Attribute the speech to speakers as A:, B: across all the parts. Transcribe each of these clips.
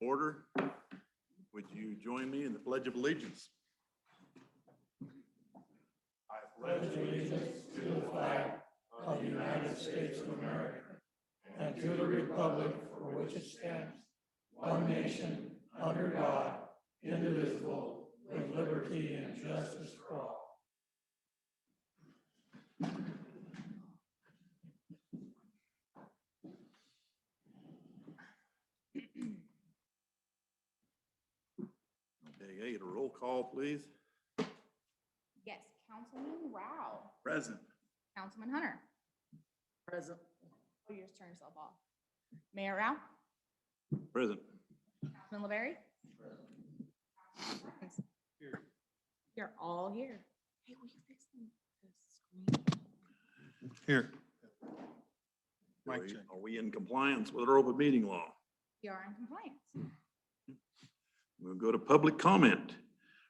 A: Order. Would you join me in the Pledge of Allegiance? I
B: pledge allegiance to the flag of the United States of America and to the republic for which it stands, one nation, under God, indivisible, with liberty and justice for all.
A: Okay, get a roll call, please.
C: Yes, Councilman Rao.
A: Present.
C: Councilman Hunter.
D: Present.
C: Oh, you just turn yourself off. Mayor Rao.
A: Present.
C: Councilman LeBerry. You're all here. Hey, will you fix the screen?
B: Here.
A: Are we in compliance with our open meeting law?
C: You are in compliance.
A: We'll go to public comment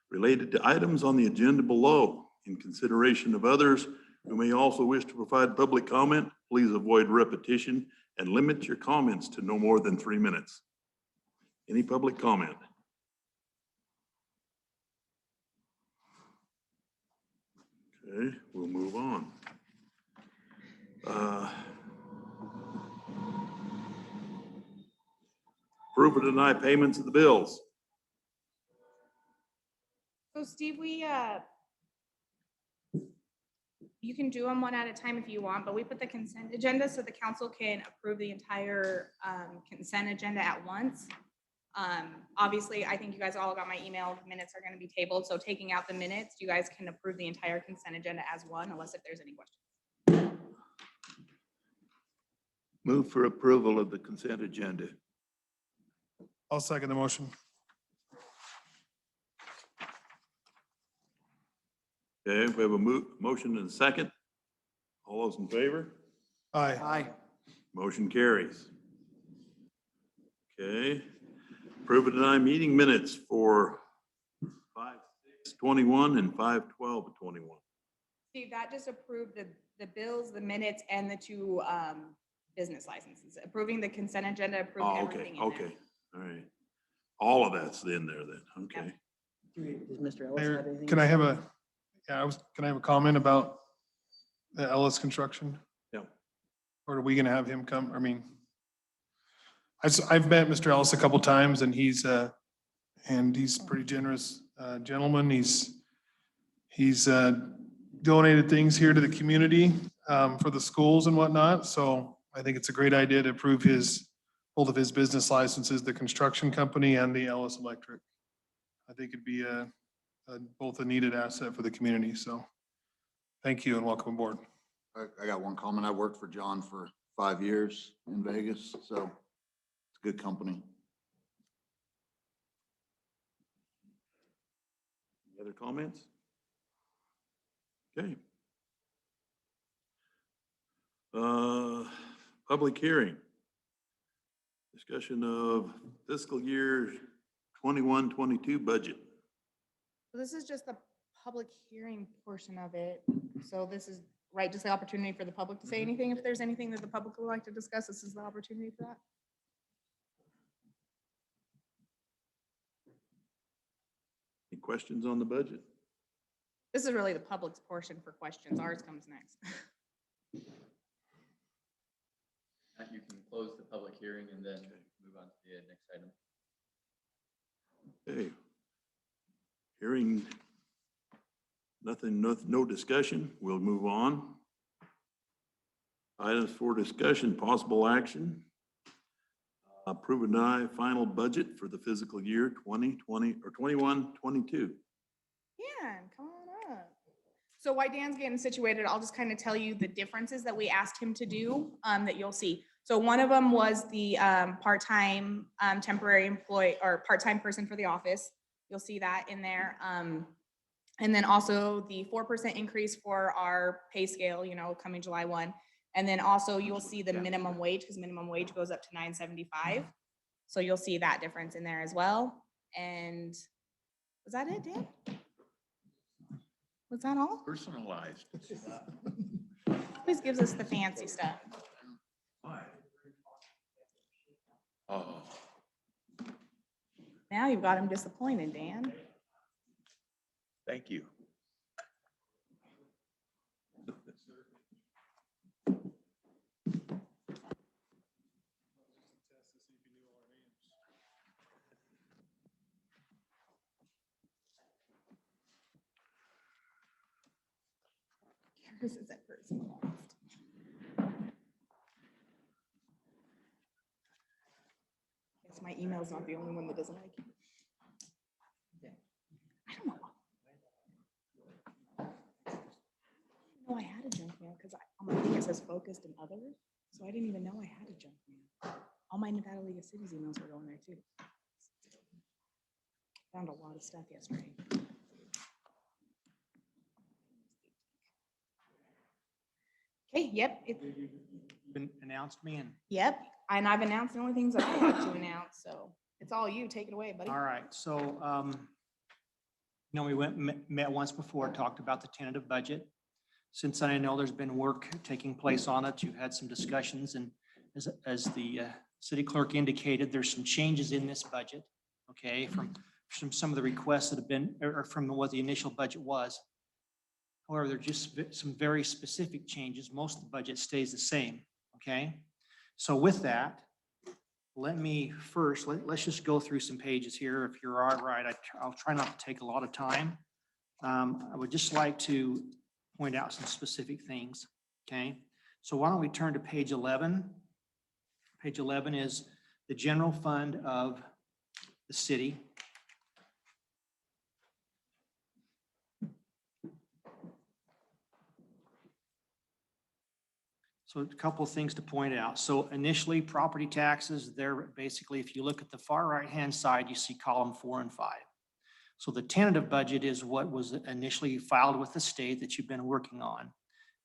A: related to items on the agenda below. In consideration of others who may also wish to provide public comment, please avoid repetition and limit your comments to no more than 3 minutes. Any public comment? Okay, we'll move on. Approve or deny payments of the bills.
C: So Steve, you can do them one at a time if you want, but we put the consent agenda so the council can approve the entire consent agenda at once. Obviously, I think you guys all got my email. Minutes are going to be tabled, so taking out the minutes, you guys can approve the entire consent agenda as one, unless if there's any questions.
E: Move for approval of the consent agenda.
B: I'll second the motion.
A: Okay, we have a motion and a second. All those in favor?
B: Aye.
A: Motion carries. Okay. Approve or deny meeting minutes for 5/6/21 and 5/12/21.
C: Steve, that just approved the bills, the minutes, and the two business licenses. Approving the consent agenda, approved
A: Oh,
C: everything
A: okay,
C: in there.
A: okay, all right. All of that's in there then, okay.
D: Does Mr. Ellis
B: Mayor,
D: have anything?
B: can I have a comment about the Ellis construction?
A: Yeah.
B: Or are we gonna have him come? I mean, I've met Mr. Ellis a couple times and he's pretty generous gentleman. He's donated things here to the community for the schools and whatnot. So I think it's a great idea to approve both of his business licenses, the construction company and the Ellis Electric. I think it'd be both a needed asset for the community. So thank you and welcome aboard.
F: I got one comment. I worked for John for 5 years in Vegas, so it's a good company.
A: Any other comments? Okay. Public hearing. Discussion of fiscal year 21-22 budget.
C: So this is just the public hearing portion of it. So this is, right, just the opportunity for the public to say anything. If there's anything that the public would like to discuss, this is the opportunity for that.
A: Any questions on the budget?
C: This is really the public's portion for questions. Ours comes next.
G: You can close the public hearing and then move on to the next item.
A: Okay. Hearing nothing, no discussion, we'll move on. Items for discussion, possible action. Approve or deny final budget for the fiscal year 2020 or 21-22.
C: Yeah, come on up. So while Dan's getting situated, I'll just kind of tell you the differences that we asked him to do that you'll see. So one of them was the part-time temporary employee or part-time person for the office. You'll see that in there. And then also the 4% increase for our pay scale, coming July 1. And then also you'll see the minimum wage, because minimum wage goes up to $9.75. So you'll see that difference in there as well. And was that it, Dan? Was that all?
E: Personalized.
C: Always gives us the fancy stuff.
E: Oh.
C: Now you've got him disappointed, Dan.
E: Thank you.
C: Yours is at first lost. Guess my email's not the only one that doesn't like you. I don't know. No, I had a junk mail because on my thing it says focused and others, so I didn't even know I had a junk mail. All my Nevada League of Cities emails were going there too. Found a lot of stuff yesterday. Okay, yep,
H: Been announced me and,
C: yep, and I've announced the only things I have to announce, so it's all you. Take it away, buddy.
H: all right, so, we met once before, talked about the tentative budget. Since then, I know there's been work taking place on it. You've had some discussions, and as the city clerk indicated, there's some changes in this budget, okay, from some of the requests that have been, or from what the initial budget was. However, there are just some very specific changes. Most of the budget stays the same, okay? So with that, let me first, let's just go through some pages here. If you're all right, I'll try not to take a lot of time. I would just like to point out some specific things, okay? So why don't we turn to page 11? Page 11 is the general fund of the city. So a couple of things to point out. So initially, property taxes, they're basically, if you look at the far right-hand side, you see column 4 and 5. So the tentative budget is what was initially filed with the state that you've been working on.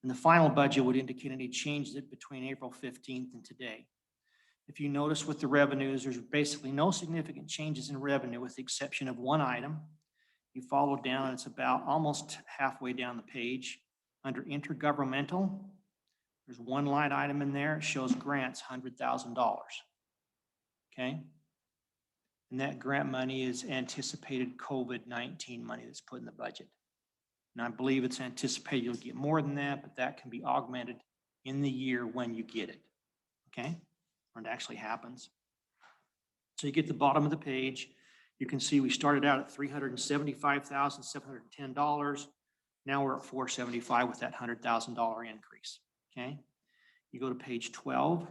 H: And the final budget would indicate any changes between April 15th and today. If you notice with the revenues, there's basically no significant changes in revenue with the exception of one item. You follow down, it's about almost halfway down the page. Under intergovernmental, there's one line item in there. It shows grants, $100,000. Okay? And that grant money is anticipated COVID-19 money that's put in the budget. And I believe it's anticipated you'll get more than that, but that can be augmented in the year when you get it. Okay? When it actually happens. So you get the bottom of the page. You can see we started out at $375,710. Now we're at $475 with that $100,000 increase. Okay, you go to page 12.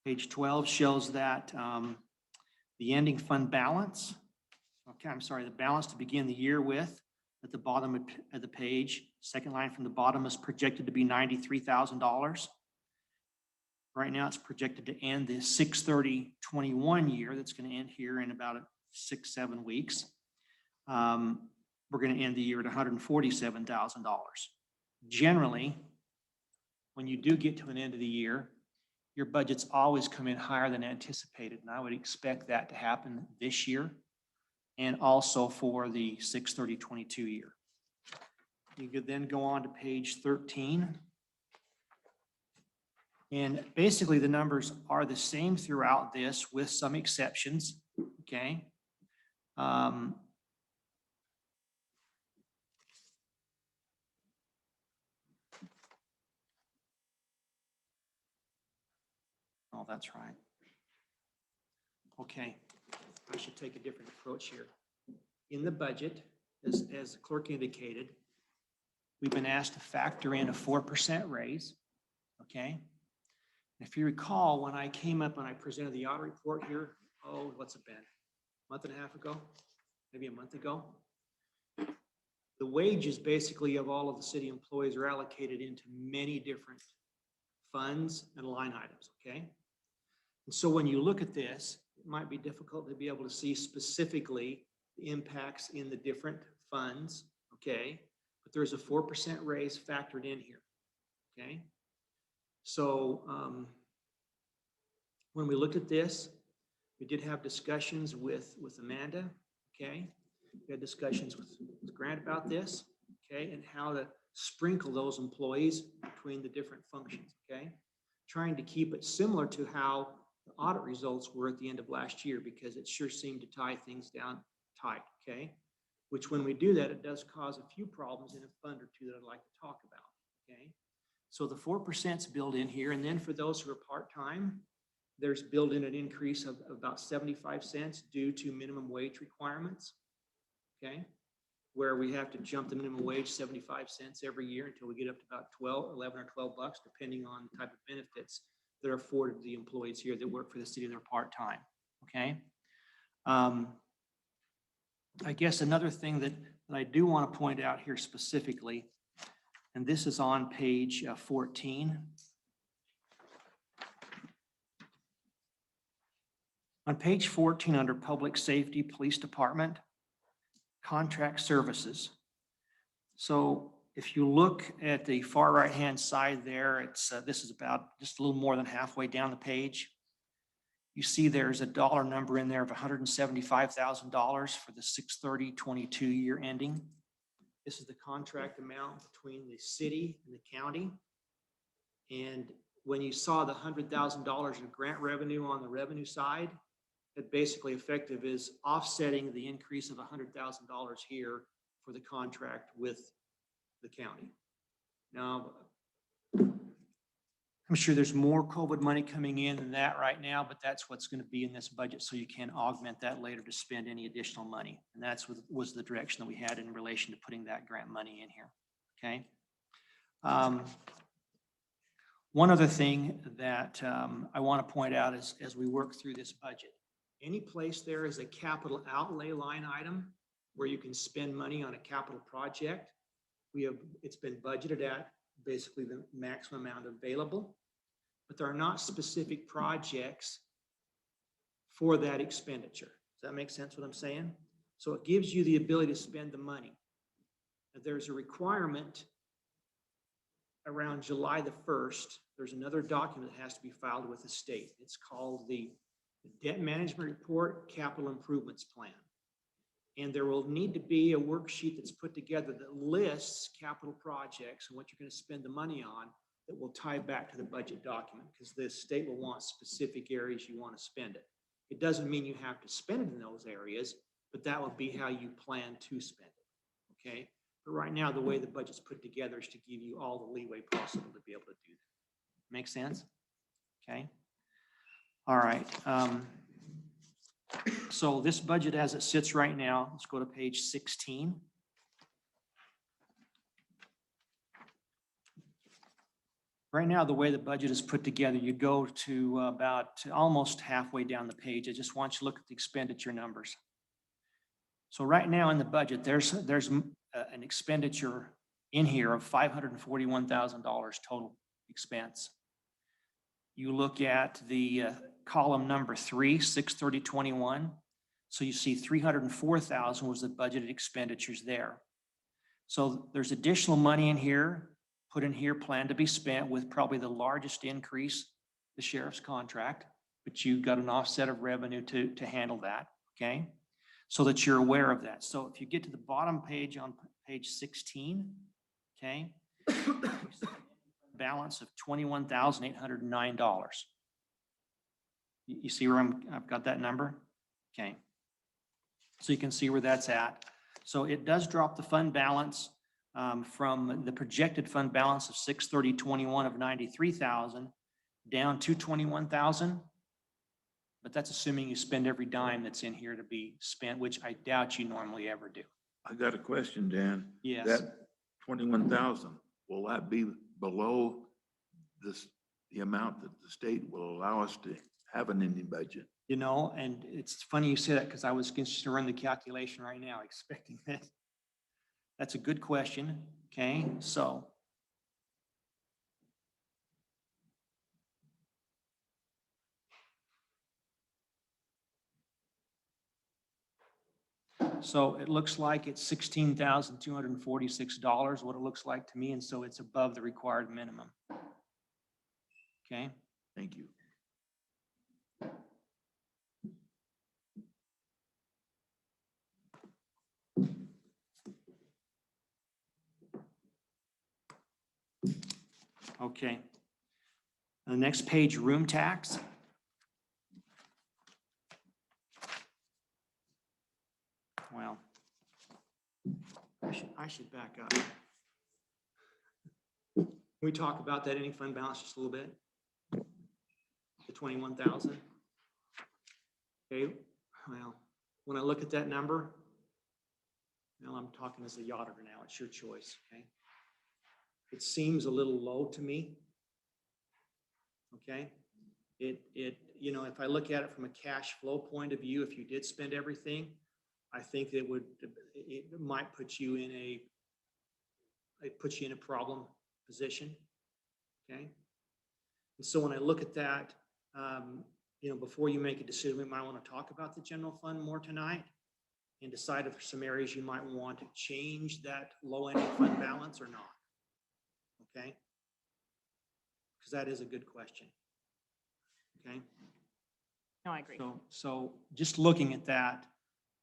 H: Page 12 shows that the ending fund balance. Okay, I'm sorry, the balance to begin the year with at the bottom of the page, second line from the bottom is projected to be $93,000. Right now it's projected to end the 6/30/21 year. That's going to end here in about 6-7 weeks. We're going to end the year at $147,000. Generally, when you do get to an end of the year, your budgets always come in higher than anticipated. And I would expect that to happen this year and also for the 6/30/22 year. You could then go on to page 13. And basically the numbers are the same throughout this with some exceptions, okay? Oh, that's right. Okay, I should take a different approach here. In the budget, as the clerk indicated, we've been asked to factor in a 4% raise, okay? If you recall, when I came up and I presented the audit report here, oh, what's it been? A month and a half ago? Maybe a month ago? The wages basically of all of the city employees are allocated into many different funds and line items, okay? And so when you look at this, it might be difficult to be able to see specifically the impacts in the different funds, okay? But there's a 4% raise factored in here, okay? So when we looked at this, we did have discussions with Amanda, okay? We had discussions with Grant about this, okay? And how to sprinkle those employees between the different functions, okay? Trying to keep it similar to how the audit results were at the end of last year, because it sure seemed to tie things down tight, okay? Which when we do that, it does cause a few problems in a fund or two that I'd like to talk about, okay? So the 4% is built in here, and then for those who are part-time, there's built in an increase of about 75 cents due to minimum wage requirements, okay? Where we have to jump the minimum wage 75 cents every year until we get up to about 11 or 12 bucks, depending on the type of benefits that are afforded to the employees here that work for the city that are part-time, okay? I guess another thing that I do want to point out here specifically, and this is on page 14. On page 14, under Public Safety, Police Department, Contract Services. So if you look at the far right-hand side there, it's this is about just a little more than halfway down the page. You see there's a dollar number in there of $175,000 for the 6/30/22 year ending. This is the contract amount between the city and the county. And when you saw the $100,000 in grant revenue on the revenue side, that basically effective is offsetting the increase of $100,000 here for the contract with the county. Now, I'm sure there's more COVID money coming in than that right now, but that's what's going to be in this budget, so you can augment that later to spend any additional money. And that's what was the direction that we had in relation to putting that grant money in here, okay? One other thing that I want to point out is as we work through this budget, any place there is a capital outlay line item where you can spend money on a capital project, it's been budgeted at basically the maximum amount available, but there are not specific projects for that expenditure. Does that make sense what I'm saying? So it gives you the ability to spend the money. Now, there's a requirement around July the 1st. There's another document that has to be filed with the state. It's called the Debt Management Report Capital Improvements Plan. And there will need to be a worksheet that's put together that lists capital projects and what you're going to spend the money on that will tie back to the budget document, because the state will want specific areas you want to spend it. It doesn't mean you have to spend it in those areas, but that would be how you plan to spend it, okay? But right now, the way the budget's put together is to give you all the leeway possible to be able to do that. Make sense? Okay. All right. So this budget as it sits right now, let's go to page 16. Right now, the way the budget is put together, you go to about almost halfway down the page. I just want you to look at the expenditure numbers. So right now in the budget, there's an expenditure in here of $541,000 total expense. You look at the column number 3, 6/30/21. So you see 304,000 was the budgeted expenditures there. So there's additional money in here, put in here, planned to be spent, with probably the largest increase, the sheriff's contract, but you've got an offset of revenue to handle that, okay? So that you're aware of that. So if you get to the bottom page on page 16, okay, balance of $21,809. You see where I've got that number? Okay. So you can see where that's at. So it does drop the fund balance from the projected fund balance of 6/30/21 of 93,000 down to 21,000. But that's assuming you spend every dime that's in here to be spent, which I doubt you normally ever do.
E: I got a question, Dan.
H: Yes.
E: That 21,000, will that be below the amount that the state will allow us to have an ending budget?
H: You know, and it's funny you say that, because I was just to run the calculation right now, expecting that. That's a good question. Okay, so. So it looks like it's $16,246, what it looks like to me, and so it's above the required minimum. Okay.
E: Thank you.
H: Okay. The next page, room tax. well, I should back up. Can we talk about that ending fund balance just a little bit? The 21,000? Okay, well, when I look at that number, well, I'm talking as a auditor now, it's your choice, okay? It seems a little low to me. Okay? You know, if I look at it from a cash flow point of view, if you did spend everything, I think it might put you in a problem position. Okay? And so when I look at that, you know, before you make a decision, we might want to talk about the general fund more tonight and decide if there's some areas you might want to change that low ending fund balance or not. Okay? Because that is a good question. Okay?
C: No, I agree.
H: So just looking at that,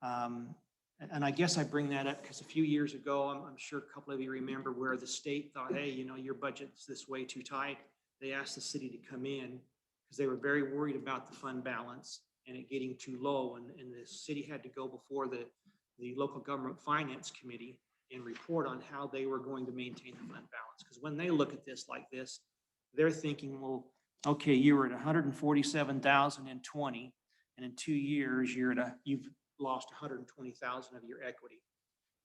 H: and I guess I bring that up because a few years ago, I'm sure a couple of you remember where the state thought, hey, you know, your budget's this way too tight. They asked the city to come in because they were very worried about the fund balance and it getting too low. And the city had to go before the local government finance committee and report on how they were going to maintain the fund balance. Because when they look at this like this, they're thinking, well, okay, you were at 147,000 in 20, and in 2 years, you've lost 120,000 of your equity.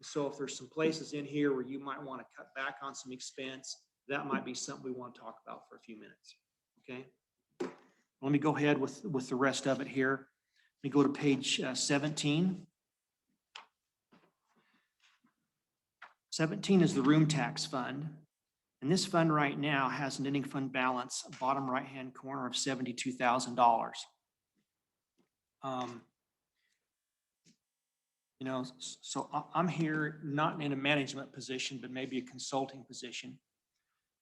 H: So if there's some places in here where you might want to cut back on some expense, that might be something we want to talk about for a few minutes. Okay. Let me go ahead with the rest of it here. Let me go to page 17. 17 is the room tax fund. And this fund right now has an ending fund balance, bottom right-hand corner of $72,000. You know, so I'm here not in a management position, but maybe a consulting position.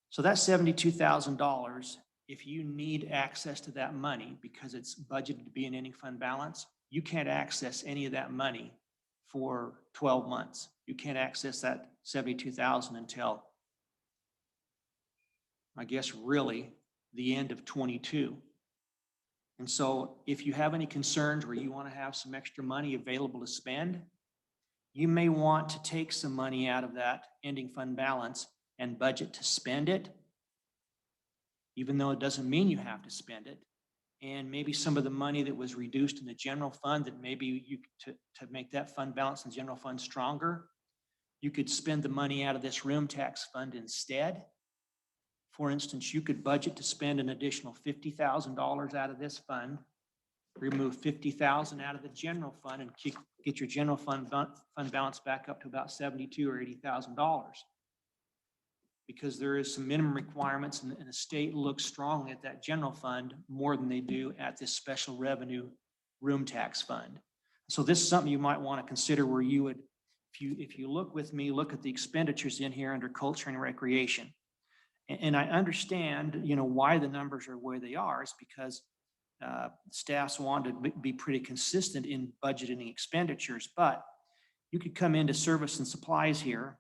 H: So that's $72,000. If you need access to that money because it's budgeted to be an ending fund balance, you can't access any of that money for 12 months. You can't access that 72,000 until, I guess, really the end of 22. And so if you have any concerns where you want to have some extra money available to spend, you may want to take some money out of that ending fund balance and budget to spend it, even though it doesn't mean you have to spend it. And maybe some of the money that was reduced in the general fund that maybe you to make that fund balance in the general fund stronger, you could spend the money out of this room tax fund instead. For instance, you could budget to spend an additional $50,000 out of this fund, remove $50,000 out of the general fund and get your general fund balance back up to about $72,000 or $80,000. Because there is some minimum requirements and the state looks strongly at that general fund more than they do at this special revenue room tax fund. So this is something you might want to consider where you would, if you look with me, look at the expenditures in here under culture and recreation. And I understand, you know, why the numbers are where they are is because staffs want to be pretty consistent in budgeting expenditures, but you could come into service and supplies here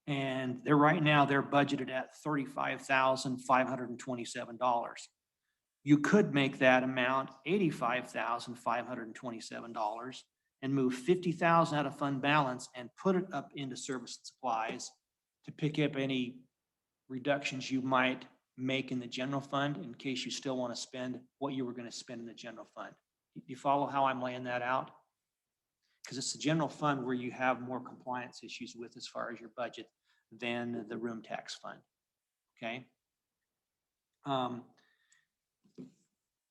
H: and they're right now they're budgeted at $35,527. You could make that amount $85,527 and move $50,000 out of fund balance and put it up into service and supplies to pick up any reductions you might make in the general fund in case you still want to spend what you were going to spend in the general fund. Do you follow how I'm laying that out? Because it's the general fund where you have more compliance issues with as far as your budget than the room tax fund. Okay.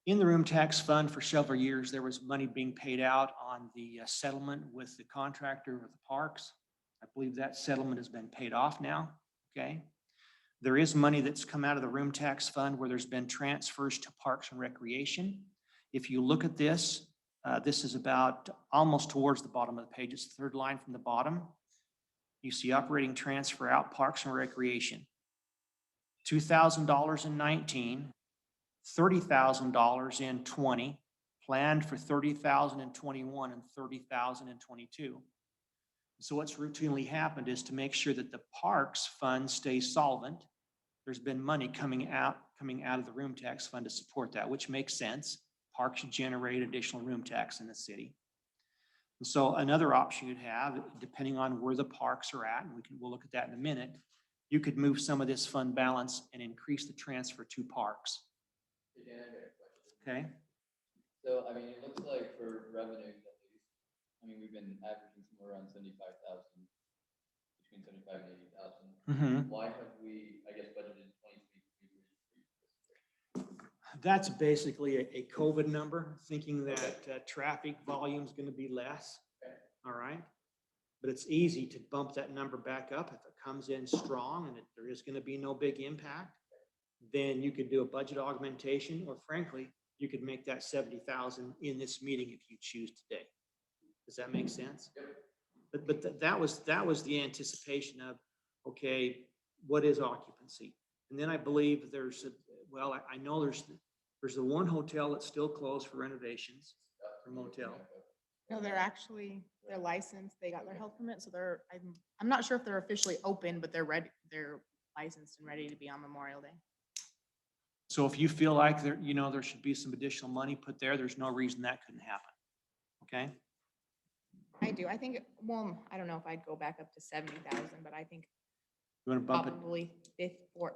H: In the room tax fund for several years, there was money being paid out on the settlement with the contractor of the parks. I believe that settlement has been paid off now. Okay. There is money that's come out of the room tax fund where there's been transfers to Parks and Recreation. If you look at this, this is about almost towards the bottom of the page. It's the third line from the bottom. You see operating transfer out Parks and Recreation. $2,000 in 19, $30,000 in 20, planned for $30,000 in 21 and $30,000 in 22. So what's routinely happened is to make sure that the parks fund stays solvent. There's been money coming out of the room tax fund to support that, which makes sense. Parks generate additional room tax in the city. And so another option you'd have, depending on where the parks are at, and we'll look at that in a minute, you could move some of this fund balance and increase the transfer to parks,
G: Hey, Dan, I got a question.
H: okay?
G: So, I mean, it looks like for revenues at least, I mean, we've been averaging somewhere around 75,000, between 75 and 80,000.
H: Mhm.
G: Why have we, I guess, budgeted 23?
H: That's basically a COVID number, thinking that traffic volume is going to be less.
G: Okay.
H: All right. But it's easy to bump that number back up if it comes in strong and there is going to be no big impact. Then you could do a budget augmentation, or frankly, you could make that 70,000 in this meeting if you choose today. Does that make sense? But that was the anticipation of, okay, what is occupancy? And then I believe I know there's the one hotel that's still closed for renovations, for motel.
C: No, they're licensed, they got their health permit, so I'm not sure if they're officially open, but they're licensed and ready to be on Memorial Day.
H: So if you feel like there should be some additional money put there, there's no reason that couldn't happen. Okay?
C: I do, I think, well, I don't know if I'd go back up to 70,000, but I think
H: You want to bump it?
C: probably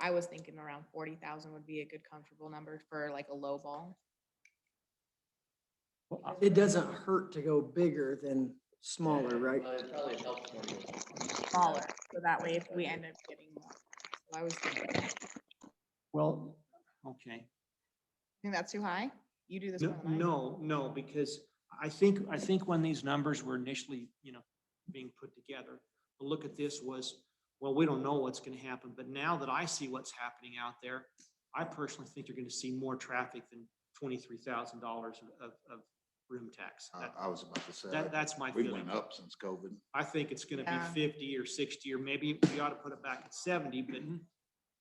C: I was thinking around 40,000 would be a good comfortable number for like a low ball.
D: It doesn't hurt to go bigger than smaller, right?
G: It probably helps more. to go
C: Smaller, so that way if we end up getting more. So I was thinking,
H: Well, okay.
C: think that's too high? You do this more than I do.
H: No, because I think when these numbers were initially, being put together, the look at this was, well, we don't know what's going to happen, but now that I see what's happening out there, I personally think you're going to see more traffic than $23,000 of room tax.
F: I was about to say.
H: That's my
F: We
H: feeling.
F: went up since COVID.
H: I think it's gonna
C: Yeah.
H: be 50 or 60, or maybe we ought to put it back at 70, but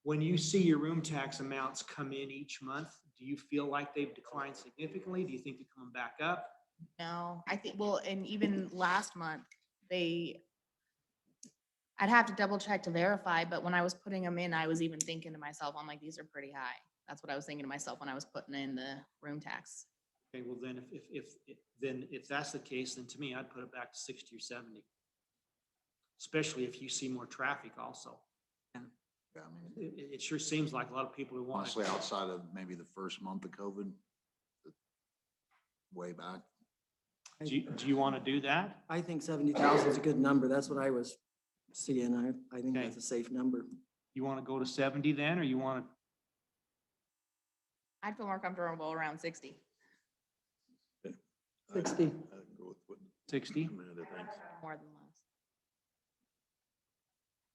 H: when you see your room tax amounts come in each month, do you feel like they've declined significantly? Do you think they're coming back up?
C: No, I think, well, and even last month, I'd have to double check to verify, but when I was putting them in, I was even thinking to myself, I'm like, these are pretty high. That's what I was thinking to myself when I was putting in the room tax.
H: Okay, well then, if that's the case, then to me, I'd put it back to 60 or 70. Especially if you see more traffic also.
F: Yeah, I mean,
H: It sure seems like a lot of people who want
F: honestly, outside of maybe the first month of COVID, way back.
H: Do you want to do that?
D: I think 70,000 is a good number. That's what I was seeing. I think
H: Okay.
D: that's a safe number.
H: You want to go to 70 then, or you want to?
C: I'd feel more comfortable around 60.
D: 60.
A: I'd go with what
H: 60?
A: Amanda thinks.
C: More than less.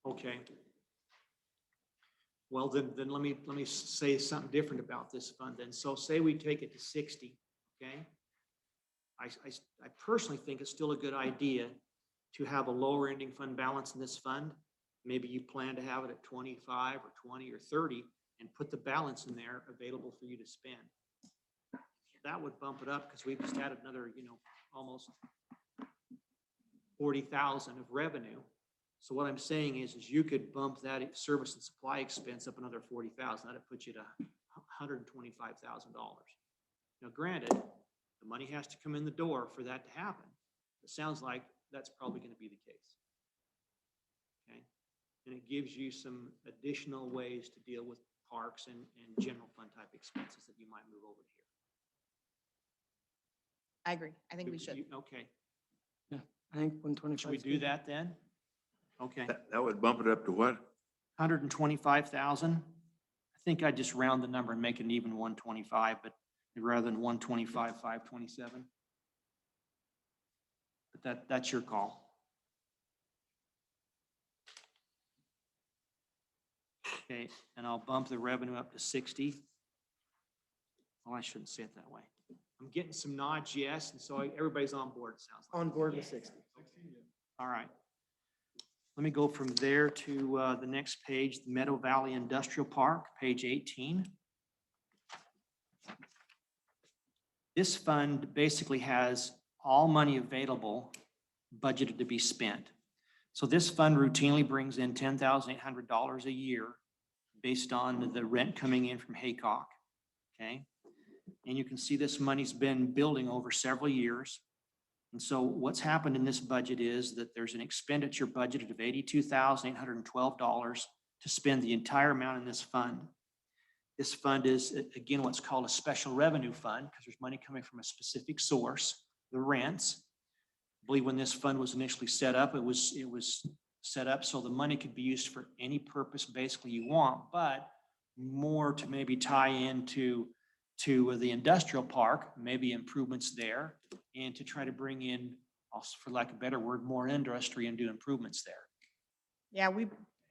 H: Okay. Well, then let me say something different about this fund then. So say we take it to 60, okay? I personally think it's still a good idea to have a lower ending fund balance in this fund. Maybe you plan to have it at 25 or 20 or 30 and put the balance in there available for you to spend. That would bump it up because we've just added another, almost 40,000 of revenue. So what I'm saying is you could bump that service and supply expense up another 40,000. That'd put you to $125,000. Now, granted, the money has to come in the door for that to happen. It sounds like that's probably going to be the case. Okay, and it gives you some additional ways to deal with parks and general fund type expenses that you might move over here.
C: I agree. I think we should.
H: Okay,
D: I think 125.
H: should we do that then? Okay,
E: That would bump it up to what?
H: 125,000. I think I'd just round the number and make it an even 125, but rather than 125, 527. But that's your call. Okay, and I'll bump the revenue up to 60. Oh, I shouldn't say it that way. I'm getting some nods, yes, and so everybody's on board, it sounds like.
D: On board with 60.
H: All right. Let me go from there to the next page, the Meadow Valley Industrial Park, page 18. This fund basically has all money available budgeted to be spent. So this fund routinely brings in $10,800 a year based on the rent coming in from Haycock, okay? And you can see this money's been building over several years. And so what's happened in this budget is that there's an expenditure budgeted of $82,812 to spend the entire amount in this fund. This fund is, again, what's called a special revenue fund because there's money coming from a specific source, the rents. I believe when this fund was initially set up, it was set up so the money could be used for any purpose basically you want, but more to maybe tie into the industrial park, maybe improvements there, and to try to bring in, also for lack of a better word, more industry and do improvements there.
C: Yeah,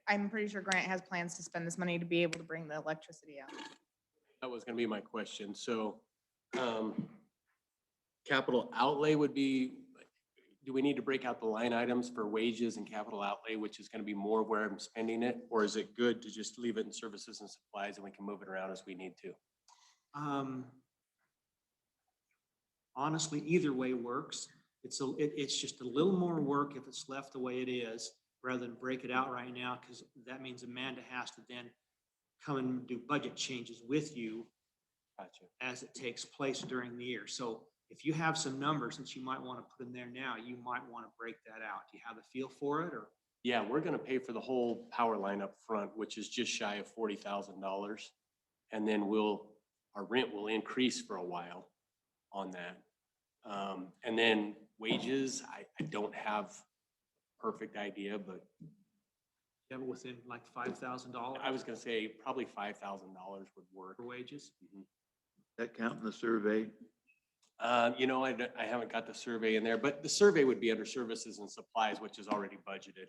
C: I'm pretty sure Grant has plans to spend this money to be able to bring the electricity out.
I: That was gonna be my question. So, capital outlay would be, do we need to break out the line items for wages and capital outlay, which is gonna be more where I'm spending it? Or is it good to just leave it in services and supplies and we can move it around as we need to?
H: Honestly, either way works. It's just a little more work if it's left the way it is, rather than break it out right now, because that means Amanda has to then come and do budget changes with you
I: Gotcha.
H: as it takes place during the year. So if you have some numbers that you might want to put in there now, you might want to break that out. Do you have a feel for it, or?
I: Yeah, we're gonna pay for the whole power line up front, which is just shy of $40,000. And then our rent will increase for a while on that. And then wages, I don't have perfect idea, but
H: You have it within like $5,000
I: I was gonna say probably $5,000 would work.
H: for wages?
E: That count in the survey?
I: You know, I haven't got the survey in there, but the survey would be under services and supplies, which is already budgeted.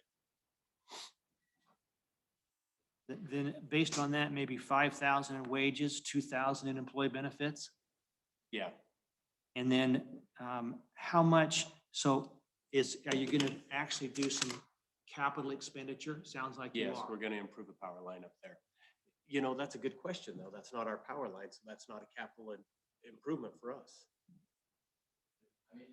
H: Then based on that, maybe 5,000 in wages, 2,000 in employee benefits?
I: Yeah,
H: And then how much, so are you gonna actually do some capital expenditure? Sounds like you
I: yes,
H: are.
I: we're gonna improve the power line up there. You know, that's a good question, though. That's not our power line, so that's not a capital improvement for us.
G: I mean,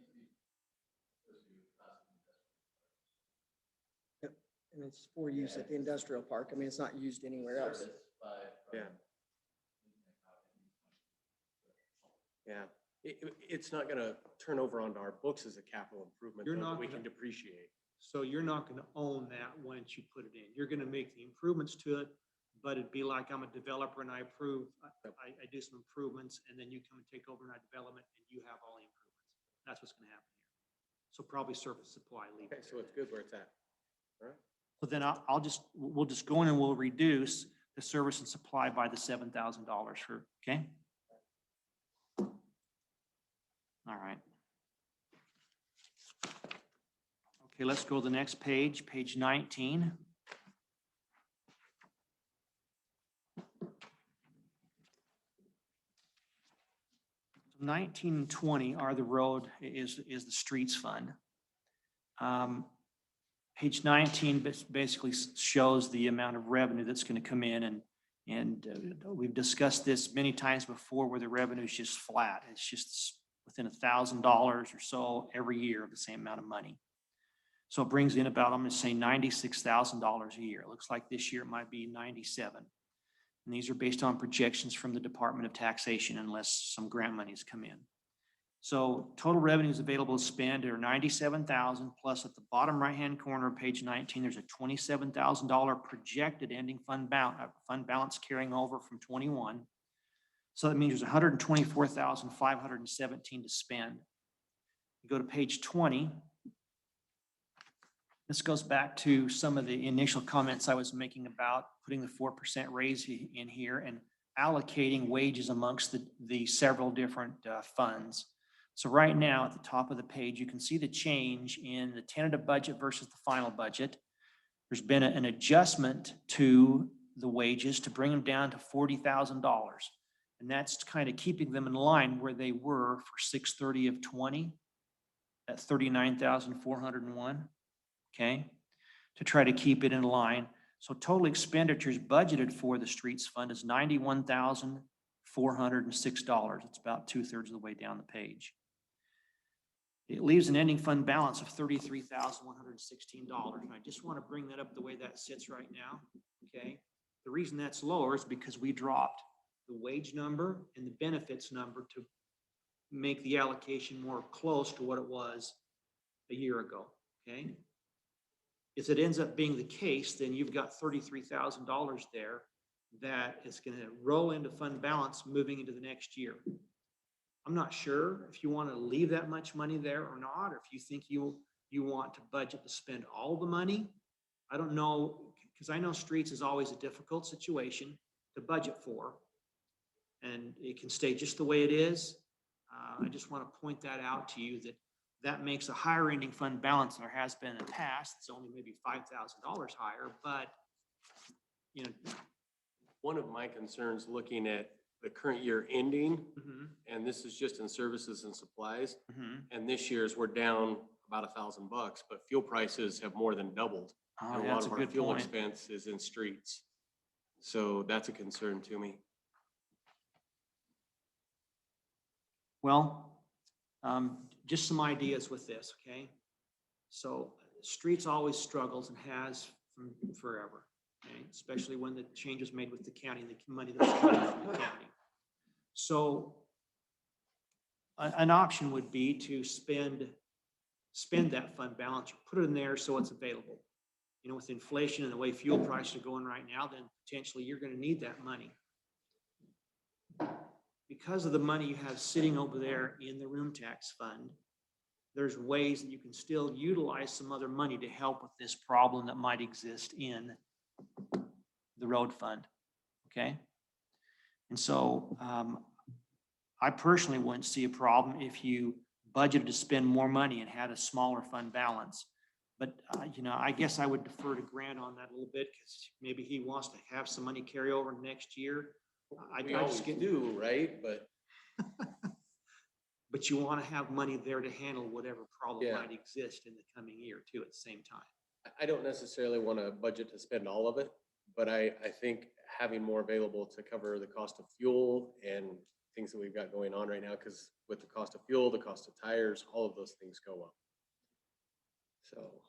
D: And it's for use at the industrial park. I mean, it's not used anywhere else.
G: service by.
I: Yeah. Yeah, it's not gonna turn over onto our books as a capital improvement,
H: You're
I: though, that
H: not
I: we
H: gonna-
I: can depreciate.
H: So you're not gonna own that once you put it in. You're gonna make the improvements to it, but it'd be like I'm a developer and I do some improvements, and then you come and take over my development and you have all the improvements. That's what's gonna happen here. So probably surface supply leave
I: Okay,
H: it
I: so
H: there.
I: it's good where it's at. All right.
H: So then we'll just go in and we'll reduce the service and supply by the $7,000 for, okay? All right. Okay, let's go to the next page, page 19. So 19 and 20 are the road, is the streets fund. Page 19 basically shows the amount of revenue that's going to come in, and we've discussed this many times before where the revenue is just flat. It's just within $1,000 or so every year of the same amount of money. So it brings in about, I'm going to say $96,000 a year. It looks like this year it might be 97. And these are based on projections from the Department of Taxation unless some grant monies come in. So total revenues available to spend are 97,000 plus at the bottom right-hand corner of page 19, there's a $27,000 projected ending fund balance carrying over from 21. So that means there's 124,517 to spend. You go to page 20. This goes back to some of the initial comments I was making about putting the 4% raise in here and allocating wages amongst the several different funds. So right now at the top of the page, you can see the change in the tentative budget versus the final budget. There's been an adjustment to the wages to bring them down to $40,000. And that's kind of keeping them in line where they were for 6/30 of 20 at 39,401. Okay, to try to keep it in line. So total expenditures budgeted for the streets fund is $91,406. It's about 2/3 of the way down the page. It leaves an ending fund balance of $33,116. And I just want to bring that up the way that sits right now. Okay, the reason that's lower is because we dropped the wage number and the benefits number to make the allocation more close to what it was a year ago, okay? If it ends up being the case, then you've got $33,000 there that is gonna roll into fund balance moving into the next year. I'm not sure if you want to leave that much money there or not, or if you think you want to budget to spend all the money. I don't know, because I know streets is always a difficult situation to budget for. And it can stay just the way it is. I just want to point that out to you, that that makes a higher ending fund balance than there has been in the past. It's only maybe $5,000 higher, but you know.
I: One of my concerns looking at the current year ending,
H: Mhm,
I: and this is just in services and supplies,
H: mhm.
I: and this year's we're down about $1,000, but fuel prices have more than doubled.
H: Oh,
I: And a
H: yeah,
I: lot
H: that's a
I: of our
H: good
I: fuel
H: point.
I: expense is in streets. So that's a concern to me.
H: Well, just some ideas with this, okay? So streets always struggles and has from forever, okay? Especially when the change was made with the county and the money that was coming from the county. So an option would be to spend that fund balance, put it in there so it's available. You know, with inflation and the way fuel prices are going right now, then potentially you're gonna need that money. Because of the money you have sitting over there in the room tax fund, there's ways that you can still utilize some other money to help with this problem that might exist in the road fund, okay? And so I personally wouldn't see a problem if you budgeted to spend more money and had a smaller fund balance. But, you know, I guess I would defer to Grant on that a little bit, because maybe he wants to have some money carry over next year. I just get.
I: do, right? But
H: But you want to have money there to handle whatever problem
I: Yeah.
H: might exist in the coming year too, at the same time.
I: I don't necessarily want to budget to spend all of it, but I think having more available to cover the cost of fuel and things that we've got going on right now, because with the cost of fuel, the cost of tires, all of those things go up. So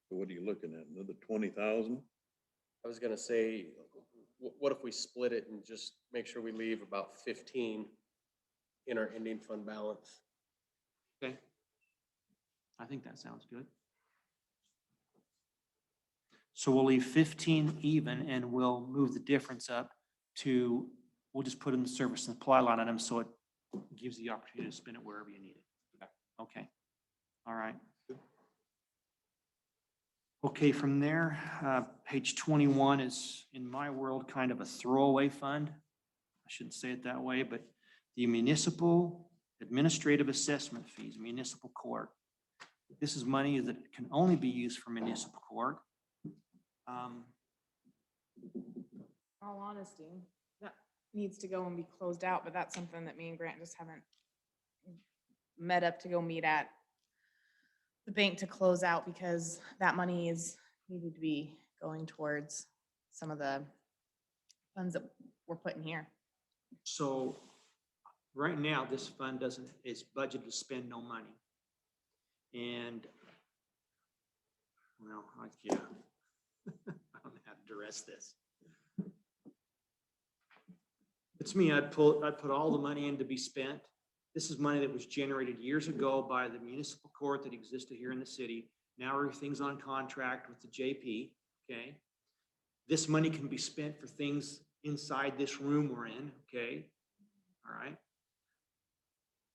A: What are you looking at? Another 20,000?
I: I was gonna say, what if we split it and just make sure we leave about 15 in our ending fund balance?
H: Okay. I think that sounds good. So we'll leave 15 even and we'll move the difference up to, we'll just put in the service and supply line item so it gives you the opportunity to spend it wherever you need it. Okay. All right. Okay, from there, page 21 is, in my world, kind of a throwaway fund. I shouldn't say it that way, but the municipal administrative assessment fees, municipal court. This is money that can only be used for municipal court.
C: All honesty, that needs to go and be closed out, but that's something that me and Grant just haven't met up to go meet at the bank to close out, because that money is needed to be going towards some of the funds that we're putting here.
H: So right now, this fund is budgeted to spend no money. And, well, yeah, I don't know how to address this. It's me, I'd put all the money in to be spent. This is money that was generated years ago by the municipal court that existed here in the city. Now everything's on contract with the JP, okay? This money can be spent for things inside this room we're in, okay? All right?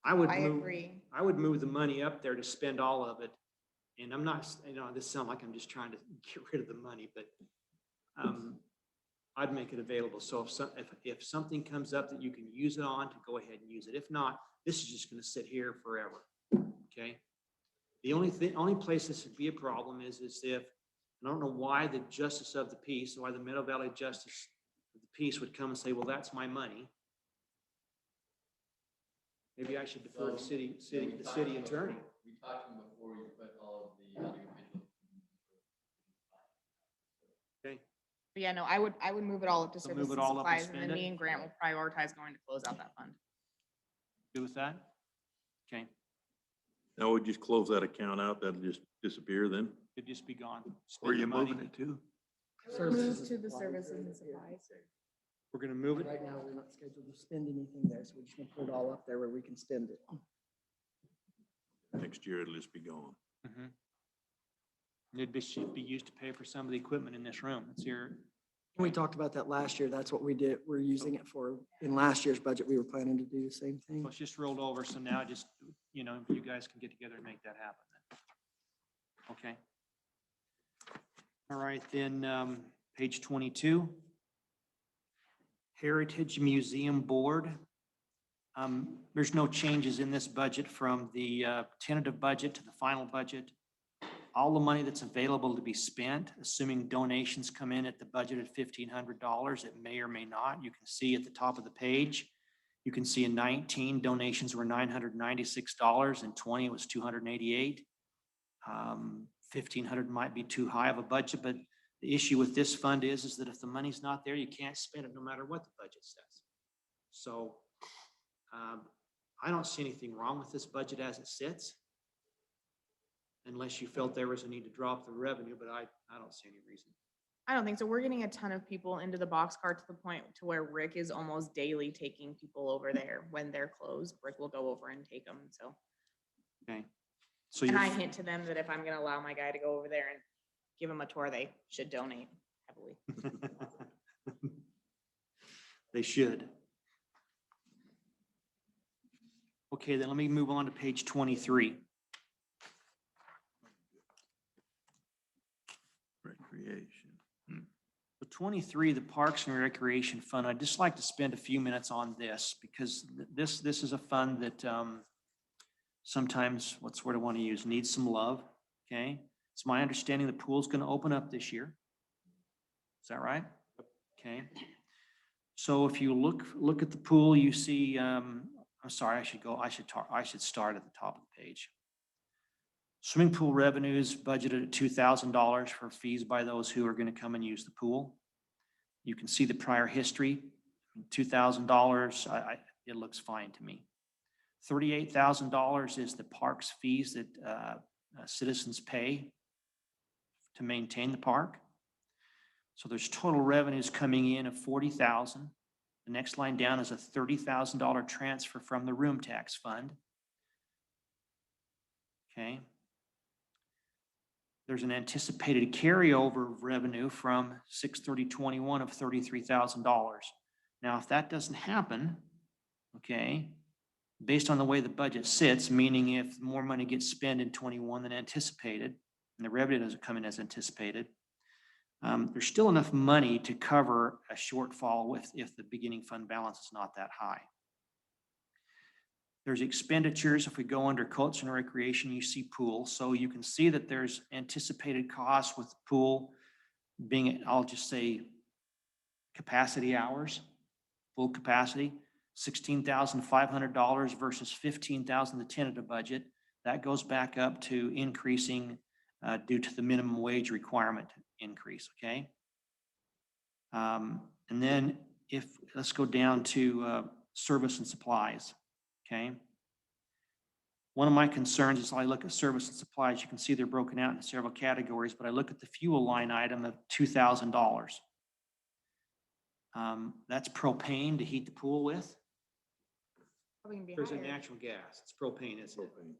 H: I
C: agree.
H: I would move the money up there to spend all of it. And I'm not, you know, this sounds like I'm just trying to get rid of the money, but I'd make it available. So if something comes up that you can use it on, to go ahead and use it. If not, this is just gonna sit here forever, okay? The only place this would be a problem is if, I don't know why the justice of the peace, why the Middle Valley Justice of the Peace would come and say, well, that's my money. Maybe I should defer to the city attorney.
G: We talked to him before you put all of the individual.
H: Okay,
C: But yeah, no, I would move it all up to
H: So
C: service
H: move
C: and
H: it all up and
C: supplies, and then
H: spend it?
C: me and Grant will prioritize going to close out that fund.
H: good with that? Okay,
A: Now we just close that account out, that'll just disappear then?
H: it'd just be gone.
E: Where are
H: Spend
E: you
H: the money.
E: moving it to?
D: Services
C: Move to the
D: and
C: services
D: supplies.
C: and supplies.
H: We're gonna move it.
D: Right now, we're not scheduled to spend anything there, so we're just gonna put it all up there where we can spend it.
A: Next year, it'll just be gone.
H: Mhm. It'd be, should be used to pay for some of the equipment in this room. It's here.
D: We talked about that last year. That's what we did. We're using it for, in last year's budget, we were planning to do the same thing.
H: So it's just rolled over, so now just, you know, you guys can get together and make that happen then. Okay. All right, then, page 22. Heritage Museum Board. There's no changes in this budget from the tentative budget to the final budget. All the money that's available to be spent, assuming donations come in at the budget at $1,500, it may or may not. You can see at the top of the page, you can see in 19 donations were $996, and 20 was $288. 1,500 might be too high of a budget, but the issue with this fund is that if the money's not there, you can't spend it no matter what the budget says. So I don't see anything wrong with this budget as it sits, unless you felt there was a need to drop the revenue, but I don't see any reason.
C: I don't think so. We're getting a ton of people into the boxcar to the point to where Rick is almost daily taking people over there when they're closed. Rick will go over and take them, so.
H: Okay. So
C: And
H: you're,
C: I hint to them that if I'm gonna allow my guy to go over there and give them a tour, they should donate heavily.
H: they should. Okay, then let me move on to page 23.
E: Recreation.
H: So 23, the Parks and Recreation Fund, I'd just like to spend a few minutes on this because this is a fund that sometimes, what's the word I want to use, needs some love, okay? It's my understanding the pool's going to open up this year. Is that right? Okay. So if you look at the pool, you see, I'm sorry, I should start at the top of the page. Swimming pool revenues budgeted at $2,000 for fees by those who are going to come and use the pool. You can see the prior history, $2,000, it looks fine to me. $38,000 is the park's fees that citizens pay to maintain the park. So there's total revenues coming in of $40,000. The next line down is a $30,000 transfer from the room tax fund. Okay. There's an anticipated carryover of revenue from 6/30/21 of $33,000. Now, if that doesn't happen, okay, based on the way the budget sits, meaning if more money gets spent in 21 than anticipated, and the revenue doesn't come in as anticipated, there's still enough money to cover a shortfall if the beginning fund balance is not that high. There's expenditures. If we go under culture and recreation, you see pool. So you can see that there's anticipated costs with pool being, I'll just say, capacity hours, full capacity, $16,500 versus $15,000, the tentative budget. That goes back up to increasing due to the minimum wage requirement increase, okay? And then let's go down to service and supplies. Okay. One of my concerns is I look at service and supplies, you can see they're broken out into several categories, but I look at the fuel line item of $2,000. That's propane to heat the pool with.
C: Probably gonna be
H: There's a
C: higher.
H: natural gas. It's propane, isn't it?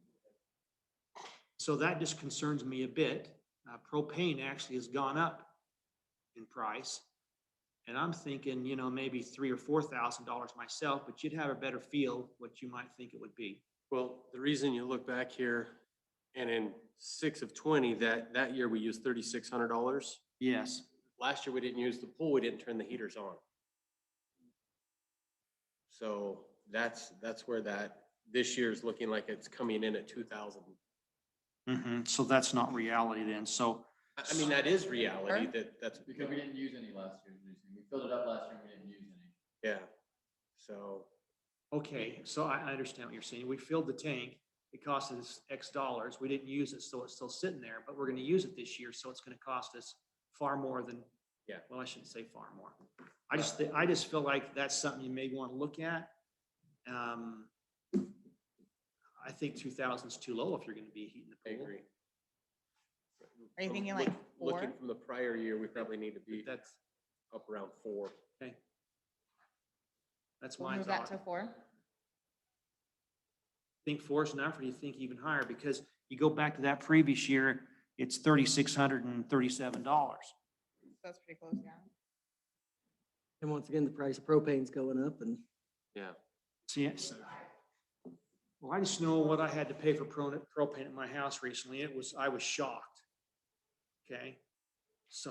H: So that just concerns me a bit. Propane actually has gone up in price. And I'm thinking, you know, maybe $3,000 or $4,000 myself, but you'd have a better feel what you might think it would be.
I: Well, the reason you look back here and in 6 of 20, that year we used $3,600.
H: Yes.
I: Last year we didn't use the pool, we didn't turn the heaters on. So that's where this year's looking like it's coming in at 2,000.
H: So that's not reality then. So,
I: I mean, that is reality, that's.
G: Because we didn't use any last year. We filled it up last year and we didn't use any.
I: Yeah, so.
H: okay, so I understand what you're saying. We filled the tank. It cost us X dollars. We didn't use it, so it's still sitting there, but we're going to use it this year. So it's going to cost us far more than,
I: Yeah.
H: well, I shouldn't say far more. I just feel like that's something you may want to look at. I think 2,000 is too low if you're going to be heating the
I: I
H: pool.
I: agree.
C: Are you thinking
I: Look-
C: like 4?
I: Looking from the prior year, we probably need to be
H: That's,
I: up around 4.
H: okay. That's
C: We'll
H: my
C: move that
H: thought.
C: to 4.
H: think force enough, or do you think even higher? Because you go back to that previous year, it's $3,637.
C: That's pretty close, yeah.
D: And once again, the price of propane's going up and
I: Yeah.
H: See, well, I just know what I had to pay for propane at my house recently. I was shocked. Okay, so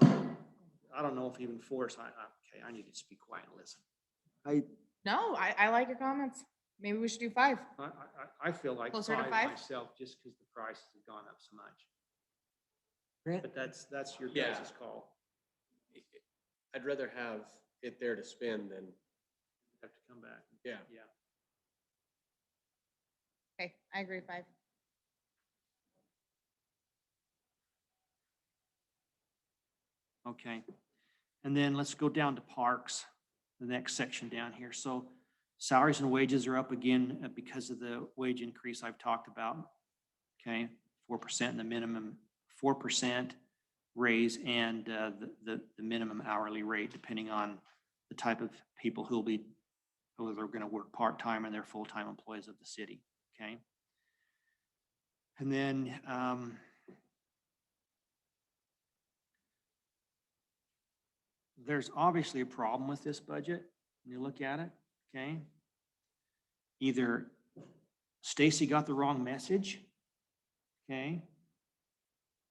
H: I don't know if even force, okay, I need to speak quiet and listen.
C: No, I like your comments. Maybe we should do 5.
H: I feel like
C: Closer to
H: 5
C: 5?
H: myself, just because the prices have gone up so much.
D: Grant,
H: But that's your
I: Yeah.
H: guys' call.
I: I'd rather have it there to spend than,
H: Have to come back.
I: yeah.
H: Yeah.
C: Okay, I agree, 5.
H: Okay, and then let's go down to parks, the next section down here. So salaries and wages are up again because of the wage increase I've talked about. Okay, 4% in the minimum, 4% raise and the minimum hourly rate, depending on the type of people who are gonna work part-time and they're full-time employees of the city, okay? And then, there's obviously a problem with this budget when you look at it, okay? Either Stacy got the wrong message, okay?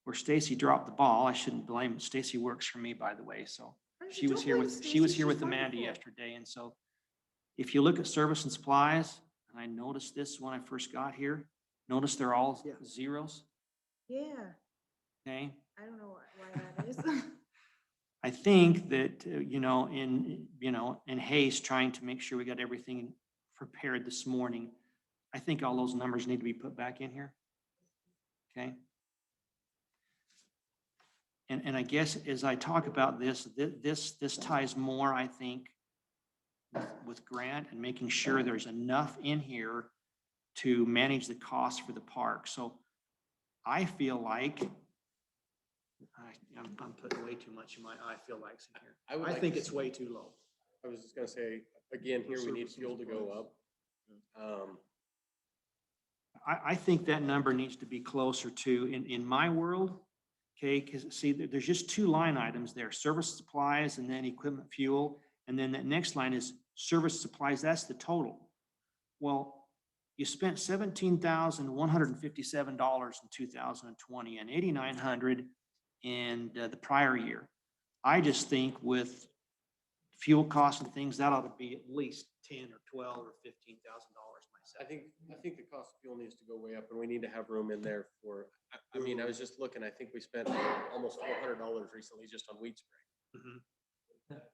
H: Or Stacy dropped the ball. I shouldn't blame, Stacy works for me, by the way, so she was here with Amanda yesterday, and so if you look at service and supplies, and I noticed this when I first got here, notice they're all
D: Yeah.
H: zeros,
C: Yeah,
H: okay?
C: I don't know why that is.
H: I think that, in haste, trying to make sure we got everything prepared this morning, I think all those numbers need to be put back in here. Okay? And I guess as I talk about this, this ties more, I think, with Grant and making sure there's enough in here to manage the costs for the park. So I feel like I'm putting way too much in my I feel likes in here.
I: I would
H: I
I: like
H: think
I: to
H: it's
I: see-
H: way too low.
I: I was just gonna say, again, here we need fuel to go up.
H: I think that number needs to be closer to, in my world, okay, because see, there's just 2 line items there, service supplies and then equipment fuel. And then that next line is service supplies, that's the total. Well, you spent $17,157 in 2020 and $8,900 in the prior year. I just think with fuel costs and things, that ought to be at least 10 or 12 or $15,000
I: I
H: myself.
I: think the cost of fuel needs to go way up and we need to have room in there for, I mean, I was just looking, I think we spent almost $400 recently just on weed spray.
H: Mhm.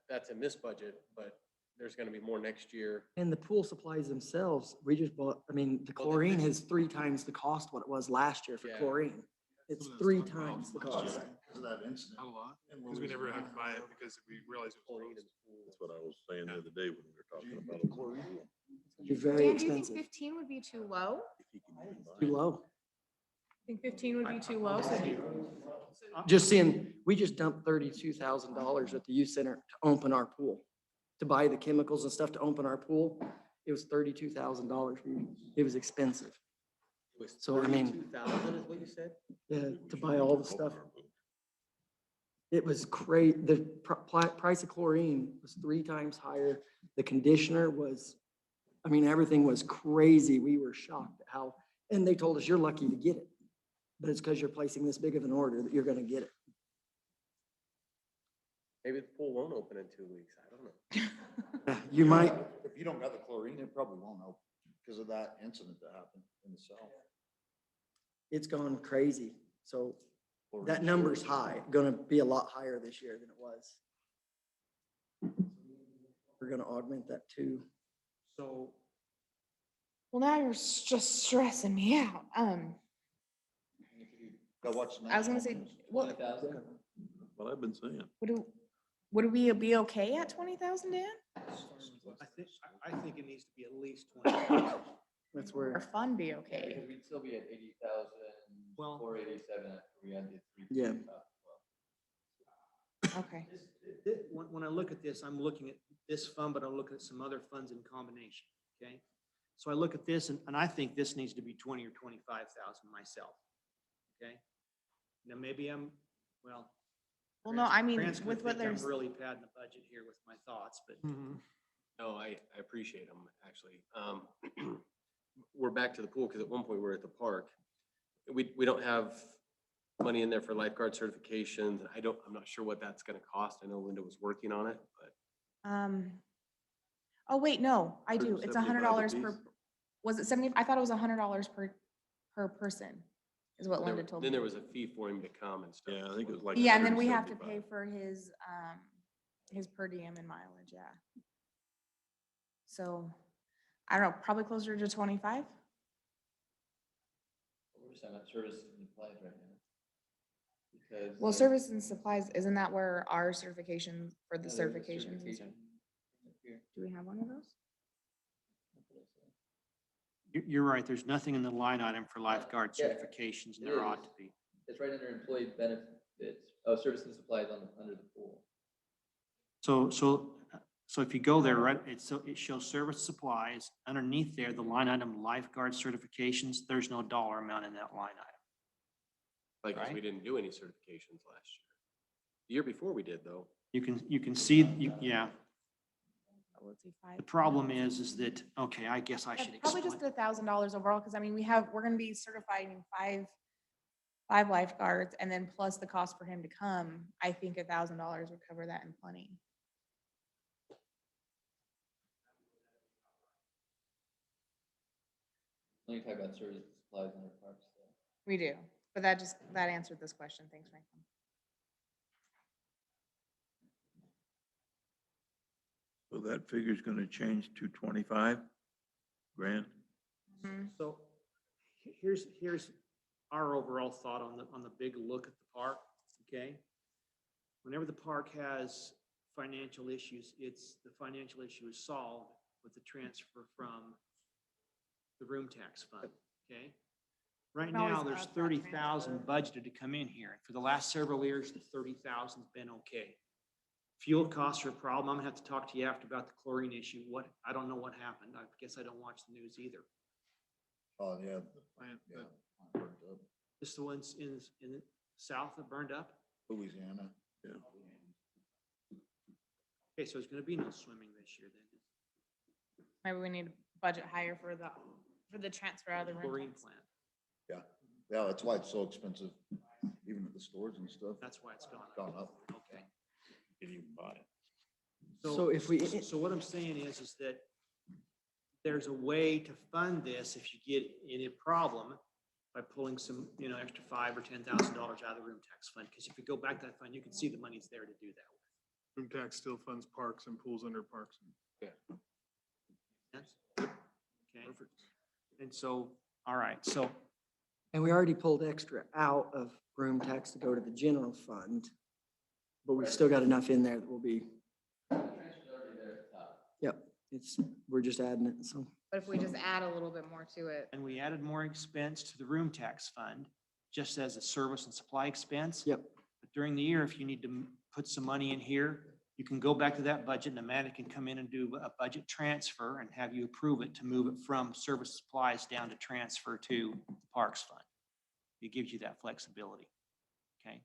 I: That's in this budget, but there's gonna be more next year.
D: and the pool supplies themselves, we just bought, I mean, the chlorine is 3 times the cost what it was last year for
I: Yeah.
D: chlorine. It's 3 times the cost.
F: Because of that incident.
B: Not a lot, because we never had to buy it because we realized it was
I: Chlorine
B: chlorine.
I: and pool.
A: That's what I was saying the other day when we were talking about it.
D: You're very
C: Dan, do you think
D: expensive,
C: 15 would be too low?
D: too low.
C: I think 15 would be too low, so
D: Just seeing, we just dumped $32,000 at the youth center to open our pool. To buy the chemicals and stuff to open our pool, it was $32,000. It was expensive. So, I mean-
I: 32,000 is what you said?
D: Yeah, to buy all the stuff. It was the price of chlorine was 3 times higher. The conditioner was, I mean, everything was crazy. We were shocked at how, and they told us, you're lucky to get it. But it's because you're placing this big of an order that you're gonna get it.
I: Maybe the pool won't open in 2 weeks. I don't know.
D: You might,
F: If you don't got the chlorine, it probably won't open because of that incident that happened in the south.
D: it's gone crazy. So
F: Chlorine
D: that number's
F: shortage.
D: high, gonna be a lot higher this year than it was. We're gonna augment that too.
H: So
C: well, now you're just stressing me out.
F: Go watch the
C: I was gonna say,
F: national news.
C: what
G: 20,000?
A: What I've been saying.
C: would we be okay at 20,000, Dan?
H: I think it needs to be at least 20.
D: That's
C: Or
D: where,
C: fun be
G: Yeah,
C: okay?
G: because we'd still be at 80,000,
H: Well-
G: 487 after we had the 3.
D: Yeah.
C: Okay.
H: When I look at this, I'm looking at this fund, but I'm looking at some other funds in combination, okay? So I look at this and I think this needs to be 20 or 25,000 myself. Okay? Now, maybe well.
C: Well, no, I mean,
H: Grant's gonna
C: with what
H: think I'm
C: there's,
H: really padding the budget here with my thoughts, but
I: No, I appreciate them, actually. We're back to the pool, because at one point we were at the park. We don't have money in there for lifeguard certifications. I'm not sure what that's gonna cost. I know Linda was working on it, but
C: oh, wait, no, I do. It's $100 per,
E: $175
C: was it 70? I thought it was $100 per person is what Linda told me.
I: then there was a fee for him to come and stuff.
E: Yeah, I think it was like.
C: Yeah, and then we have to
E: 175.
C: pay for his per diem and mileage, yeah. So, I don't know, probably closer to 25?
G: We're just talking about services and supplies right now. Because.
C: Well, service and supplies, isn't that where our certifications for the
G: no, there's a
C: certifications and stuff?
G: certification up here.
C: Do we have one of those?
H: you're right. There's nothing in the line item for lifeguard
G: Yeah,
H: certifications and
G: it
H: there ought
G: is.
H: to be.
G: It's right under employee benefits, oh, services and supplies under the pool.
H: So if you go there, right, it shows service supplies. Underneath there, the line item lifeguard certifications, there's no dollar amount in that line item.
I: Like, 'cause we
H: Right.
I: didn't do any certifications last year. The year before we did, though.
H: You can see, yeah,
C: Oh, let's see, five.
H: the problem is that, okay, I guess I
C: Yeah,
H: should
C: probably
H: explain.
C: just $1,000 overall, because I mean, we're gonna be certifying five lifeguards, and then plus the cost for him to come, I think $1,000 would cover that in plenty.
G: Let me talk about services and supplies under parks though.
C: We do, but that answered this question. Thanks, Franklin.
E: So that figure's gonna change to 25 grand?
C: Mhm.
H: So here's our overall thought on the big look at the park, okay? Whenever the park has financial issues, the financial issue is solved with the transfer from the room tax fund, okay? Right
C: can always
H: now, there's
C: up that
H: 30,000 budgeted to come in here. For the last several years, the 30,000's been okay. Fuel costs are a problem. I'm gonna have to talk to you after about the chlorine issue. I don't know what happened. I guess I don't watch the news either.
F: Oh, yeah.
B: Plant,
F: Yeah.
B: but
H: Just the ones in the south that burned up?
F: Louisiana.
E: Yeah.
H: Okay, so there's gonna be no swimming this year then.
C: Maybe we need to budget higher for the transfer out of the room
H: Chlorine
C: tax.
H: plant,
F: Yeah, that's why it's so expensive, even at the stores and stuff.
H: that's why it's gone up.
F: Gone up.
H: Okay.
E: Didn't even buy it.
D: So if we-
H: So what I'm saying is that there's a way to fund this if you get in a problem by pulling some, extra $5,000 or $10,000 out of the room tax fund. Because if you go back to that fund, you can see the money's there to do that with.
B: room tax still funds parks and pools under parks.
H: Yes? Okay. And so, all right, so
D: And we already pulled extra out of room tax to go to the general fund. But we've still got enough in there that will be,
G: The transfer's already there at the top.
D: we're just adding it, so.
C: But if we just add a little bit more to it.
H: and we added more expense to the room tax fund, just as a service and supply expense.
D: Yep.
H: But during the year, if you need to put some money in here, you can go back to that budget and Amanda can come in and do a budget transfer and have you approve it to move it from service supplies down to transfer to the parks fund. It gives you that flexibility. Okay?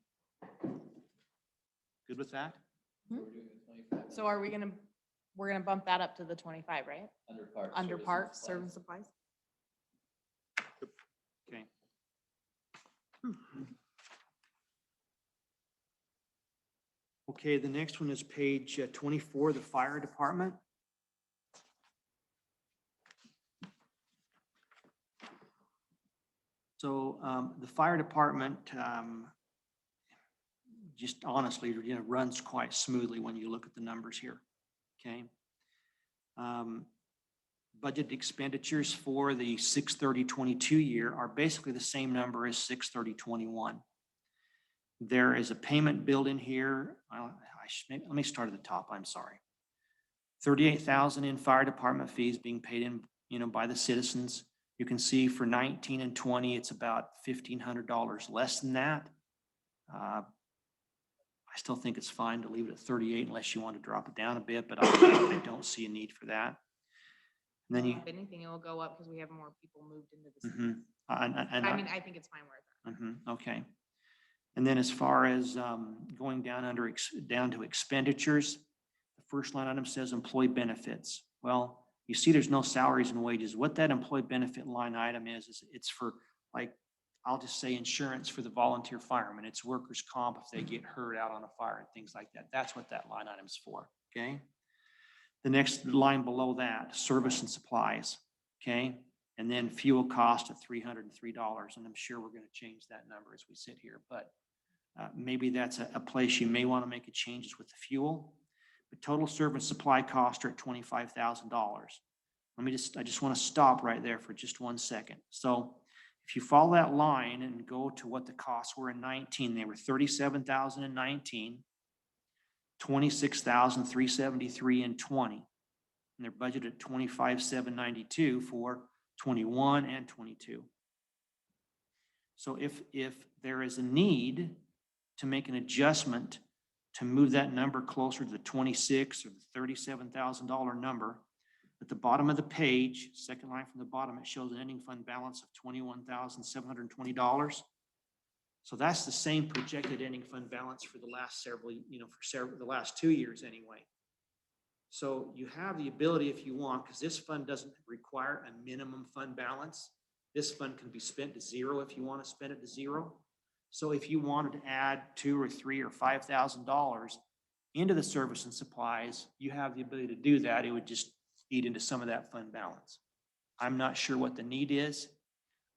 H: Good with that?
G: So we're doing the 25.
C: So we're gonna bump that up to the 25, right?
G: Under parks.
C: Under
G: services and
C: parks,
G: supplies.
C: service supplies?
H: Okay. Okay, the next one is page 24, the fire department. So the fire department, just honestly, runs quite smoothly when you look at the numbers here, okay? Budget expenditures for the 6/30/22 year are basically the same number as 6/30/21. There is a payment built in here. Let me start at the top, I'm sorry. 38,000 in fire department fees being paid in, by the citizens. You can see for 19 and 20, it's about $1,500 less than that. I still think it's fine to leave it at 38 unless you want to drop it down a bit, but I don't see a need for that. And then you,
C: If anything, it will go up because we have more people moved into the city.
H: mhm.
C: I mean, I think it's fine where it's at.
H: Okay. And then as far as going down down to expenditures, the first line item says employee benefits. Well, you see there's no salaries and wages. What that employee benefit line item is it's for, like, I'll just say insurance for the volunteer firemen. It's workers' comp if they get hurt out on a fire and things like that. That's what that line item's for, okay? The next line below that, service and supplies, okay? And then fuel cost of $303, and I'm sure we're gonna change that number as we sit here, but maybe that's a place you may wanna make a changes with the fuel. The total service supply costs are at $25,000. I just wanna stop right there for just 1 second. So if you follow that line and go to what the costs were in 19, they were 37,000 in 19, 26,373 in 20. And they're budgeted at 25,792 for 21 and 22. So if there is a need to make an adjustment to move that number closer to the 26 or the $37,000 number, at the bottom of the page, second line from the bottom, it shows an ending fund balance of $21,720. So that's the same projected ending fund balance for the last the last 2 years anyway. So you have the ability if you want, because this fund doesn't require a minimum fund balance. This fund can be spent to zero if you want to spend it to zero. So if you wanted to add $2,000 or $3,000 or $5,000 into the service and supplies, you have the ability to do that. It would just eat into some of that fund balance. I'm not sure what the need is.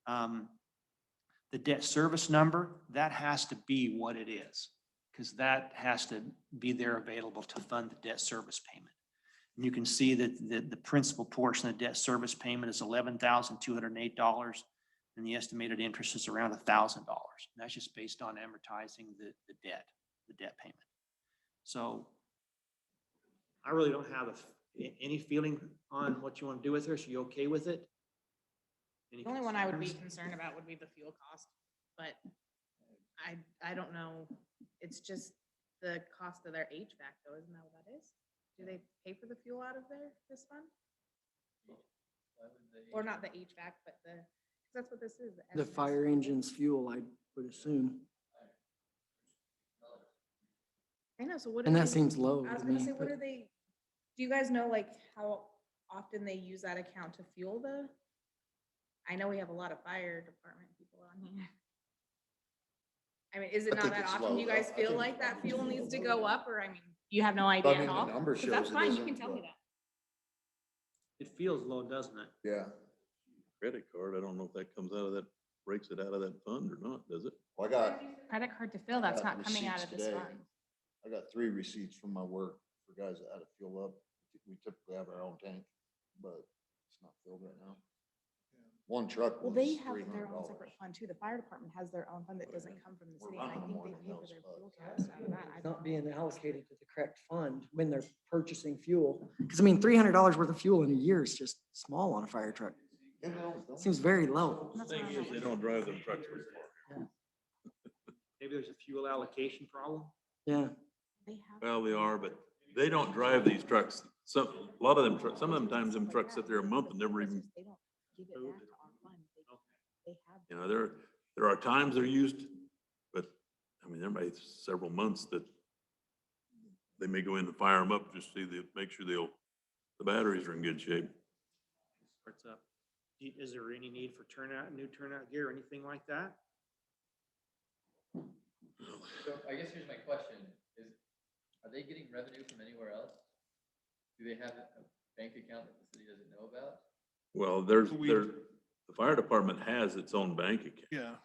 H: The debt service number, that has to be what it is, because that has to be there available to fund the debt service payment. And you can see that the principal portion of the debt service payment is $11,208, and the estimated interest is around $1,000. That's just based on amortizing the debt payment. So I really don't have any feeling on what you want to do with her. So you okay with it? Any
C: The only one I would be
H: concerns?
C: concerned about would be the fuel cost, but I don't know. It's just the cost of their HVAC though, isn't that what that is? Do they pay for the fuel out of this fund? Or not the HVAC, but because that's what this is.
D: The
C: SMS.
D: fire engine's fuel, I would assume.
C: I know, so what?
D: And
C: do
D: that
C: they-
D: seems low
C: I was
D: to
C: gonna
D: me.
C: say, what
D: but-
C: are they, do you guys know like how often they use that account to fuel the? I know we have a lot of fire department people on here. I mean, is it
F: I
C: not
F: think
C: that
F: it's
C: often?
F: low.
C: You guys
F: I
C: feel
F: think-
C: like that fuel needs to go up, or I mean, you have no
F: I
C: idea
F: mean,
C: at
F: the
C: all?
F: number
C: 'Cause
F: shows
C: that's
F: it
C: fine, you can
F: isn't,
C: tell me
F: but-
C: that.
H: It feels low, doesn't it?
F: Yeah,
A: Credit card, I don't know if that comes out of that, breaks it out of that fund or not, does it?
F: well, I got,
C: Credit card to fill, that's
F: got
C: not coming out of
F: receipts
C: this
F: today.
C: fund.
F: I got 3 receipts from my work for guys that had to fuel up. We typically have our own tank, but it's not filled right now. One truck
C: Well,
F: was
C: they have their own
F: $300.
C: separate fund too. The fire department has their own fund that doesn't come from the
F: We're
C: city, and I
F: running
C: think
F: more
C: they
F: than
C: pay for
F: those,
C: their
F: but-
C: fuel costs out of that. I
D: It's
C: don't
D: not
C: know.
D: being allocated to the correct fund when they're purchasing fuel. Because I mean, $300 worth of fuel in a year is just small on a fire truck.
F: You know,
D: Seems very low.
C: That's
A: Thing
C: what I'm
A: is,
C: like.
A: they don't drive them trucks very far.
H: Maybe there's a fuel allocation problem.
D: Yeah.
C: They have-
A: Well, they are, but they don't drive these trucks. Some, a lot of them, some of them times them trucks sit there a month and never even,
C: They don't give it back to our fund. They have.
A: you know, there are times they're used, but I mean, there may be several months that they may go in and fire them up, just see make sure the batteries are in good shape.
H: Starts up. Is there any need for new turnout gear or anything like that?
G: So I guess here's my question, are they getting revenue from anywhere else? Do they have a bank account that the city doesn't know about?
A: Well, the fire department has its own bank account.
B: Yeah.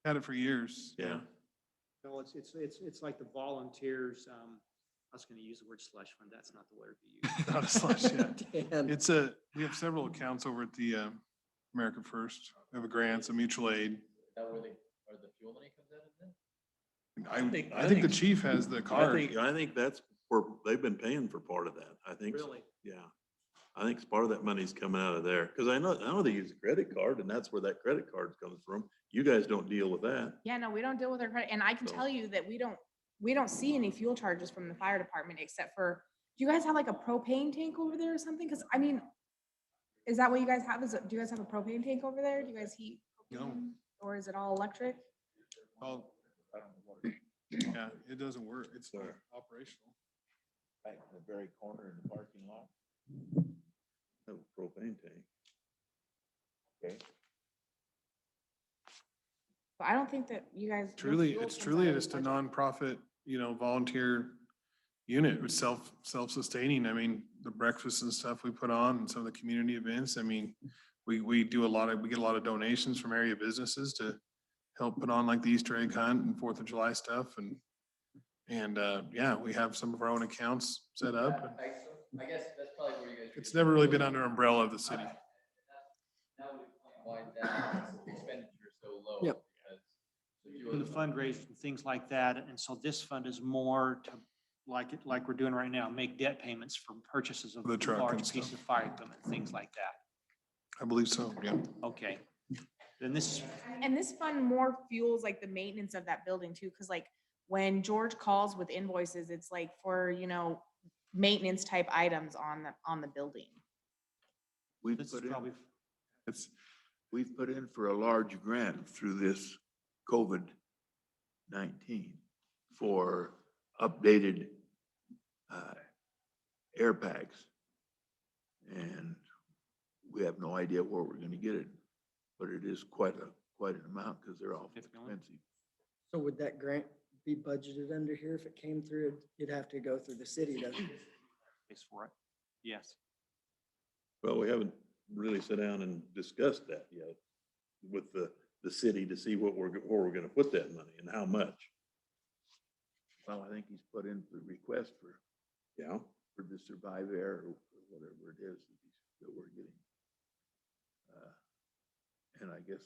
B: Had it for years.
A: Yeah.
H: No, it's like the volunteers, I was gonna use the word slush fund, that's not the word to use.
B: Not a slush, yeah.
D: Dan,
B: It's we have several accounts over at the America First. We have a grants, a mutual aid.
G: Is that where the fuel money comes out of then?
B: I think the chief has the card.
A: I think that's where they've been paying for part of that. I think. so.
H: Really?
A: Yeah. I think part of that money's coming out of there, because I know they use a credit card, and that's where that credit card comes from. You guys don't deal with that.
C: Yeah, no, we don't deal with their credit, and I can
A: So-
C: tell you that we don't see any fuel charges from the fire department except for Do you guys have like a propane tank over there or something? Cause I mean, is that what you guys have? Do you guys have a propane tank over there? Do you guys heat?
B: No.
C: propane? Or is it all electric?
B: Oh, yeah, it doesn't work. It's not operational.
E: Back in the very corner in the parking lot.
A: Have a propane tank.
E: Okay.
C: But I don't think that you guys. your
B: Truly,
C: fuel
B: it's
C: comes
B: truly
C: out of
B: just a
C: the budget.
B: nonprofit, volunteer unit with self-sustaining. I mean, the breakfast and stuff we put on and some of the community events. I mean, we get a lot of donations from area businesses to help put on like the Easter egg hunt and 4th of July stuff. And yeah, we have some of our own accounts set up. And
G: I guess that's probably where you guys.
B: it's never really been under umbrella of the city.
G: Now we explain why that expenditure is so low.
D: Yep.
G: because if you
H: For the fundraising, things like that. And so this fund is more to, like we're doing right now, make debt payments for purchases of
B: The truck and
H: large
B: stuff.
H: pieces of fire equipment, things like that.
B: I believe so, yeah.
H: Okay. Then this,
C: And this fund more fuels like the maintenance of that building too, because like when George calls with invoices, it's like for, maintenance type items on the building.
E: We've
H: this is
E: put in,
H: probably,
E: we've put in for a large grant through this COVID-19 for updated air packs. And we have no idea where we're gonna get it, but it is quite an amount because they're all
H: 50 million?
E: expensive.
D: So would that grant be budgeted under here if it came through? You'd have to go through the city, doesn't it?
H: pays for it. Yes.
A: Well, we haven't really sat down and discussed that yet with the city to see where we're gonna put that money and how much.
E: Well, I think he's put in the request
A: Yeah,
E: for the Survive Air or whatever it is that we're getting. And I guess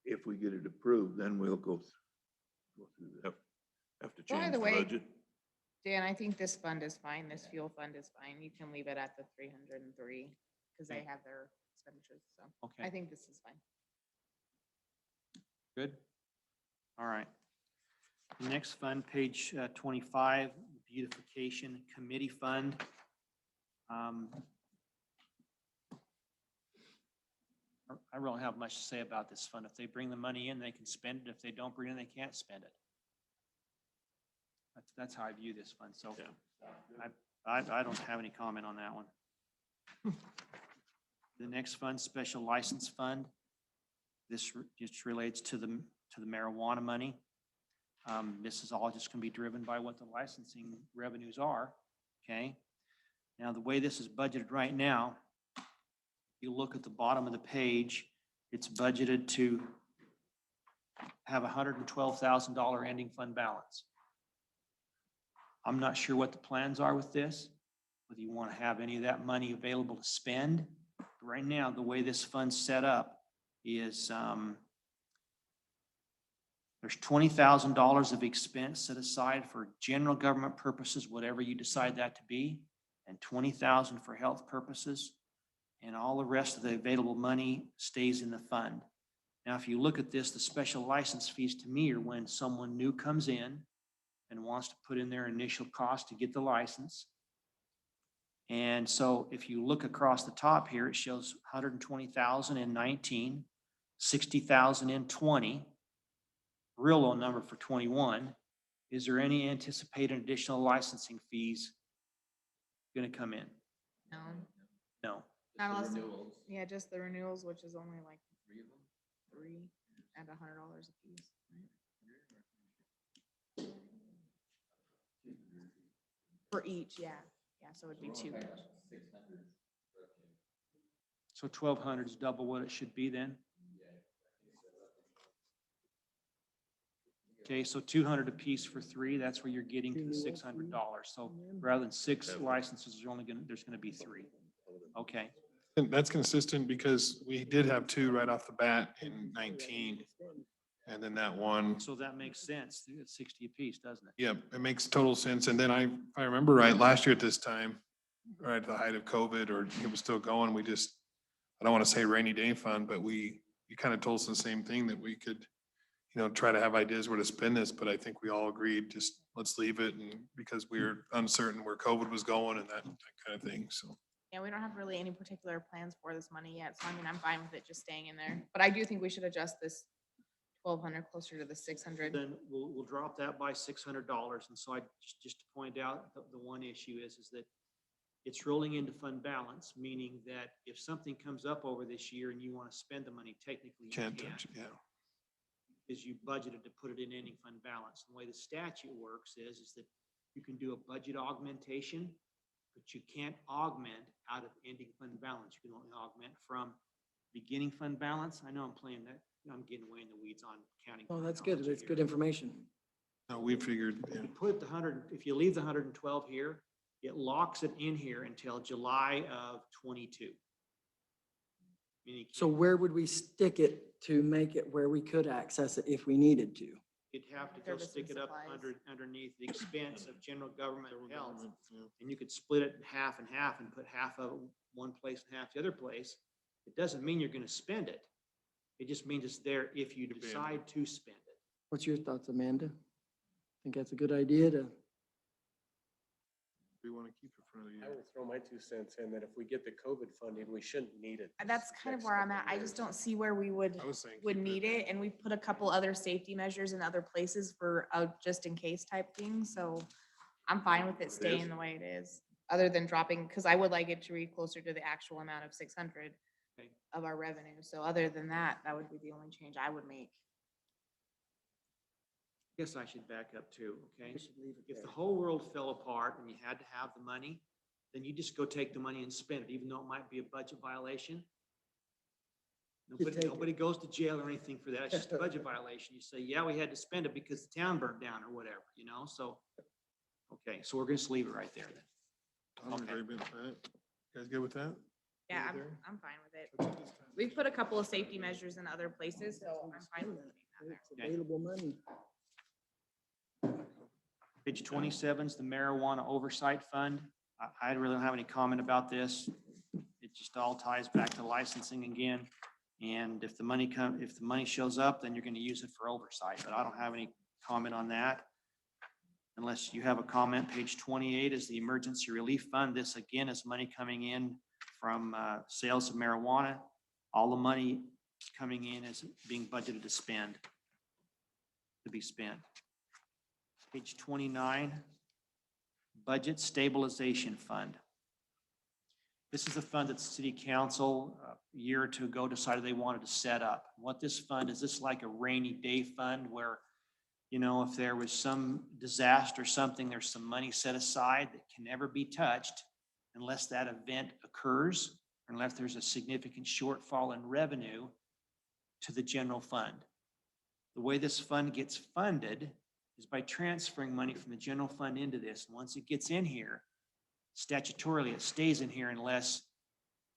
E: if we get it approved, then we'll go through that.
A: have to
C: By
A: change
C: the
A: the
C: way-
A: budget.
C: Dan, I think this fund is fine. This fuel fund is fine. You can leave it at the 303 because they
H: Okay.
C: have their expenditures. So I
H: Okay,
C: think this is fine.
H: good. All right. The next fund, page 25, beautification committee fund. I really don't have much to say about this fund. If they bring the money in, they can spend it. If they don't bring it, they can't spend it. That's how I view this fund. So I don't have any comment on that one. The next fund, special license fund. This just relates to the marijuana money. This is all just gonna be driven by what the licensing revenues are, okay? Now, the way this is budgeted right now, you look at the bottom of the page, it's budgeted to have $112,000 ending fund balance. I'm not sure what the plans are with this, whether you want to have any of that money available to spend. Right now, the way this fund's set up is there's $20,000 of expense set aside for general government purposes, whatever you decide that to be, and $20,000 for health purposes, and all the rest of the available money stays in the fund. Now, if you look at this, the special license fees to me are when someone new comes in and wants to put in their initial cost to get the license. And so if you look across the top here, it shows 120,000 in 19, 60,000 in 20, real low number for 21. Is there any anticipated additional licensing fees going to come in?
C: No,
H: No.
C: not
G: the
C: unless,
G: renewals,
C: yeah, just the renewals, which is only like
G: 3 of them.
C: 3 at $100 a piece. For each, yeah. Yeah, so it'd be
G: We're only
C: 2.
G: talking about 600 revenue.
H: So 1,200 is double what it should be then? Okay, so 200 a piece for 3, that's where you're getting to the $600. So rather than 6 licenses, there's gonna be 3. Okay,
B: And that's consistent because we did have 2 right off the bat in 19. And then that one,
H: so that makes sense. It's 60 a piece, doesn't it?
B: yep, it makes total sense. And then if I remember right, last year at this time, right at the height of COVID, or it was still going, I don't want to say rainy day fund, but you kind of told us the same thing that we could try to have ideas where to spend this, but I think we all agreed, just let's leave it, and because we were uncertain where COVID was going and that kind of thing, so.
C: Yeah, we don't have really any particular plans for this money yet, so I mean, I'm fine with it just staying in there. But I do think we should adjust this 1,200 closer to the 600.
H: Then we'll drop that by $600. And so just to point out, the one issue is that it's rolling into fund balance, meaning that if something comes up over this year and you want to spend the money, technically you
B: Can't
H: can't.
B: touch it, yeah.
H: Because you budgeted to put it in ending fund balance. The way the statute works is that you can do a budget augmentation, but you can't augment out of ending fund balance. You can only augment from beginning fund balance. I know I'm playing that, I'm getting away in the weeds on counting.
D: Oh,
H: fund
D: that's good.
H: balance
D: That's
H: here.
D: good information.
B: No, we figured, yeah.
H: You put the 100, if you leave the 112 here, it locks it in here until July of 22. Meaning you
D: So
H: can't-
D: where would we stick it to make it where we could access it if we needed to?
H: You'd have to go
C: Service and
H: stick it up
C: supplies.
H: underneath the expense of general government and health.
F: Government, yeah.
H: And you could split it in half and half and put half of it one place and half the other place. It doesn't mean you're gonna spend it. It just means it's there if you decide to spend it.
D: What's your thoughts, Amanda? Think that's a good idea to,
B: We want to keep it for another
I: I
B: year.
I: will throw my 2 cents in that if we get the COVID funding, we shouldn't need it.
C: That's kind of where I'm at. I just don't see where we would
B: I was saying.
C: would
B: keep
C: need it, and we put a couple other safety measures in other places for just in case type thing, so I'm fine with it staying the way it is, other than dropping, because I would like it to read closer to the actual amount of 600
H: Okay.
C: of our revenue, so other than that, that would be the only change I would make.
H: I guess I should back up too, okay?
D: we should leave it
H: If the
D: there.
H: whole world fell apart and you had to have the money, then you just go take the money and spend it, even though it might be a budget violation.
D: take it.
H: Nobody goes to jail or anything for that. It's just a budget violation. You say, yeah, we had to spend it because the town burned down or whatever, so. Okay, so we're gonna just leave it right there then.
B: I'm in
H: Okay.
B: agreement with that. You guys good with that?
C: Yeah,
B: Leave it
C: I'm,
B: there?
C: I'm fine with it.
B: That's it this time.
C: We've put a couple of safety measures in other places, so I'm fine with it.
D: It's available money.
H: Page 27 is the marijuana oversight fund. I really don't have any comment about this. It just all ties back to licensing again. And if the money shows up, then you're going to use it for oversight, but I don't have any comment on that. Unless you have a comment. Page 28 is the emergency relief fund. This again is money coming in from sales of marijuana. All the money coming in is being budgeted to be spent. Page 29, Budget Stabilization Fund. This is a fund that the city council a year or two ago decided they wanted to set up. What this fund is, this like a rainy day fund where, if there was some disaster or something, there's some money set aside that can never be touched unless that event occurs, or unless there's a significant shortfall in revenue to the general fund. The way this fund gets funded is by transferring money from the general fund into this. And once it gets in here, statutorily, it stays in here unless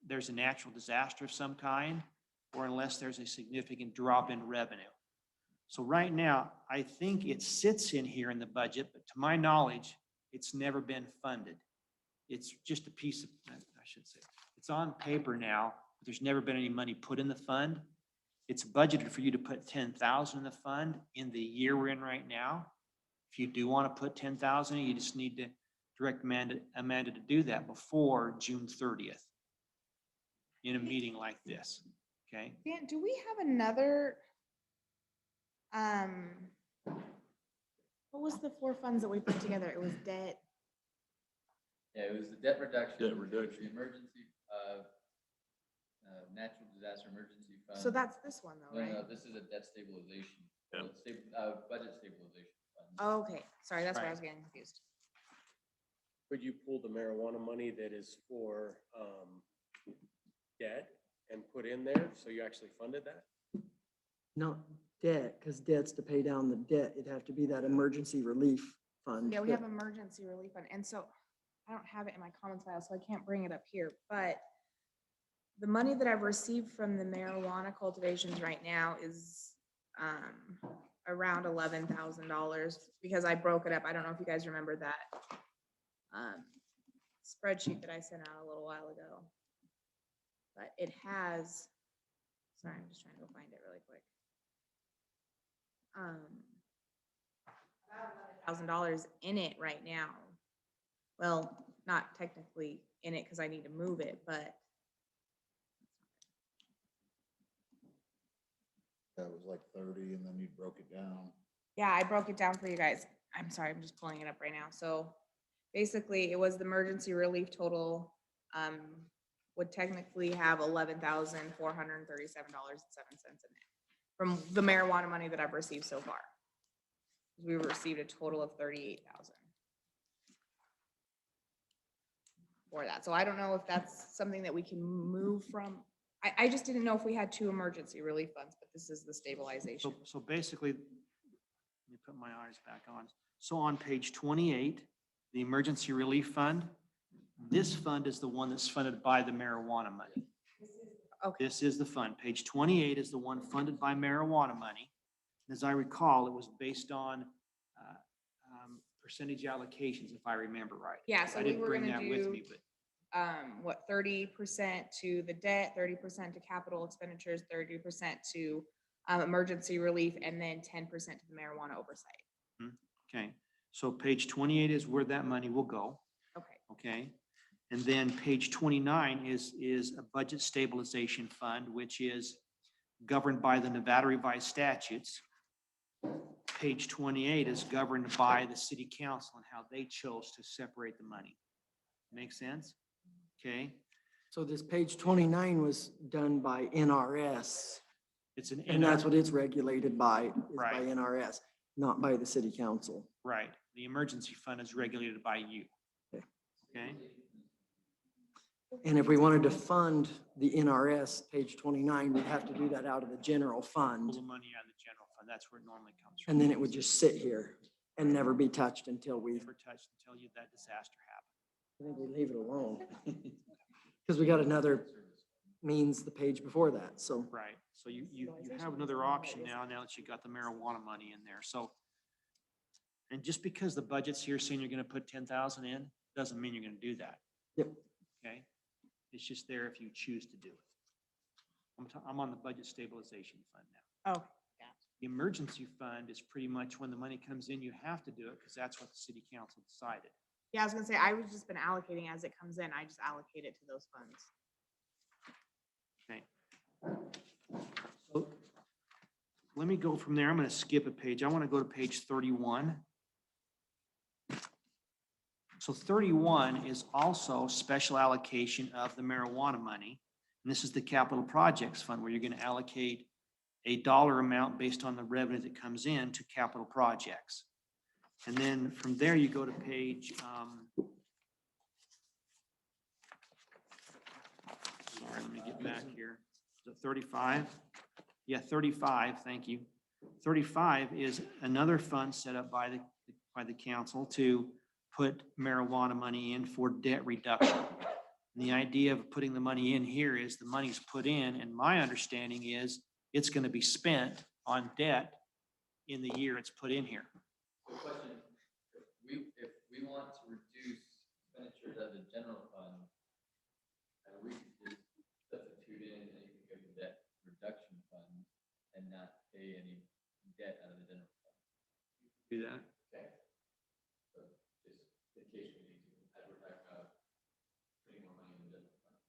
H: there's a natural disaster of some kind or unless there's a significant drop in revenue. So right now, I think it sits in here in the budget, but to my knowledge, it's never been funded. It's just a piece of, I should say, it's on paper now, but there's never been any money put in the fund. It's budgeted for you to put 10,000 in the fund in the year we're in right now. If you do want to put 10,000, you just need to direct Amanda to do that before June 30th in a meeting like this, okay?
C: Dan, do we have another, what was the 4 funds that we put together? It was debt.
G: Yeah, it was the debt reduction.
A: Debt
G: it was
A: reduction.
G: The emergency, natural disaster emergency fund.
C: So that's this one though,
G: No,
C: right?
G: no, this is a debt stabilization.
A: Yeah.
G: Budget stabilization fund.
C: Oh, okay, sorry, that's where I
H: Right.
C: was getting confused.
I: Could you pull the marijuana money that is for debt and put in there, so you actually funded that?
D: Not debt, because debt's to pay down the debt. It'd have to be that emergency relief fund.
C: Yeah, we
D: that-
C: have emergency relief fund, and so I don't have it in my comments file, so I can't bring it up here, but the money that I've received from the marijuana cultivations right now is around $11,000 because I broke it up. I don't know if you guys remember that spreadsheet that I sent out a little while ago. But it has, sorry, I'm just trying to go find it really quick. $1,000 in it right now. Well, not technically in it because I need to move it, but
F: That was like 30 and then you broke it down.
C: yeah, I broke it down for you guys. I'm sorry, I'm just pulling it up right now. So basically, it was the emergency relief total, would technically have $11,437.07 in it from the marijuana money that I've received so far. We received a total of 38,000 for that. So I don't know if that's something that we can move from. I just didn't know if we had two emergency relief funds, but this is the stabilization.
H: So basically, let me put my eyes back on. So on page 28, the emergency relief fund, this fund is the one that's funded by the marijuana money.
C: Okay,
H: This is the fund. Page 28 is the one funded by marijuana money. As I recall, it was based on percentage allocations, if I remember right.
C: yeah, so
H: I
C: we
H: didn't
C: were
H: bring
C: gonna
H: that with
C: do,
H: me, but
C: 30% to the debt, 30% to capital expenditures, 30% to emergency relief, and then 10% to the marijuana oversight.
H: okay. So page 28 is where that money will go.
C: Okay,
H: Okay, and then page 29 is a budget stabilization fund, which is governed by the Nevada revised statutes. Page 28 is governed by the city council and how they chose to separate the money. Make sense? Okay,
D: So this page 29 was done by NRS,
H: it's an.
D: and that's what it's regulated by, is by
H: Right.
D: NRS, not by the city council.
H: Right, the emergency fund is regulated by you.
D: Okay.
H: Okay,
D: And if we wanted to fund the NRS, page 29, we'd have to do that out of the general
H: pull
D: fund.
H: the money out of the general fund, that's where it normally comes from.
D: And then it would just sit here and never be touched until we,
H: Never touched until that disaster happened.
D: I think we leave it alone. Because we got another means the page before that, so.
H: Right, so you have another option now that you got the marijuana money in there, so. And just because the budget's here saying you're gonna put 10,000 in, doesn't mean you're gonna do that.
D: Yep.
H: Okay, it's just there if you choose to do it. I'm on the budget stabilization fund now.
C: oh,
H: The emergency fund is pretty much when the money comes in, you have to do it, because that's what the city council decided.
C: yeah, I was gonna say, I was just been allocating as it comes in. I just allocate it to those funds.
H: Okay. So let me go from there. I'm going to skip a page. I want to go to page 31. So 31 is also special allocation of the marijuana money. And this is the capital projects fund where you're going to allocate a dollar amount based on the revenue that comes in to capital projects. And then from there, you go to page, sorry, let me get back here. Is it 35? Yeah, 35, thank you. 35 is another fund set up by the council to put marijuana money in for debt reduction. And the idea of putting the money in here is the money's put in, and my understanding is it's going to be spent on debt in the year it's put in here.
G: The question, if we want to reduce expenditures out of the general fund, we could just substitute in anything of the debt reduction fund and not pay any debt out of the general fund.
H: Do that.
G: Okay. So just in case we need to, as we're talking about putting more money in the general fund.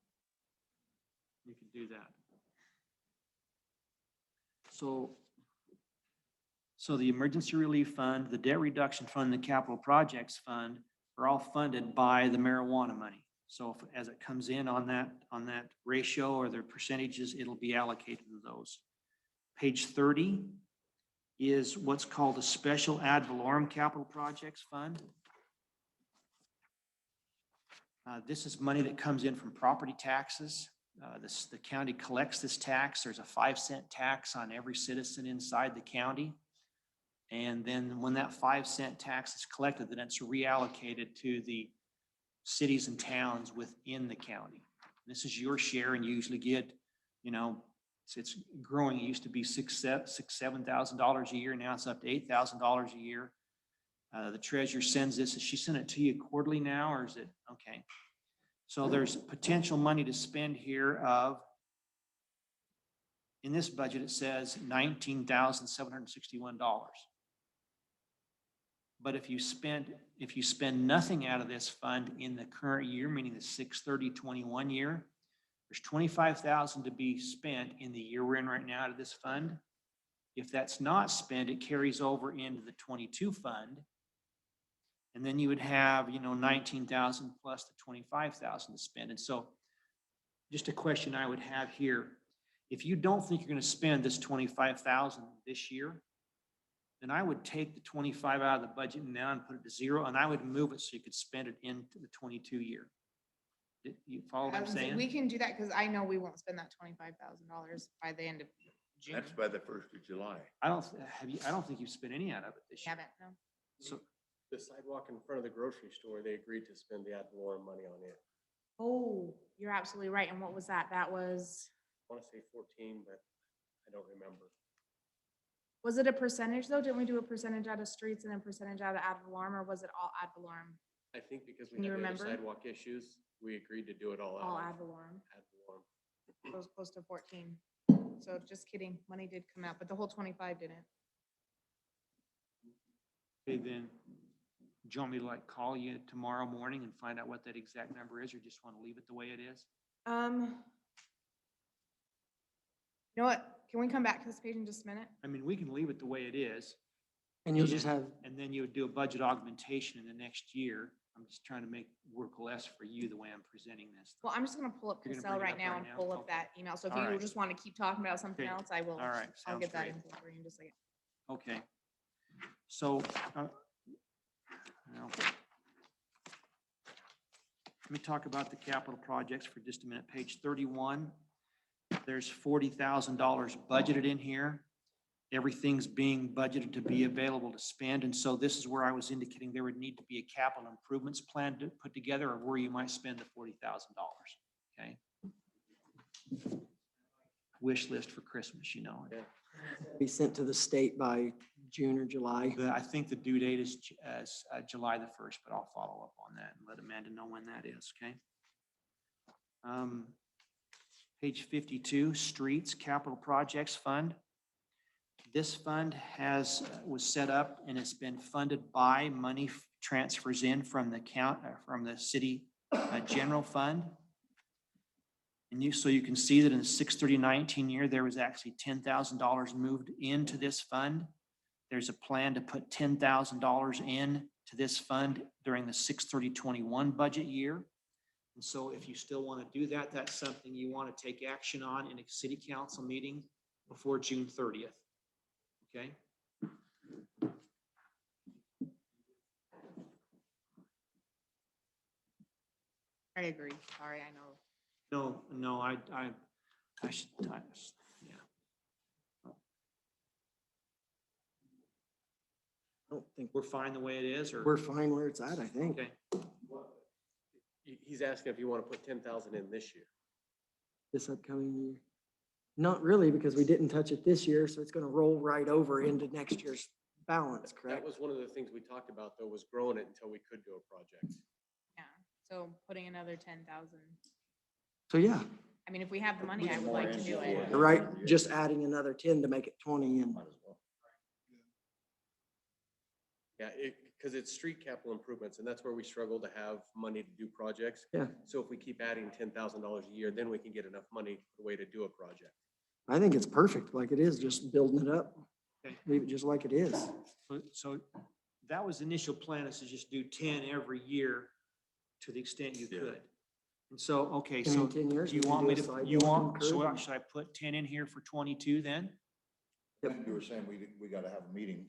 H: You can do that. So the emergency relief fund, the debt reduction fund, the capital projects fund are all funded by the marijuana money. So as it comes in on that ratio or their percentages, it'll be allocated to those. Page 30 is what's called a special ad valorem capital projects fund. This is money that comes in from property taxes. The county collects this tax. There's a 5-cent tax on every citizen inside the county. And then when that 5-cent tax is collected, then it's reallocated to the cities and towns within the county. This is your share, and you usually get, it's growing. It used to be $7,000 a year. Now it's up to $8,000 a year. The treasurer sends this. Does she send it to you quarterly now, or is it okay? So there's potential money to spend here of In this budget, it says $19,761. But if you spend nothing out of this fund in the current year, meaning the 6/30/21 year, there's 25,000 to be spent in the year we're in right now out of this fund. If that's not spent, it carries over into the 22 fund. And then you would have, 19,000 plus the 25,000 to spend. And so just a question I would have here, if you don't think you're going to spend this 25,000 this year, then I would take the 25 out of the budget now and put it to zero, and I would move it so you could spend it into the 22 year. You follow what I'm saying?
C: We can do that because I know we won't spend that $25,000 by the end of June.
E: That's by the 1st of July.
H: I don't think you've spent any out of it this year.
C: Haven't, no.
H: So,
I: The sidewalk in front of the grocery store, they agreed to spend the ad valorem money on it.
C: Oh, you're absolutely right. And what was that? That was,
I: I want to say 14, but I don't remember.
C: was it a percentage though? Didn't we do a percentage out of streets and a percentage out of ad valorem, or was it all ad valorem?
I: I think because we
C: Can you
I: had the other
C: remember?
I: sidewalk issues, we agreed to do it all out.
C: All
I: of
C: ad valorem.
I: ad valorem.
C: It was close to 14. So just kidding. Money did come out, but the whole 25 didn't.
H: okay, then, do you want me to call you tomorrow morning and find out what that exact number is, or just want to leave it the way it is?
C: You know what? Can we come back to this page in just a minute?
H: I mean, we can leave it the way it is,
D: And you'll just have,
H: and then you would do a budget augmentation in the next year. I'm just trying to make work less for you the way I'm presenting this.
C: Well, I'm just gonna pull up
H: You're gonna
C: Cassell
H: bring it
C: right
H: up
C: now
H: right
C: and
H: now?
C: pull up
H: Okay.
C: that email. So if
H: All
C: you
H: right.
C: just want to keep talking about something
H: Okay.
C: else, I will.
H: All right,
C: I'll
H: sounds
C: get that
H: great.
C: info for you in just a second.
H: Okay. So, well, let me talk about the capital projects for just a minute. Page 31, there's $40,000 budgeted in here. Everything's being budgeted to be available to spend. And so this is where I was indicating there would need to be a capital improvements plan to put together of where you might spend the $40,000. Okay? Wish list for Christmas,
D: be sent to the state by June or July.
H: I think the due date is July the 1st, but I'll follow up on that and let Amanda know when that is, okay? Page 52, Streets Capital Projects Fund. This fund was set up and it's been funded by money transfers in from the city general fund. And so you can see that in the 6/30/19 year, there was actually $10,000 moved into this fund. There's a plan to put $10,000 in to this fund during the 6/30/21 budget year. And so if you still want to do that, that's something you want to take action on in a city council meeting before June 30th. Okay?
C: I agree. Sorry, I know.
H: No, I should, yeah.
D: I don't think,
H: We're fine the way it is, or?
D: we're fine where it's at, I think.
H: Okay,
I: He's asking if you want to put 10,000 in this year.
D: This upcoming year. Not really, because we didn't touch it this year, so it's gonna roll right over into next year's balance,
I: That
D: correct?
I: was one of the things we talked about, though, was growing it until we could do a project.
C: Yeah. So putting another 10,000.
D: So yeah,
C: I mean, if we have the money, I would like to do it.
D: you're right, just adding another 10 to make it 20 and
F: Might as well.
I: Yeah, because it's street capital improvements, and that's where we struggle to have money to do projects.
D: Yeah.
I: So if we keep adding $10,000 a year, then we can get enough money for the way to do a project.
D: I think it's perfect like it is, just building it up.
H: Okay.
D: Leave it just like it is.
H: so that was the initial plan, is to just do 10 every year to the extent you
E: Yeah.
H: could. And so, okay,
D: And
H: so
D: in 10 years,
H: do you
D: we can
H: want me
D: do a
H: to,
D: sidewalk and
H: so
D: curb.
H: should I put 10 in here for 22 then?
F: You were saying we gotta have a meeting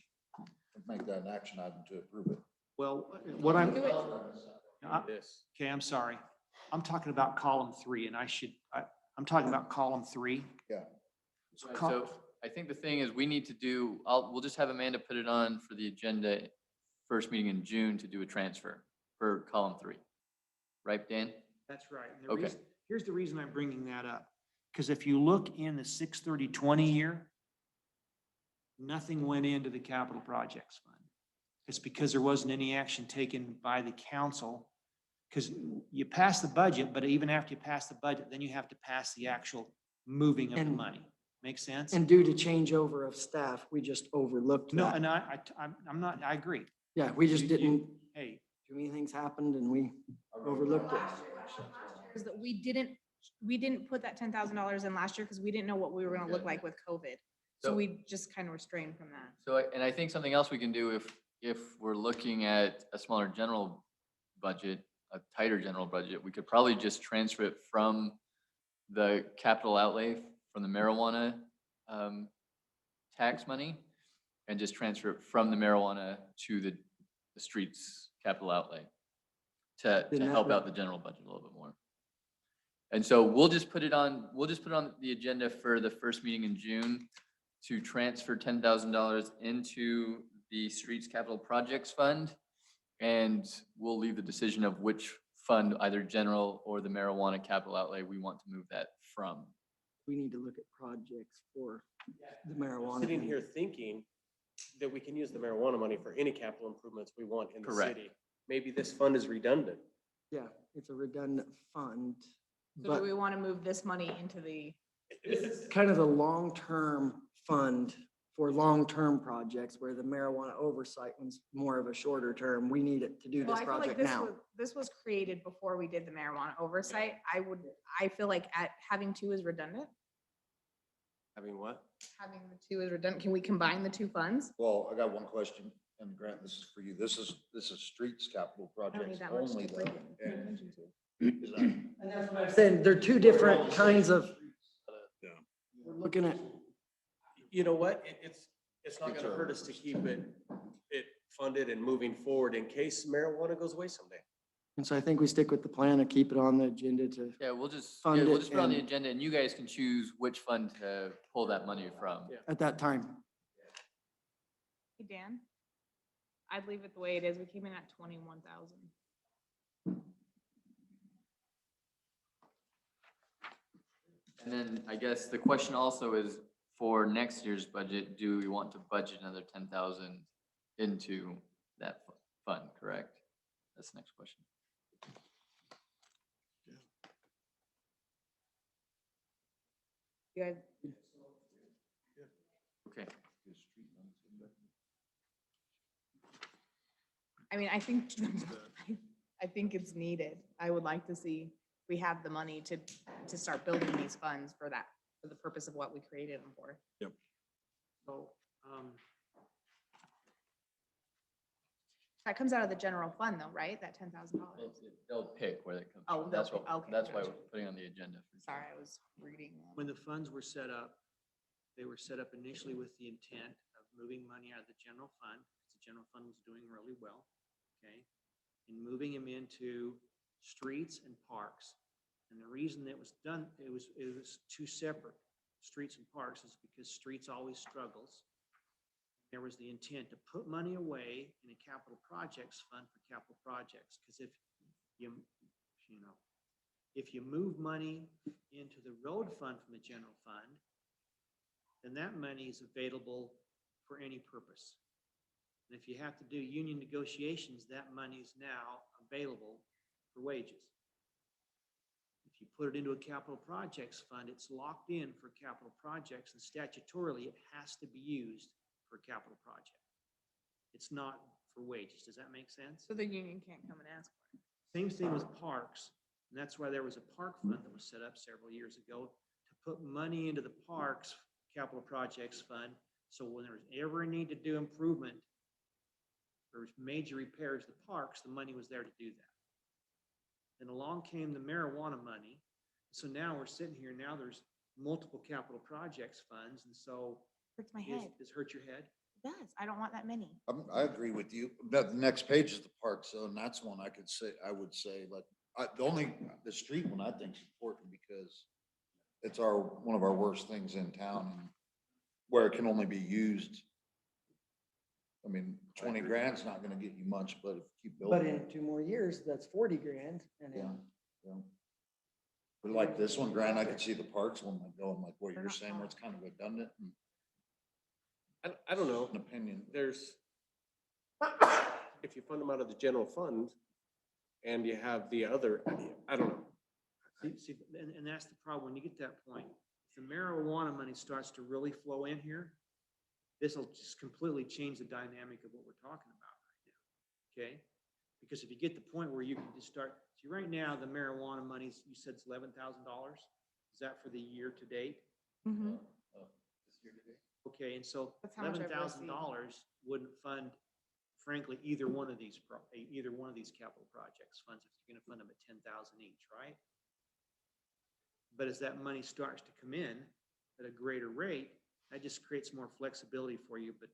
F: and make that an action item to approve it.
H: Well, what I'm,
C: Do it.
I: This,
H: okay, I'm sorry. I'm talking about column 3, and I'm talking about column 3.
F: Yeah.
H: So
G: Right,
H: col-
G: So I think the thing is, we need to do, we'll just have Amanda put it on for the agenda first meeting in June to do a transfer for column 3. Right, Dan?
H: That's right. And
G: Okay.
H: Here's the reason I'm bringing that up. Because if you look in the 6/30/20 year, nothing went into the capital projects fund. It's because there wasn't any action taken by the council. Because you pass the budget, but even after you pass the budget, then you have to pass the actual moving of the
D: And-
H: money. Make sense?
D: And due to changeover of staff, we just overlooked
H: No,
D: that.
H: and I'm not, I agree.
D: Yeah, we just
H: You-
D: didn't,
H: Hey,
D: too many things happened and we overlooked it.
C: Is that we didn't put that $10,000 in last year because we didn't know what we were gonna look like with COVID. So
G: So-
C: we just kind of restrained from that.
G: So, and I think something else we can do if we're looking at a smaller general budget, a tighter general budget, we could probably just transfer it from the capital outlay from the marijuana tax money and just transfer it from the marijuana to the streets capital outlay to
D: Then that
G: help
D: would-
G: out the general budget a little bit more. And so we'll just put it on the agenda for the first meeting in June to transfer $10,000 into the Streets Capital Projects Fund. And we'll leave the decision of which fund, either general or the marijuana capital outlay, we want to move that from.
D: We need to look at projects for the marijuana.
I: Sitting
D: thing.
I: here thinking that we can use the marijuana money for any capital improvements we want in the
G: Correct.
I: city. Maybe this fund is redundant.
D: Yeah, it's a redundant fund,
C: So do
D: but
C: we want to move this money into the,
D: it's kind of the long-term fund for long-term projects where the marijuana oversight one's more of a shorter term. We need it to do
C: well,
D: this
C: I feel like
D: project
C: this
D: now.
C: was, this was created before we did the marijuana oversight. I feel like having two is redundant.
I: Having what?
C: Having the two is redundant. Can we combine the two funds?
F: Well, I got one question, and Grant, this is for you. This is streets capital
C: I don't
F: projects
C: need that much
F: only
C: to
F: though.
C: pay
F: And
C: attention to.
F: is that-
D: And that's what I'm saying, they're two different kinds of.
A: Yeah.
D: We're looking at,
I: You know what? It's not gonna hurt us to keep it funded and moving forward in case marijuana goes away someday.
D: and so I think we stick with the plan and keep it on the agenda to,
G: Yeah, we'll just
D: Fund
G: put
D: it
G: it on the
D: and-
G: agenda and you guys can choose which fund to pull that money from.
I: Yeah.
D: at that time.
C: Hey, Dan, I'd leave it the way it is. We came in at 21,000.
G: And then I guess the question also is for next year's budget, do we want to budget another 10,000 into that fund, correct? That's the next question.
C: You guys,
G: Okay.
C: I mean, I think, I think it's needed. I would like to see, we have the money to start building these funds for that, for the purpose of what we created them for.
H: so,
C: That comes out of the general fund though, right? That $10,000.
G: They'll pick where that comes
C: Oh,
G: from.
C: they'll
G: That's what,
C: pick- okay,
G: that's why
C: gotcha.
G: we're putting on the agenda. for
C: Sorry, I was reading.
H: when the funds were set up, they were set up initially with the intent of moving money out of the general fund, because the general fund was doing really well, okay? And moving them into streets and parks. And the reason that was done, it was two separate streets and parks is because streets always struggles. There was the intent to put money away in a capital projects fund for capital projects, because if you know, if you move money into the road fund from the general fund, then that money is available for any purpose. And if you have to do union negotiations, that money is now available for wages. If you put it into a capital projects fund, it's locked in for capital projects, and statutorily, it has to be used for a capital project. It's not for wages. Does that make sense?
C: So the union can't come and ask for it.
H: Same thing with parks, and that's why there was a park fund that was set up several years ago to put money into the parks capital projects fund. So when there's ever a need to do improvement or major repairs to parks, the money was there to do that. Then along came the marijuana money. So now we're sitting here, now there's multiple capital projects funds, and so
C: Hurts my head.
H: is hurt your head?
C: It does. I don't want that many.
F: I agree with you. But the next page is the park zone. That's one I could say, I would say, like, the street one I think is important because it's one of our worst things in town and where it can only be used. I mean, 20 grand's not gonna get you much, but if you keep
D: But
F: building.
D: in 2 more years, that's 40 grand. And
F: Yeah,
D: then
F: yeah. But like this one, Grant, I could see the parks one like going like what
C: They're
F: you're
C: not
F: saying, where it's kind of redundant and
I: I don't know.
F: an opinion.
I: There's, if you fund them out of the general fund and you have the other, I don't know.
H: See, and that's the problem. When you get to that point, the marijuana money starts to really flow in here, this will just completely change the dynamic of what we're talking about right now. Okay? Because if you get the point where you can just start, see, right now, the marijuana money, you said it's $11,000. Is that for the year to date?
C: Mhm.
G: This year today.
H: Okay, and so
C: That's how much I've
H: $11,000 wouldn't fund, frankly, either one of these capital projects funds, if you're gonna fund them at 10,000 each, right? But as that money starts to come in at a greater rate, that just creates more flexibility for you, but,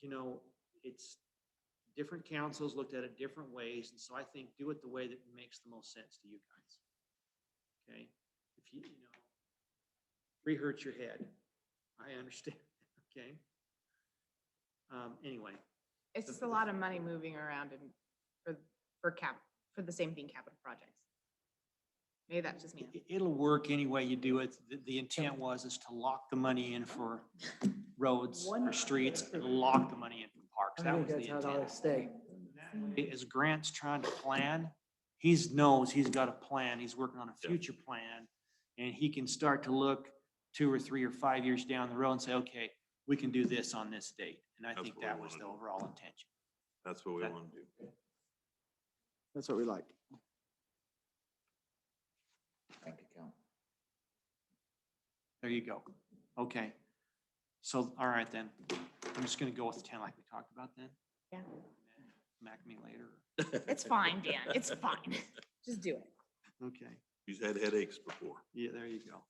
H: you know, it's, different councils looked at it different ways, and so I think do it the way that makes the most sense to you guys. Okay? If you know, free hurts your head. I understand, okay? Anyway,
C: It's just a lot of money moving around and for the same thing, capital projects. Maybe that's just me.
H: it'll work any way you do it. The intent is to lock the money in for roads or streets and lock the money in for parks.
D: I
H: That
D: think
H: was
D: that's
H: the
D: how it ought
H: intent.
D: to stay.
H: That way, as Grant's trying to plan, knows he's got a plan, he's working on a future plan, and he can start to look 2 or 3 or 5 years down the road and say, okay, we can do this on this date. And I
A: That's
H: think
A: what we
H: that was
A: wanna
H: the
A: do.
H: overall intention.
A: That's what we
H: That-
A: want to do.
D: That's what we like.
F: Bank account.
H: There you go. Okay. So, all right then. I'm just gonna go with the 10 like we talked about then.
C: Yeah.
H: Smack me later.
C: It's fine, Dan. It's fine. Just do it.
H: Okay.
A: He's had headaches before.
H: Yeah, there you go.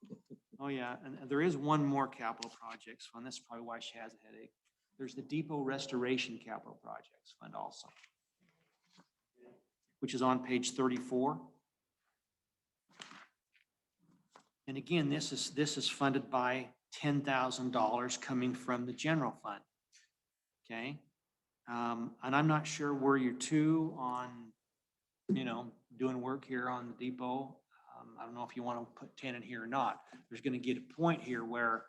H: Oh, yeah, and there is one more capital projects fund. That's probably why she has a headache. There's the depot restoration capital projects fund also, which is on page 34. And again, this is funded by $10,000 coming from the general fund. Okay? And I'm not sure where you're to on, doing work here on the depot. I don't know if you want to put 10 in here or not. There's going to get a point here where,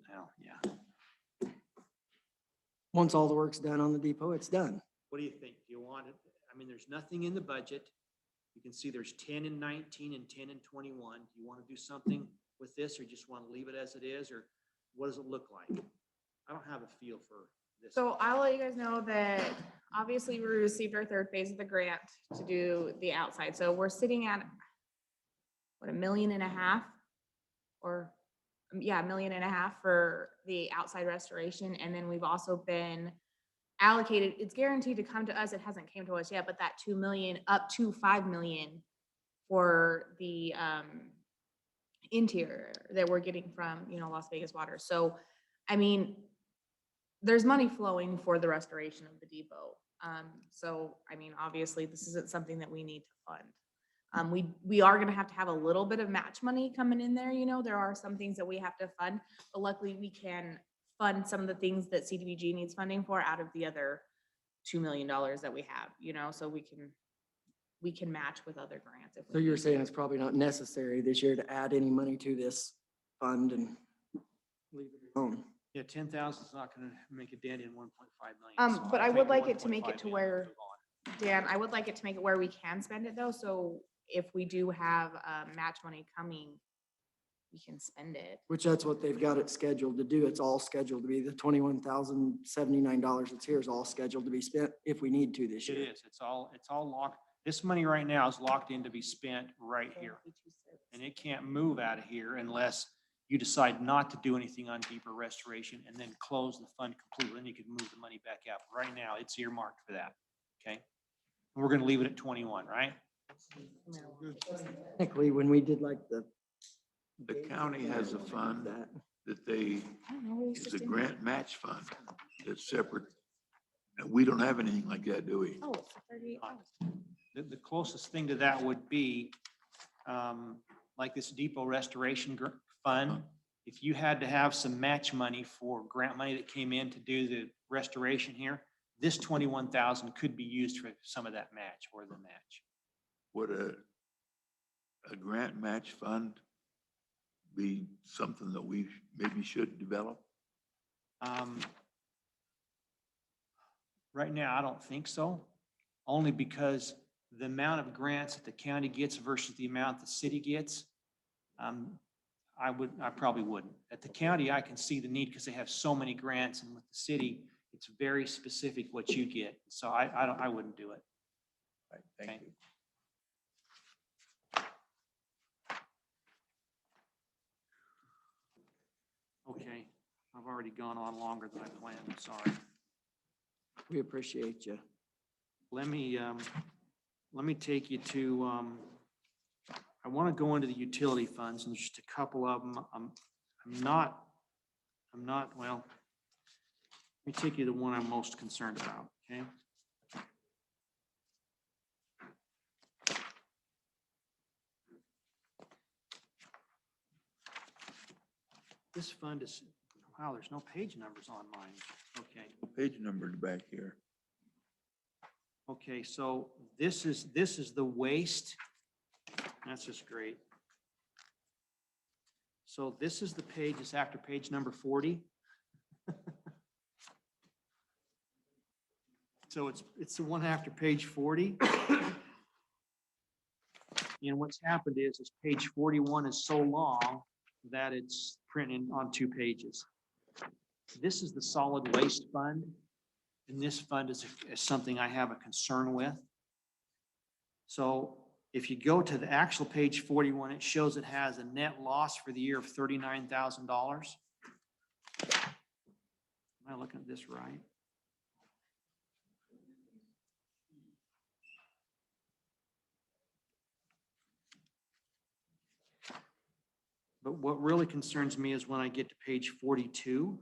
H: well, yeah.
D: Once all the work's done on the depot, it's done.
H: What do you think? Do you want it? I mean, there's nothing in the budget. You can see there's 10 in 19 and 10 in 21. Do you want to do something with this or just want to leave it as it is, or what does it look like? I don't have a feel for this.
C: So I'll let you guys know that obviously we received our third phase of the grant to do the outside. So we're sitting at, what, $1.5 million? Or, yeah, $1.5 million for the outside restoration. And then we've also been allocated, it's guaranteed to come to us. It hasn't came to us yet, but that 2 million up to 5 million for the interior that we're getting from, Las Vegas Water. So, I mean, there's money flowing for the restoration of the depot. So, I mean, obviously, this isn't something that we need to fund. We are gonna have to have a little bit of match money coming in there, there are some things that we have to fund, but luckily we can fund some of the things that CDBG needs funding for out of the other $2 million that we have, so we can match with other grants. If we
D: So you're
C: need
D: saying
C: to.
D: it's probably not necessary this year to add any money to this fund and leave it alone.
H: Yeah, 10,000 is not going to make a dent in 1.5 million. So
C: But I
H: think
C: would
H: the
C: like it to make
H: 1.5
C: it to
H: million
C: where,
H: is on.
C: Dan, I would like it to make it where we can spend it though, so if we do have match money coming, we can spend it.
D: Which that's what they've got it scheduled to do. It's all scheduled to be the $21,079 that's here is all scheduled to be spent if we need to this
H: It
D: year.
H: is. It's all locked. This money right now is locked in to be spent right here. And it can't move out of here unless you decide not to do anything on deeper restoration and then close the fund completely. Then you can move the money back out. Right now, it's earmarked for that. Okay? And we're going to leave it at 21, right?
D: Technically, when we did like the.
E: The county has a fund
D: That.
E: that they,
C: I don't know, it's
E: is
C: just
E: a
C: in-
E: grant match fund. It's separate. And we don't have anything like that, do we?
C: Oh, it's $38.
H: The closest thing to that would be like this depot restoration fund. If you had to have some match money for grant money that came in to do the restoration here, this 21,000 could be used for some of that match or the match.
E: Would a grant match fund be something that we maybe should develop?
H: Right now, I don't think so, only because the amount of grants that the county gets versus the amount the city gets, I probably wouldn't. At the county, I can see the need because they have so many grants, and with the city, it's very specific what you get. So I wouldn't do it.
E: Right, thank
H: Okay.
E: you.
H: Okay, I've already gone on longer than I planned, I'm sorry.
D: We appreciate you.
H: Let me take you to, I want to go into the utility funds, and there's just a couple of them. I'm not, well, let me take you to the one I'm most concerned about, okay? This fund is, wow, there's no page numbers on mine. Okay.
E: Page numbered back here.
H: Okay, so this is the waste. That's just great. So this is the page, it's after page number 40. So it's the one after page 40. And what's happened is page 41 is so long that it's printed on 2 pages. This is the solid waste fund. And this fund is something I have a concern with. So if you go to the actual page 41, it shows it has a net loss for the year of $39,000. Am I looking at this right? But what really concerns me is when I get to page 42,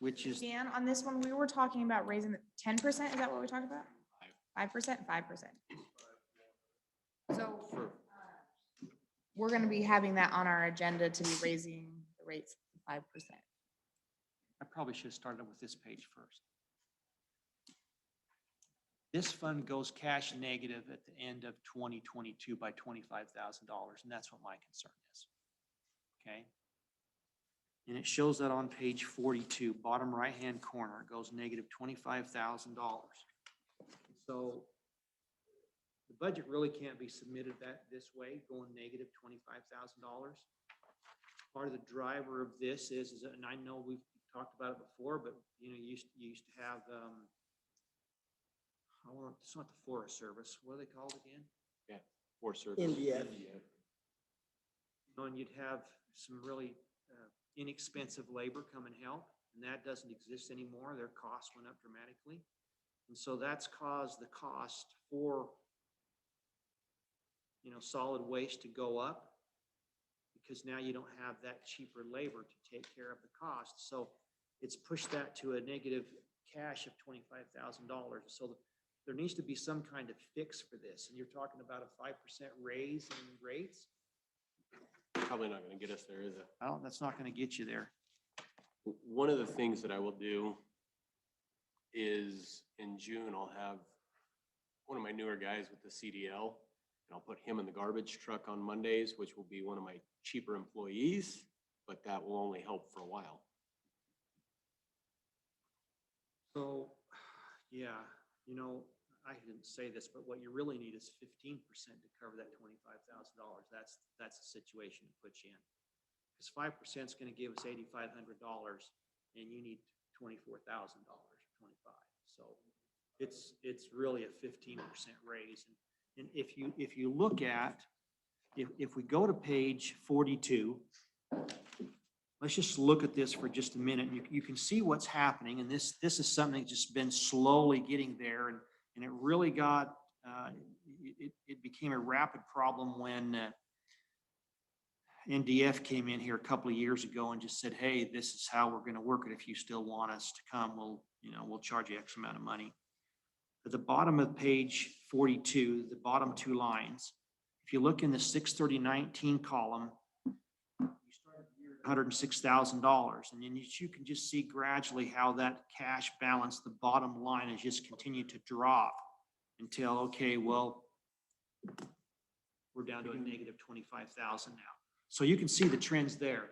H: which is,
C: Dan, on this one, we were talking about raising the 10%. Is that what we talked about? 5%, 5%. So we're going to be having that on our agenda to be raising the rates 5%.
H: I probably should have started with this page first. This fund goes cash negative at the end of 2022 by $25,000, and that's what my concern is. Okay? And it shows that on page 42, bottom right-hand corner, it goes negative $25,000. So the budget really can't be submitted this way, going negative $25,000. Part of the driver of this is, and I know we've talked about it before, but you used to have, it's not the Forest Service, what are they called again?
I: Forest Service.
D: NDF.
H: And you'd have some really inexpensive labor come and help, and that doesn't exist anymore. Their costs went up dramatically. And so that's caused the cost for, solid waste to go up, because now you don't have that cheaper labor to take care of the cost. So it's pushed that to a negative cash of $25,000. So there needs to be some kind of fix for this. And you're talking about a 5% raise in rates?
I: Probably not gonna get us there, is it?
H: Well, that's not going to get you there.
I: One of the things that I will do is in June, I'll have one of my newer guys with the CDL, and I'll put him in the garbage truck on Mondays, which will be one of my cheaper employees, but that will only help for a while.
H: So, yeah, I didn't say this, but what you really need is 15% to cover that $25,000. That's the situation to put you in. Because 5% is going to give us $8,500, and you need $24,000, 25. So it's really a 15% raise. And if you look at, if we go to page 42, let's just look at this for just a minute. You can see what's happening, and this is something that's just been slowly getting there, and it really got, it became a rapid problem when NDF came in here a couple of years ago and just said, hey, this is how we're going to work it. If you still want us to come, we'll charge you X amount of money. At the bottom of page 42, the bottom 2 lines, if you look in the 63019 column, you start at $106,000, and then you can just see gradually how that cash balance, the bottom line, has just continued to drop until, okay, well, we're down to a negative 25,000 now. So you can see the trends there,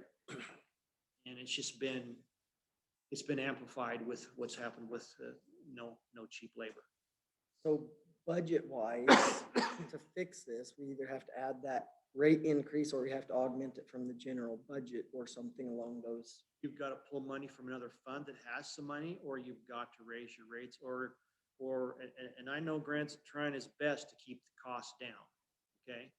H: and it's been amplified with what's happened with no cheap labor.
D: So budget wise, to fix this, we either have to add that rate increase or we have to augment it from the general budget or something along those.
H: You've got to pull money from another fund that has some money, or you've got to raise your rates, and I know Grant's trying his best to keep the costs down, okay?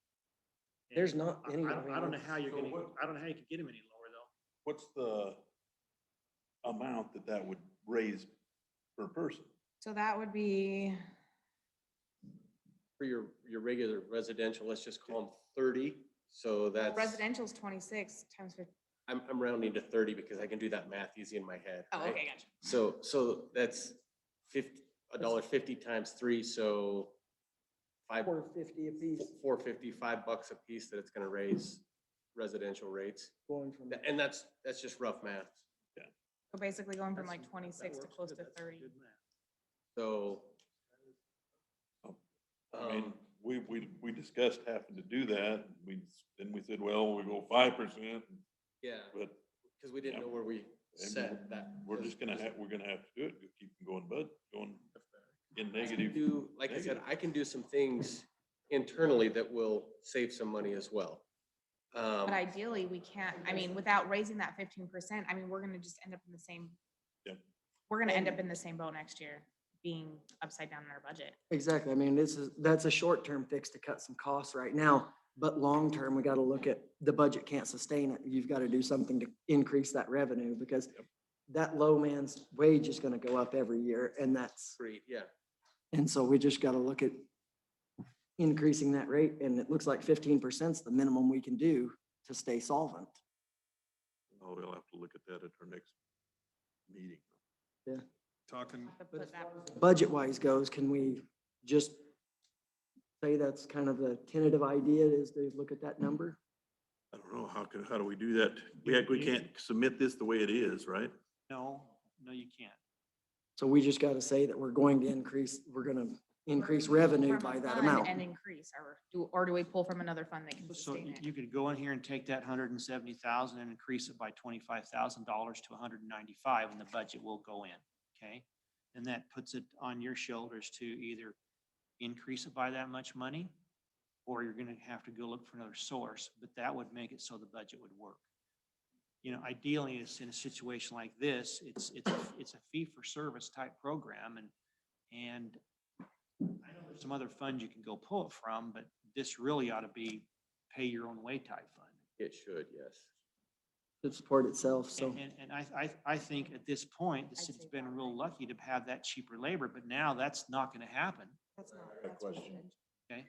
H: And
D: There's not any.
H: I don't know how you're
A: So
H: gonna,
A: what-
H: I don't know how you can get them any lower, though.
A: What's the amount that would raise per person?
C: So that would be,
I: For your regular residential, let's just call them 30. So that's,
C: residential's 26 times 50.
I: I'm rounding to 30 because I can do that math easy in my head.
C: Oh,
I: right?
C: okay, gotcha.
I: So that's $1.50 times 3, so
D: $4.50 a piece
I: $4.50, $5 a piece that it's gonna raise residential rates.
D: going from.
I: And that's just rough math.
C: So basically going from like
H: That
C: 26 to
H: works
C: close
H: good.
C: to
H: That's
C: 30.
H: good math.
I: So.
A: I mean, we discussed having to do that. Then we said, well, we go 5%,
I: Yeah,
A: but
I: because we didn't know where we set that.
A: we're just gonna have to do it, just keep going, going in
I: I can
A: negative.
I: do, like I said, I can do some things internally that will save some money as well.
C: But ideally, we can't, I mean, without raising that 15%, I mean, we're gonna just end up in the same.
A: Yep.
C: We're gonna end up in the same boat next year, being upside down in our budget.
D: Exactly. I mean, that's a short-term fix to cut some costs right now, but long-term, we gotta look at, the budget can't sustain it. You've gotta do something to increase that revenue because that low man's wage is gonna go up every year and
I: Great, yeah.
D: and so we just gotta look at increasing that rate and it looks like 15% is the minimum we can do to stay solvent.
A: Oh, we'll have to look at that at our next meeting.
B: Talking,
C: Have to put that-
D: Budget-wise goes, can we just say that's kind of the tentative idea is to look at that number?
A: I don't know, how do we do that? We can't submit this the way it is, right?
H: No, you can't.
D: So we just gotta say that we're going to we're gonna increase revenue
C: From a
D: by that
C: fund
D: amount.
C: And increase, or do we pull from another fund that can
H: So
C: sustain it?
H: you could go in here and take that 170,000 and increase it by $25,000 to 195, and the budget will go in, okay? And that puts it on your shoulders to either increase it by that much money, or you're gonna have to go look for another source, but that would make it so the budget would work. You know, ideally, it's in a situation like this, it's a fee-for-service type program, and I know there's some other funds you can go pull it from, but this really ought to be pay your own way type fund.
I: It should, yes.
D: To support itself, so.
H: And I think at this point, the
C: I'd
H: city's
C: say
H: been
C: that.
H: real lucky to have that cheaper labor, but now that's not gonna happen,
C: That's not,
F: Good
C: that's what
F: question.
C: it
H: okay?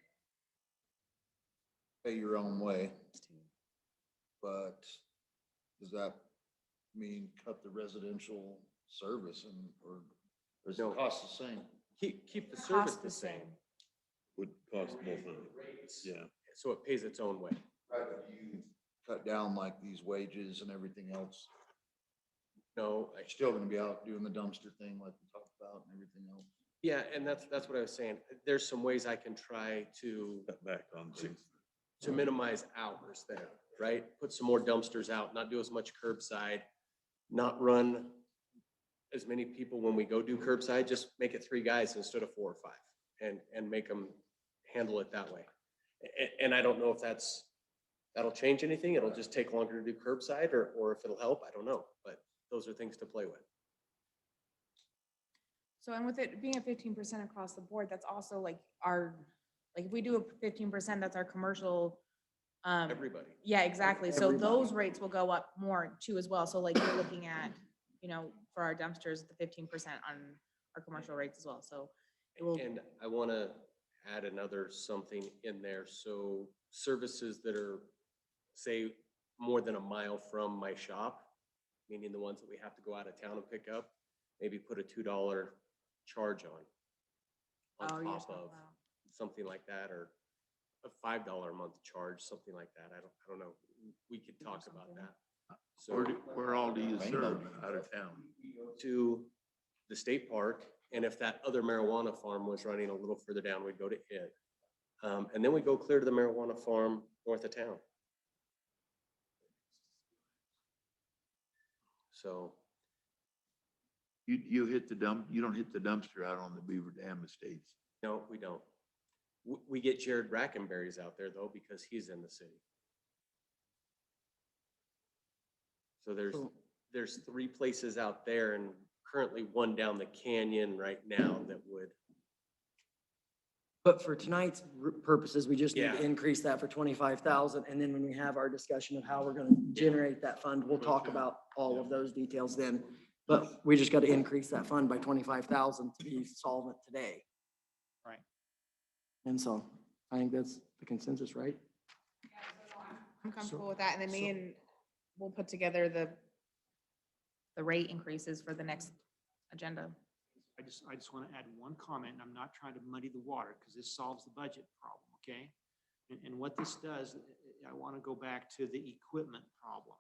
F: Pay your own way,
C: is too.
F: but does that mean cut the residential service or does it
I: No.
F: cost the same?
I: Keep the service
C: Cost
I: the same.
A: Would cost more money.
I: Rates,
A: Yeah.
I: so it pays its own way.
F: Right, but you cut down like these wages and everything else.
I: No,
F: You're still gonna be out doing the dumpster thing like we talked about and everything else.
I: yeah, and that's what I was saying. There's some ways I can try to
A: Cut back on things.
I: minimize hours there, right? Put some more dumpsters out, not do as much curbside, not run as many people when we go do curbside, just make it 3 guys instead of 4 or 5 and make them handle it that way. And I don't know if that'll change anything. It'll just take longer to do curbside or if it'll help, I don't know, but those are things to play with.
C: So, and with it being a 15% across the board, that's also like like if we do a 15%, that's our commercial.
I: Everybody.
C: Yeah, exactly. So
D: Everybody.
C: those rates will go up more too as well. So like you're looking at, for our dumpsters, the 15% on our commercial rates as well. So it will,
I: And I want to add another something in there. So services that are, say, more than a mile from my shop, meaning the ones that we have to go out of town and pick up, maybe put a $2 charge on
C: oh, you're
I: top
C: so,
I: of
C: wow.
I: something like that, or a $5 a month charge, something like that. I don't know. We could talk about
C: something.
I: that. So
E: Where all do you serve out of town?
I: to the state park, and if that other marijuana farm was running a little further down, we'd go to it. And then we go clear to the marijuana farm north of town. So,
E: You hit the you don't hit the dumpster out on the Beaver Dam Estates.
I: no, we don't. We get Jared Brackenberry's out there though, because he's in the city. So
D: So-
I: there's 3 places out there and currently one down the canyon right now that would.
D: But for tonight's purposes, we just need to
I: Yeah.
D: increase that for 25,000. And then when we have our discussion of how we're gonna generate that fund, we'll talk about all of those details then. But we just gotta increase that fund by 25,000 to be solvent today.
H: Right.
D: And so I think that's the consensus, right?
C: I'm comfortable with that, and then me and we'll put together the rate increases for the next agenda.
H: I just want to add one comment, and I'm not trying to muddy the water, because this solves the budget problem, okay? And what this does, I want to go back to the equipment problem.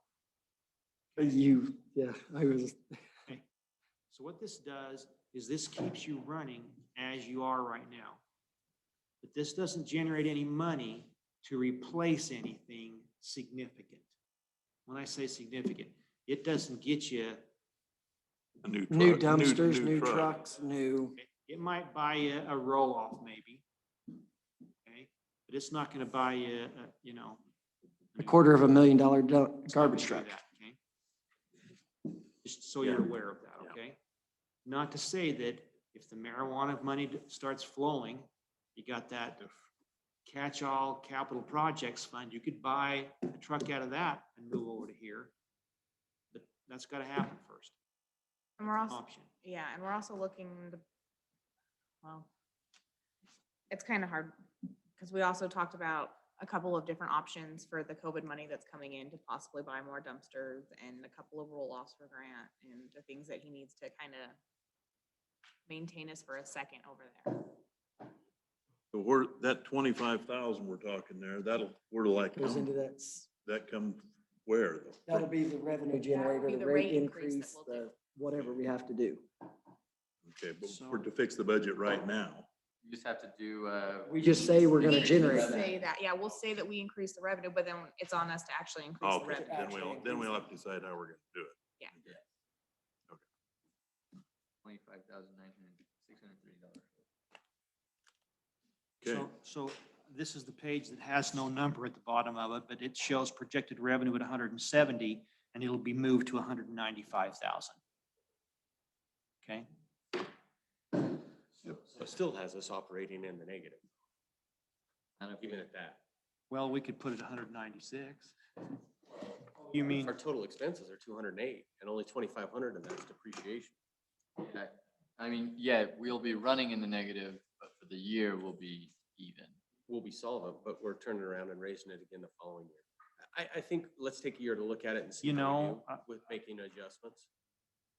D: I was,
H: So what this does is this keeps you running as you are right now. But this doesn't generate any money to replace anything significant. When I say significant, it doesn't get you,
A: A new
D: new
A: truck,
D: dumpsters, new
A: truck.
D: trucks, new,
H: it might buy you a roll-off maybe. Okay, but it's not gonna buy you, you know.
D: $250,000 garbage
H: it's not gonna do
D: truck.
H: that, okay? Just so you're aware of that, okay? Not to say that if the marijuana money starts flowing, you got that catch-all capital projects fund, you could buy a truck out of that and move over to here. But that's gotta happen first.
C: And we're also,
H: Option.
C: yeah, and we're also looking to, well, it's kind of hard, because we also talked about a couple of different options for the COVID money that's coming in to possibly buy more dumpsters and a couple of roll-offs for Grant and the things that he needs to kind of maintain us for a second over there.
A: So we're, that 25,000 we're talking there, we're like,
D: Goes into
A: that come where though?
D: that'll be the revenue generator,
C: be
D: the
C: the
D: rate
C: rate increase that
D: increase,
C: we'll do.
D: the whatever we have to do.
A: Okay, but we're to fix the budget right now.
G: You just have to do,
D: We just say we're gonna
C: We
D: generate
C: say
D: that.
C: that, yeah, we'll say that we increase the revenue, but then it's on us to actually increase the
A: Okay,
C: revenue.
A: then we'll have to decide how we're gonna do it.
G: 25,630.
A: Okay,
H: So this is the page that has no number at the bottom of it, but it shows projected revenue at 170, and it'll be moved to 195,000. Okay?
I: So it still has us operating in the negative,
G: And if we
I: even at that.
H: Well, we could put it 196. You mean,
I: Our total expenses are 208 and only 2,500 of that's depreciation.
G: Yeah, I mean, yeah, we'll be running in the negative, but for the year, we'll be even.
I: We'll be solvent, but we're turning around and raising it again the following year. I think let's take a year to look at it and see
H: You
I: how we
H: know,
I: do with making adjustments.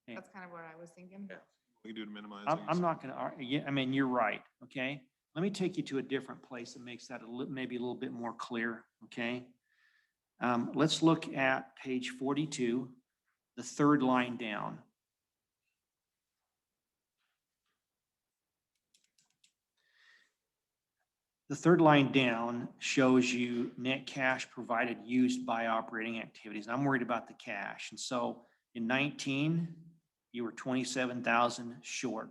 C: That's kind of what I was thinking.
I: Yeah.
B: We can do to minimize.
H: I'm not gonna, yeah, I mean, you're right, okay? Let me take you to a different place that makes that maybe a little bit more clear, okay? Let's look at page 42, the third line down. The third line down shows you net cash provided used by operating activities. I'm worried about the cash. And so in 19, you were 27,000 short.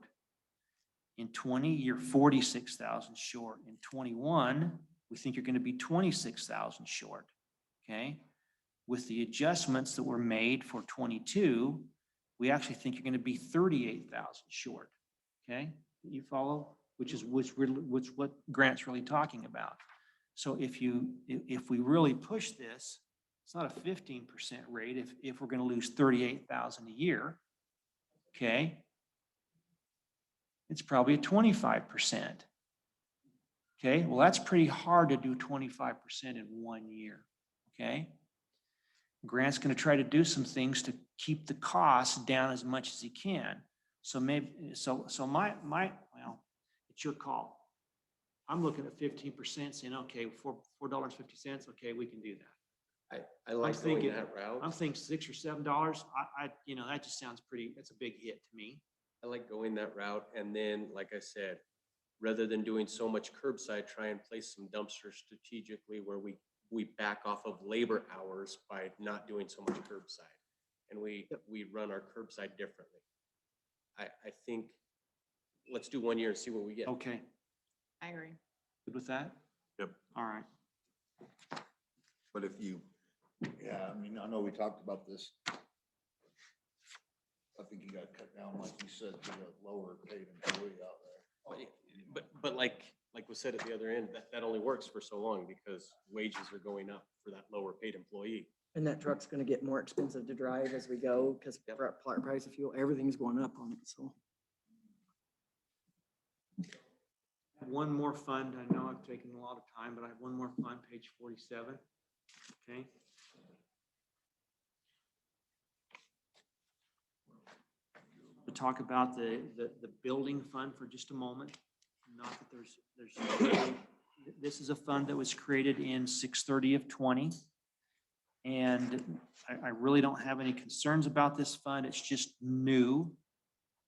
H: In 20, you're 46,000 short. In 21, we think you're going to be 26,000 short. Okay? With the adjustments that were made for 22, we actually think you're going to be 38,000 short. Okay? You follow? Which is what Grant's really talking about. So if we really push this, it's not a 15% rate if we're going to lose 38,000 a year. Okay? It's probably a 25%. Okay? Well, that's pretty hard to do 25% in 1 year. Okay? Grant's going to try to do some things to keep the costs down as much as he can. So maybe, so my, well, it's your call. I'm looking at 15% saying, okay, $4.50, okay, we can do that.
I: I like going
H: thinking-
I: that route.
H: I'm thinking $6 or $7. That just sounds pretty, that's a big hit to me.
I: I like going that route. And then, like I said, rather than doing so much curbside, try and place some dumpsters strategically where we back off of labor hours by not doing so much curbside. And we run our curbside differently. I think, let's do 1 year and see what we get.
H: Okay.
C: I agree.
H: Good with that?
A: Yep.
H: All right.
F: But if you, yeah, I mean, I know we talked about this. I think you got cut down, like you said, to the lower paid employee out there.
I: But like was said at the other end, that only works for so long because wages are going up for that lower paid employee.
D: And that truck's gonna get more expensive to drive as we go, because price of fuel, everything's going up on it, so.
H: One more fund. I know I've taken a lot of time, but I have one more fund, page 47. Okay. We'll talk about the building fund for just a moment. Not that there's, this is a fund that was created in 6/30 of 20. And I really don't have any concerns about this fund. It's just new.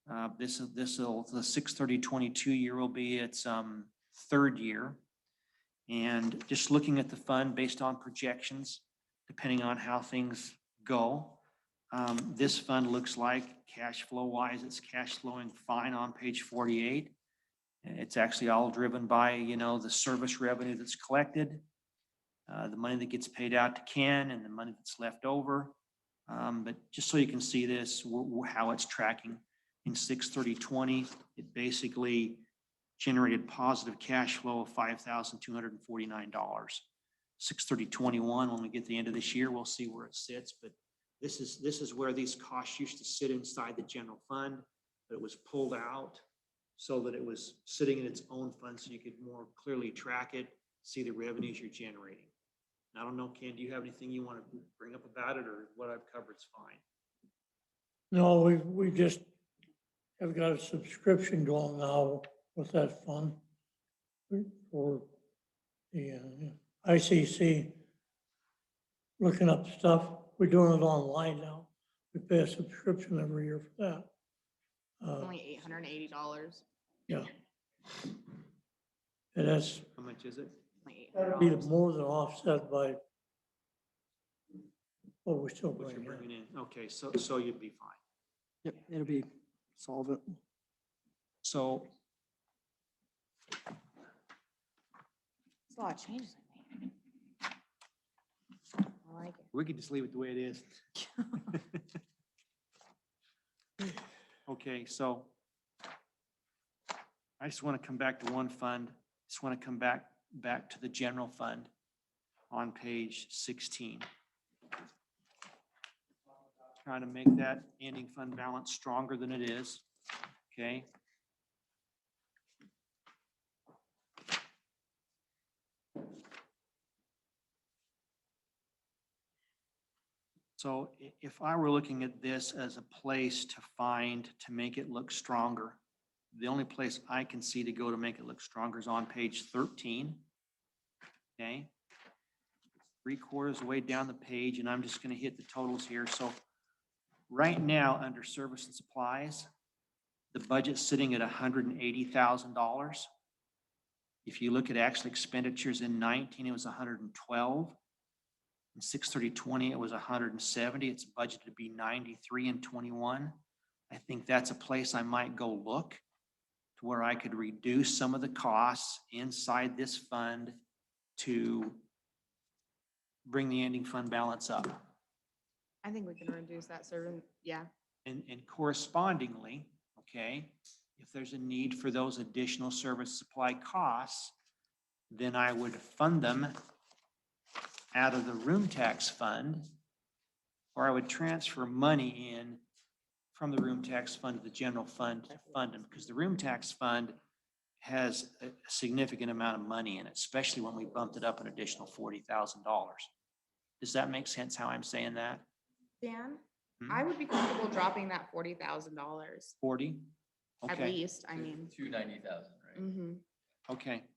H: The 6/30/22 year will be its third year. And just looking at the fund based on projections, depending on how things go, this fund looks like cash flow wise, it's cash flowing fine on page 48. It's actually all driven by, the service revenue that's collected, the money that gets paid out to Ken and the money that's left over. But just so you can see this, how it's tracking. In 6/30/20, it basically generated positive cash flow of $5,249. 6/30/21, when we get to the end of this year, we'll see where it sits. But this is where these costs used to sit inside the general fund, but it was pulled out so that it was sitting in its own fund, so you could more clearly track it, see the revenues you're generating. And I don't know, Ken, do you have anything you want to bring up about it, or what I've covered is fine?
J: No, we just have got a subscription going now with that fund for the ICC. Looking up stuff, we're doing it online now. We pay a subscription every year for that.
C: Only $880.
J: Yeah. And that's,
H: How much is it?
C: Only
J: that'd be
C: $800.
J: more than offset by what we're still
H: What you're
J: bringing in.
H: bringing in? Okay, so you'd be fine.
D: Yep, it'll be solvent.
H: So
C: It's a lot of changes I made. I like it.
H: we could just leave it the way it is. Okay, so I just want to come back to one fund. Just want to come back to the general fund on page 16. Trying to make that ending fund balance stronger than it is, okay? So if I were looking at this as a place to make it look stronger, the only place I can see to go to make it look stronger is on page 13. Okay. 3/4 of the way down the page, and I'm just going to hit the totals here. So right now, under service and supplies, the budget's sitting at $180,000. If you look at actual expenditures in 19, it was 112. In 6/30/20, it was 170. It's budgeted to be 93 in 21. I think that's a place I might go look to where I could reduce some of the costs inside this fund to bring the ending fund balance up.
C: I think we can reduce that servant, yeah.
H: And correspondingly, okay, if there's a need for those additional service supply costs, then I would fund them out of the room tax fund, or I would transfer money in from the room tax fund to the general fund to fund them, because the room tax fund has a significant amount of money in it, especially when we bumped it up an additional $40,000. Does that make sense how I'm saying that?
C: Dan,
H: Hmm?
C: I would be comfortable dropping that $40,000
H: 40?
C: at
H: Okay,
C: least, I mean.
G: 290,000, right?
C: Mhm.
H: okay.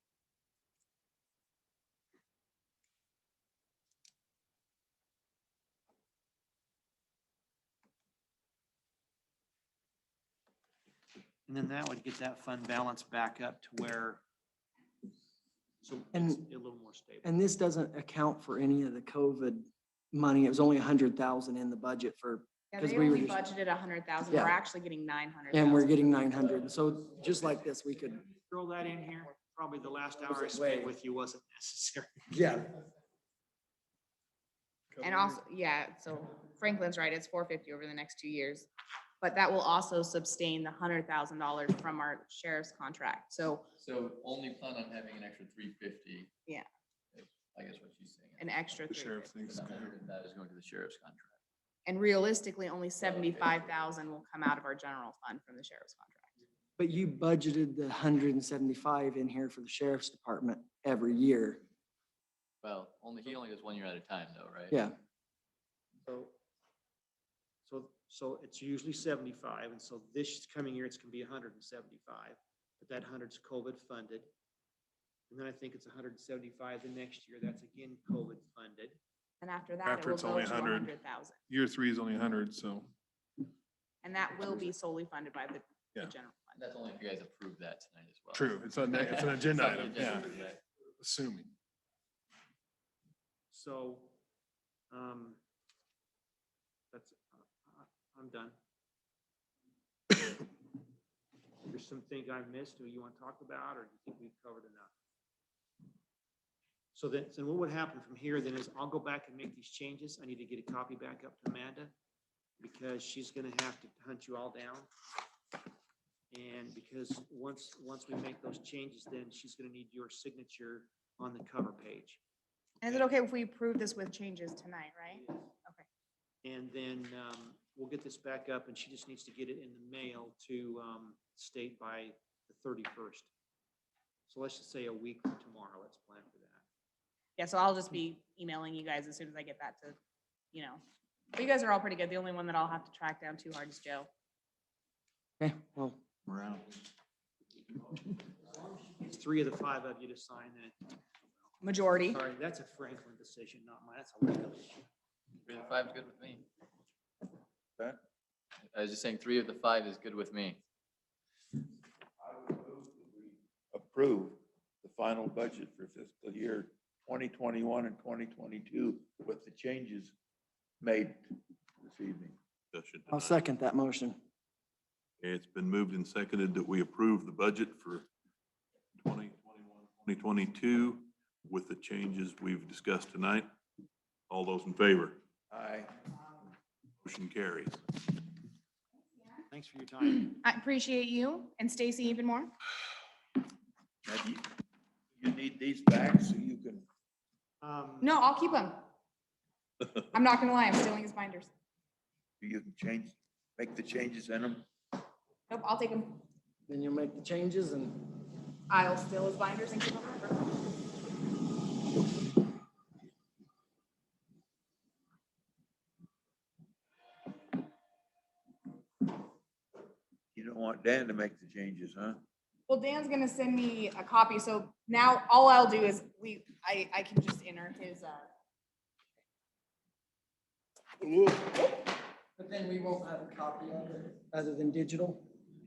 H: And then that would get that fund balance back up to where, so it's
D: And-
H: a little more stable.
D: And this doesn't account for any of the COVID money. It was only 100,000 in the budget for,
C: Yeah,
D: 'Cause
C: they
D: we were
C: only
D: just-
C: budgeted 100,000.
D: Yeah.
C: We're actually getting 900,000.
D: and we're getting 900. So just like this, we could,
H: Throw that in here. Probably the last hour I
D: Was it
H: spent
D: way-
H: with you wasn't necessary.
D: Yeah.
C: And also, yeah, so Franklin's right, it's 450 over the next 2 years. But that will also sustain the $100,000 from our sheriff's contract. So
G: So only plan on having an extra 350.
C: Yeah.
G: I guess what she's saying.
C: an extra
B: The
C: 350.
B: sheriff thinks.
G: And 100 of that is going to the sheriff's contract.
C: And realistically, only 75,000 will come out of our general fund from the sheriff's contract.
D: But you budgeted the 175 in here for the sheriff's department every year.
G: Well, he only does 1 year at a time though, right?
D: Yeah.
H: So it's usually 75, and so this coming year, it's gonna be 175, but that 100's COVID funded. And then I think it's 175 the next year, that's again COVID funded.
C: And after that, it
B: After
C: will
B: it's
C: go
B: only
C: to
B: 100.
C: 100,000.
B: Year 3 is only 100, so.
C: And that will be solely funded by the
B: Yeah.
C: general fund.
G: That's only if you guys approve that tonight as well.
B: True, it's an agenda
G: It's on the
B: item,
G: agenda,
B: yeah,
G: right?
B: assuming.
H: So, that's, I'm done. There's some things I missed, or you want to talk about, or do you think we've covered enough? So then what would happen from here then is I'll go back and make these changes. I need to get a copy back up to Amanda because she's gonna have to hunt you all down. And because once we make those changes, then she's gonna need your signature on the cover page.
C: And is it okay if we approve this with changes tonight, right? Okay.
H: And then we'll get this back up and she just needs to get it in the mail to state by the 31st. So let's just say a week from tomorrow. Let's plan for that.
C: Yeah, so I'll just be emailing you guys as soon as I get that to, but you guys are all pretty good. The only one that I'll have to track down too hard is Joe.
D: Okay, well,
E: Around.
H: It's 3 of the 5 of you to sign it.
C: Majority.
H: Sorry, that's a Franklin decision, not mine. That's a legal issue.
G: 3 of the 5 is good with me.
E: That?
G: I was just saying 3 of the 5 is good with me.
E: Approve the final budget for fiscal year 2021 and 2022 with the changes made this evening.
A: Discussion
D: I'll
A: tonight.
D: second that motion.
A: Okay, it's been moved and seconded that we approve the budget for 2021, 2022 with the changes we've discussed tonight. All those in favor?
E: Aye.
A: Motion carries.
H: Thanks for your time.
C: I appreciate you and Stacy even more.
E: Now, you need these back so you can,
C: No, I'll keep them. I'm not gonna lie, I'm stealing his binders.
E: you can change, make the changes in them.
C: Nope, I'll take them.
D: Then you'll make the changes and
C: I'll steal his binders and keep them forever.
E: You don't want Dan to make the changes, huh?
C: Well, Dan's gonna send me a copy, so now all I'll do is I can just enter his,
D: But then we won't have a copy of it other than digital.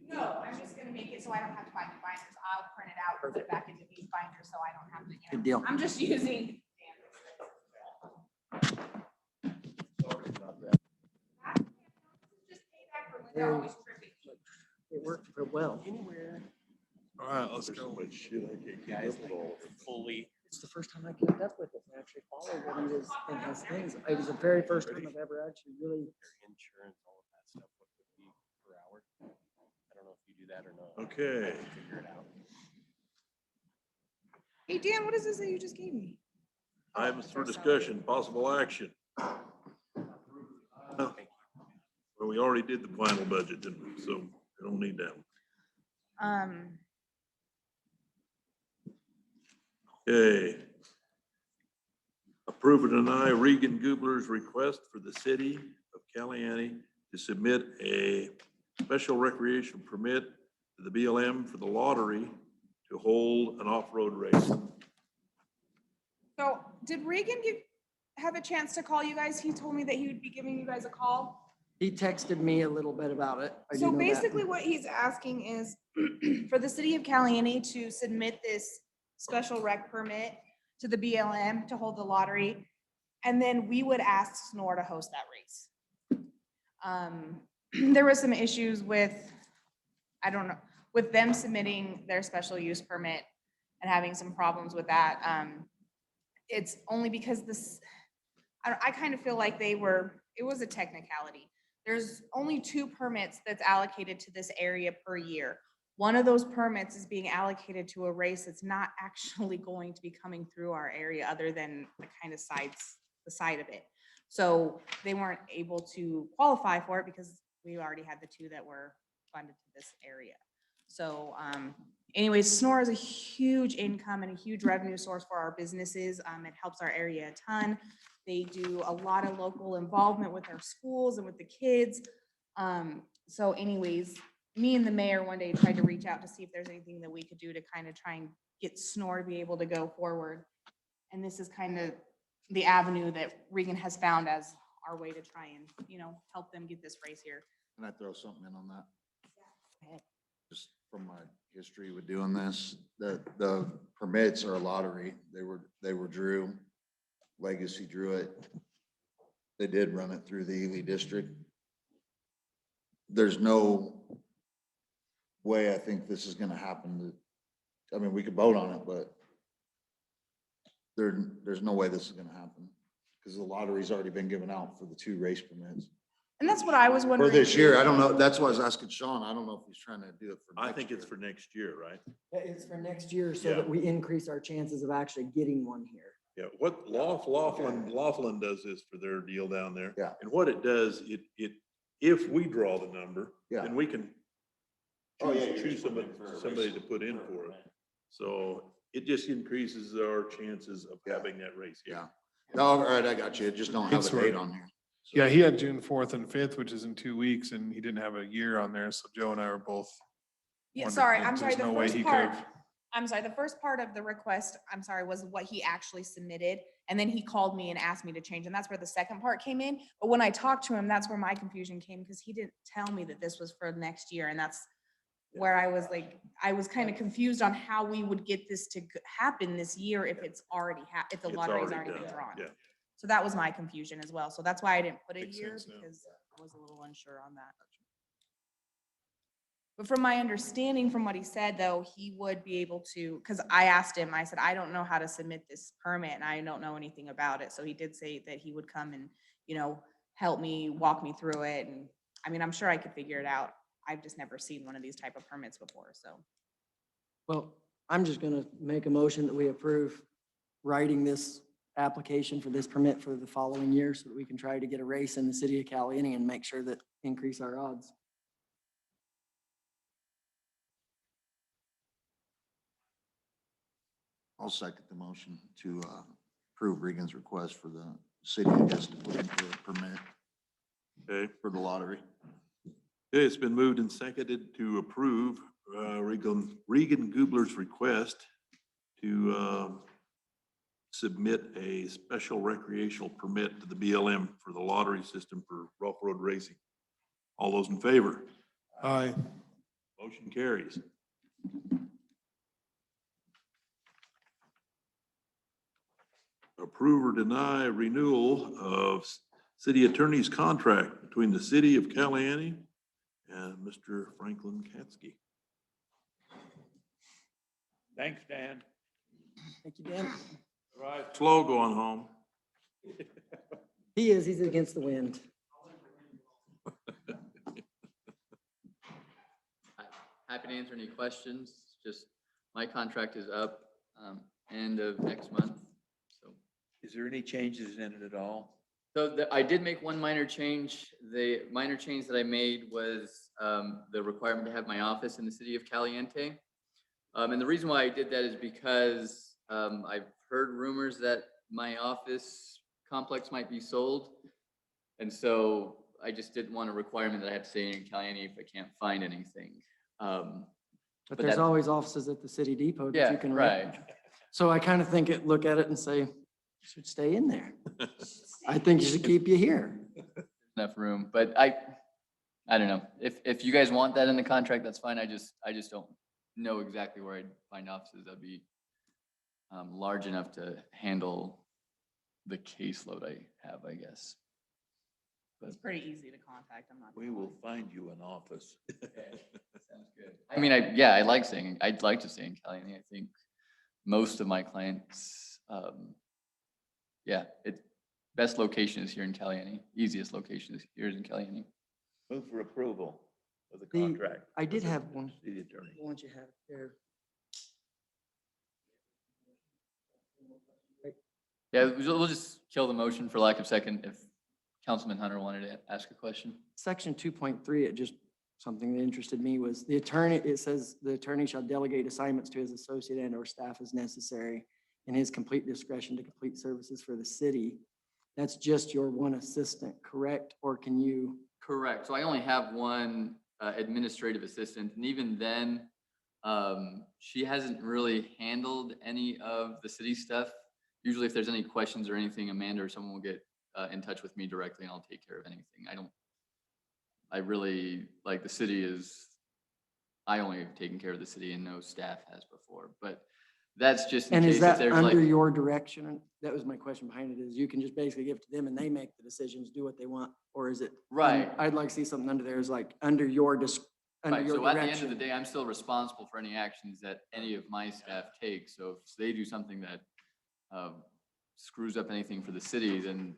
C: No, I'm just gonna make it so I don't have to buy new binders. I'll print it out and put it back into these binders so I don't have to.
D: Good deal.
C: I'm just using. Just payback for when they're always tripping.
D: It worked real well.
B: All right, let's
A: There's so
B: go.
A: much shit I can't keep up with all of it.
B: Fully.
D: It's the first time I kept up with it and actually followed what he was in his things. It was the very first time I've ever actually really,
I: Insurance, all of that stuff, what would be per hour. I don't know if you do that or not.
A: Okay.
I: Figure it out.
C: Hey, Dan, what is this that you just gave me?
A: Items for discussion, possible action. Well, we already did the final budget, didn't we? So we don't need that one. Okay. Approve or deny Regan Gubler's request for the city of Caliani to submit a special recreation permit to the BLM for the lottery to hold an off-road race.
C: So did Reagan have a chance to call you guys? He told me that he would be giving you guys a call.
D: he texted me a little bit about it. I do
C: So
D: know that.
C: basically what he's asking is for the city of Caliani to submit this special rec permit to the BLM to hold the lottery. And then we would ask SNOR to host that race. There were some issues with, I don't know, with them submitting their special use permit and having some problems with that. It's only because I kind of feel like it was a technicality. There's only 2 permits that's allocated to this area per year. One of those permits is being allocated to a race that's not actually going to be coming through our area other than the kind of the side of it. So they weren't able to qualify for it because we already had the 2 that were funded to this area. So anyways, Sonora is a huge income and a huge revenue source for our businesses. It helps our area a ton. They do a lot of local involvement with our schools and with the kids. So anyways, me and the mayor one day tried to reach out to see if there's anything that we could do to kind of try and get Sonora to be able to go forward. And this is kind of the avenue that Regan has found as our way to try and, help them get this race here.
F: Can I throw something in on that?
C: Go ahead.
F: Just from my history with doing this, the permits are a lottery. They were drew. Legacy drew it. They did run it through the Ely district. There's no way I think this is gonna happen. I mean, we could vote on it, but there's no way this is gonna happen. Because the lottery's already been given out for the 2 race permits.
C: And that's what I was
F: For
C: wondering.
F: this year,
C: too.
F: I don't know. That's why I was asking Sean. I don't know if he's trying to do it for.
A: I
F: next
A: think it's
F: year.
A: for next year, right?
D: It's for next year so
A: Yeah.
D: that we increase our chances of actually getting one here.
A: Yeah, what Laughlin does this for their deal down there.
F: Yeah.
A: And what it does, if we draw the number,
F: Yeah.
A: then we can
F: Oh, yeah,
A: choose
F: you're just putting
A: somebody
F: in for a
A: to put in for it. So it just increases our chances of having that race.
F: Yeah. No, all right, I got you. Just don't have
B: It's
F: a
B: right.
F: date on here. So-
B: Yeah, he had June 4th and 5th, which is in 2 weeks, and he didn't have a year on there, so Joe and I were both.
C: Yeah,
B: wondering
C: sorry,
B: if
C: I'm sorry,
B: there's
C: the
B: no way
C: first
B: he
C: part,
B: could've-
C: the first part of the request, was what he actually submitted. And then he called me and asked me to change, and that's where the second part came in. But when I talked to him, that's where my confusion came, because he didn't tell me that this was for next year, and that's where I was like, I was kind of confused on how we would get this to happen this year if it's already if the
A: It's
C: lottery's already been
A: done.
C: drawn.
A: Yeah.
C: So that was my confusion as well. So that's why I didn't put a
B: Makes
C: year,
B: sense now.
C: because I was a little unsure on that. But from my understanding, from what he said, though, he would be able to, because I asked him, I said, I don't know how to submit this permit and I don't know anything about it. So he did say that he would come and, help me, walk me through it. And I mean, I'm sure I could figure it out. I've just never seen one of these type of permits before, so.
D: Well, I'm just gonna make a motion that we approve writing this application for this permit for the following year so that we can try to get a race in the city of Caliente and make sure that increase our odds.
F: I'll second the motion to approve Regan's request for the city, I guess, to put in for a permit
A: Okay.
F: for the lottery.
A: Okay, it's been moved and seconded to approve Regan Gubler's request to submit a special recreational permit to the BLM for the lottery system for rough road racing. All those in favor?
B: Aye.
A: Motion carries. Approve or deny renewal of city attorney's contract between the city of Caliente and Mr. Franklin Katsky.
E: Thanks, Dan.
D: Thank you, Dan.
A: Right. Slow going home.
D: He's against the wind.
G: Happy to answer any questions. Just my contract is up end of next month. So,
E: Is there any changes in it at all?
G: I did make one minor change. The minor change that I made was the requirement to have my office in the city of Caliente. And the reason why I did that is because I've heard rumors that my office complex might be sold. And so I just didn't want a requirement that I have to stay in Caliente if I can't find anything.
D: But
G: But
D: there's
G: that-
D: always offices at the city depot that
G: Yeah,
D: you can rent.
G: right.
D: So I kind of look at it and say, you should stay in there. I think you should keep you here.
G: Enough room, but I don't know. If you guys want that in the contract, that's fine. I just don't know exactly where I'd find offices that'd be large enough to handle the caseload I have, I guess.
C: It's pretty easy to contact. I'm not.
E: We will find you an office.
G: Sounds good. I mean, I'd like to stay in Caliente. I think most of my clients, yeah, best location is here in Caliente. Easiest location is here in Caliente.
E: Move for approval of the
D: The-
E: contract.
D: I did
E: with the
D: have one.
E: City attorney.
D: Why don't you have it there?
G: Yeah, we'll just kill the motion for lack of second if Councilman Hunter wanted to ask a question.
D: Section 2.3, it just, something that interested me was the attorney, it says the attorney shall delegate assignments to his associate and or staff as necessary in his complete discretion to complete services for the city. That's just your one assistant, correct? Or can you,
G: Correct. So I only have one administrative assistant, and even then, she hasn't really handled any of the city stuff. Usually if there's any questions or anything, Amanda or someone will get in touch with me directly and I'll take care of anything. I really, like, the city is, I only have taken care of the city and no staff has before, but that's just in
D: and
G: case
D: is
G: if
D: that
G: there's
D: under
G: like,
D: your direction? That was my question behind it, is you can just basically give it to them and they make the decisions, do what they want? Or is it?
G: Right.
D: I'd like to see something under there is like under your under
G: right,
D: your
G: so at the end of the
D: direction.
G: day, I'm still responsible for any actions that any of my staff take. So if they do something that screws up anything for the city, then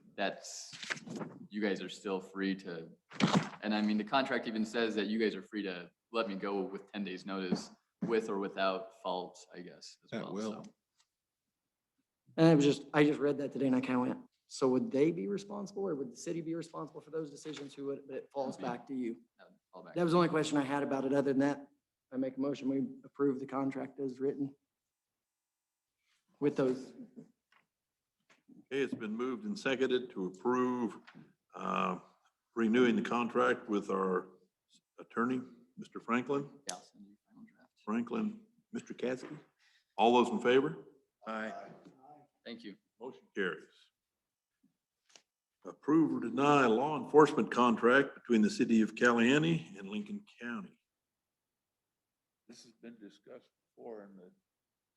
G: you guys are still free to, and I mean, the contract even says that you guys are free to let me go with 10 days notice, with or without fault, I guess, as well. So.
D: And it was just, I just read that today and I kind of went, so would they be responsible or would the city be responsible for those decisions? Who would, but it falls back to you.
G: Fall back.
D: That was the only question I had about it. Other than that, I make a motion, we approve the contract as written. With those,
A: Okay, it's been moved and seconded to approve renewing the contract with our attorney, Mr. Franklin.
G: Yeah, I'll send you final draft.
A: Franklin, Mr. Caskey. All those in favor?
E: Aye.
G: Thank you.
A: Motion carries. Approve or deny law enforcement contract between the city of Caliente and Lincoln County.
E: This has been discussed before in the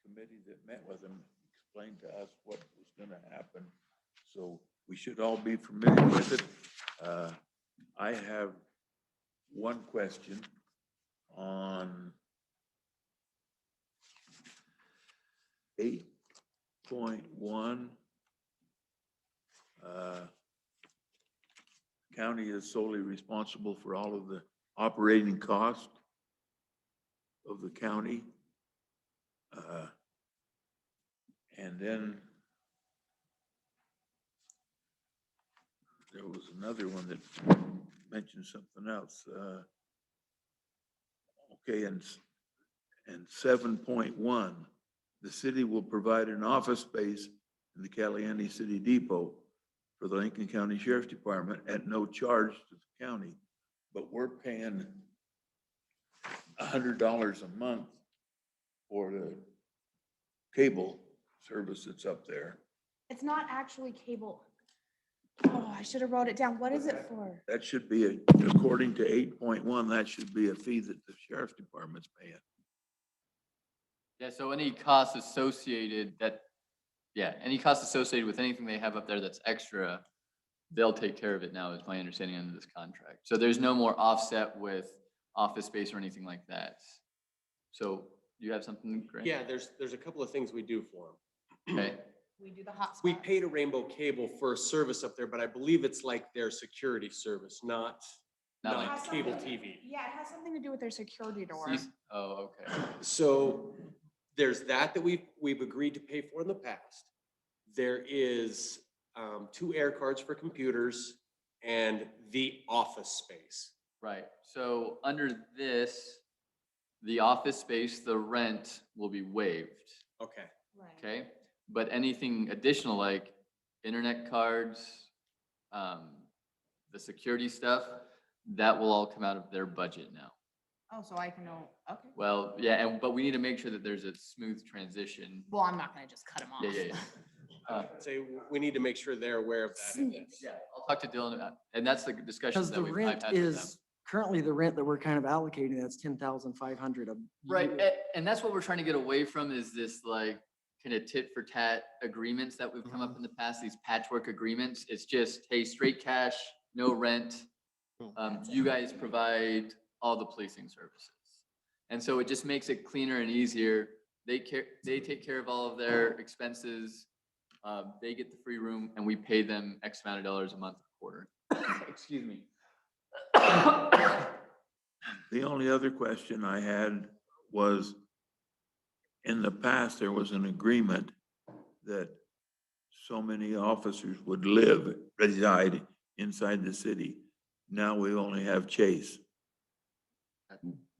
E: committee that met with them, explained to us what was gonna happen. So we should all be familiar with it. I have one question on 8.1. County is solely responsible for all of the operating cost of the county. And then there was another one that mentioned something else. Okay, and 7.1, the city will provide an office space in the Caliente City Depot for the Lincoln County Sheriff's Department at no charge to the county, but we're paying $100 a month for the cable service that's up there.
C: It's not actually cable. Oh, I should have wrote it down. What is it for?
E: That should be, according to 8.1, that should be a fee that the Sheriff's Department's paying.
G: Yeah, so any costs associated any costs associated with anything they have up there that's extra, they'll take care of it now, is my understanding under this contract. So there's no more offset with office space or anything like that. So you have something, Grant?
I: Yeah, there's a couple of things we do for them.
G: Okay,
C: We do the hotspot.
I: We pay to Rainbow Cable for a service up there, but I believe it's like their security service, not
G: Not
C: It has
I: cable
C: something-
I: TV.
C: Yeah, it has something to do with their security door.
G: Oh, okay.
I: So there's that we've agreed to pay for in the past. There is 2 air cards for computers and the office space.
G: Right, so under this, the office space, the rent will be waived,
I: Okay.
C: Right.
G: okay? But anything additional like internet cards, the security stuff, that will all come out of their budget now.
C: Oh, so I can know, okay.
G: Well, yeah, but we need to make sure that there's a smooth transition.
C: Well, I'm not gonna just cut them off.
G: Yeah.
I: Say, we need to make sure they're aware of that.
G: Yeah, I'll talk to Dylan about, and that's the discussions
D: because
G: that
D: the
G: I've
D: rent
G: had with them.
D: is, currently the rent that we're kind of allocating, that's 10,500 a
G: Right,
D: year.
G: and that's what we're trying to get away from is this like kind of tit for tat agreements that we've come up in the past, these patchwork agreements. It's just, hey, straight cash, no rent. You guys provide all the policing services. And so it just makes it cleaner and easier they take care of all of their expenses. They get the free room and we pay them X amount of dollars a month, a quarter. Excuse me.
E: The only other question I had was, in the past, there was an agreement that so many officers would reside inside the city. Now we only have Chase.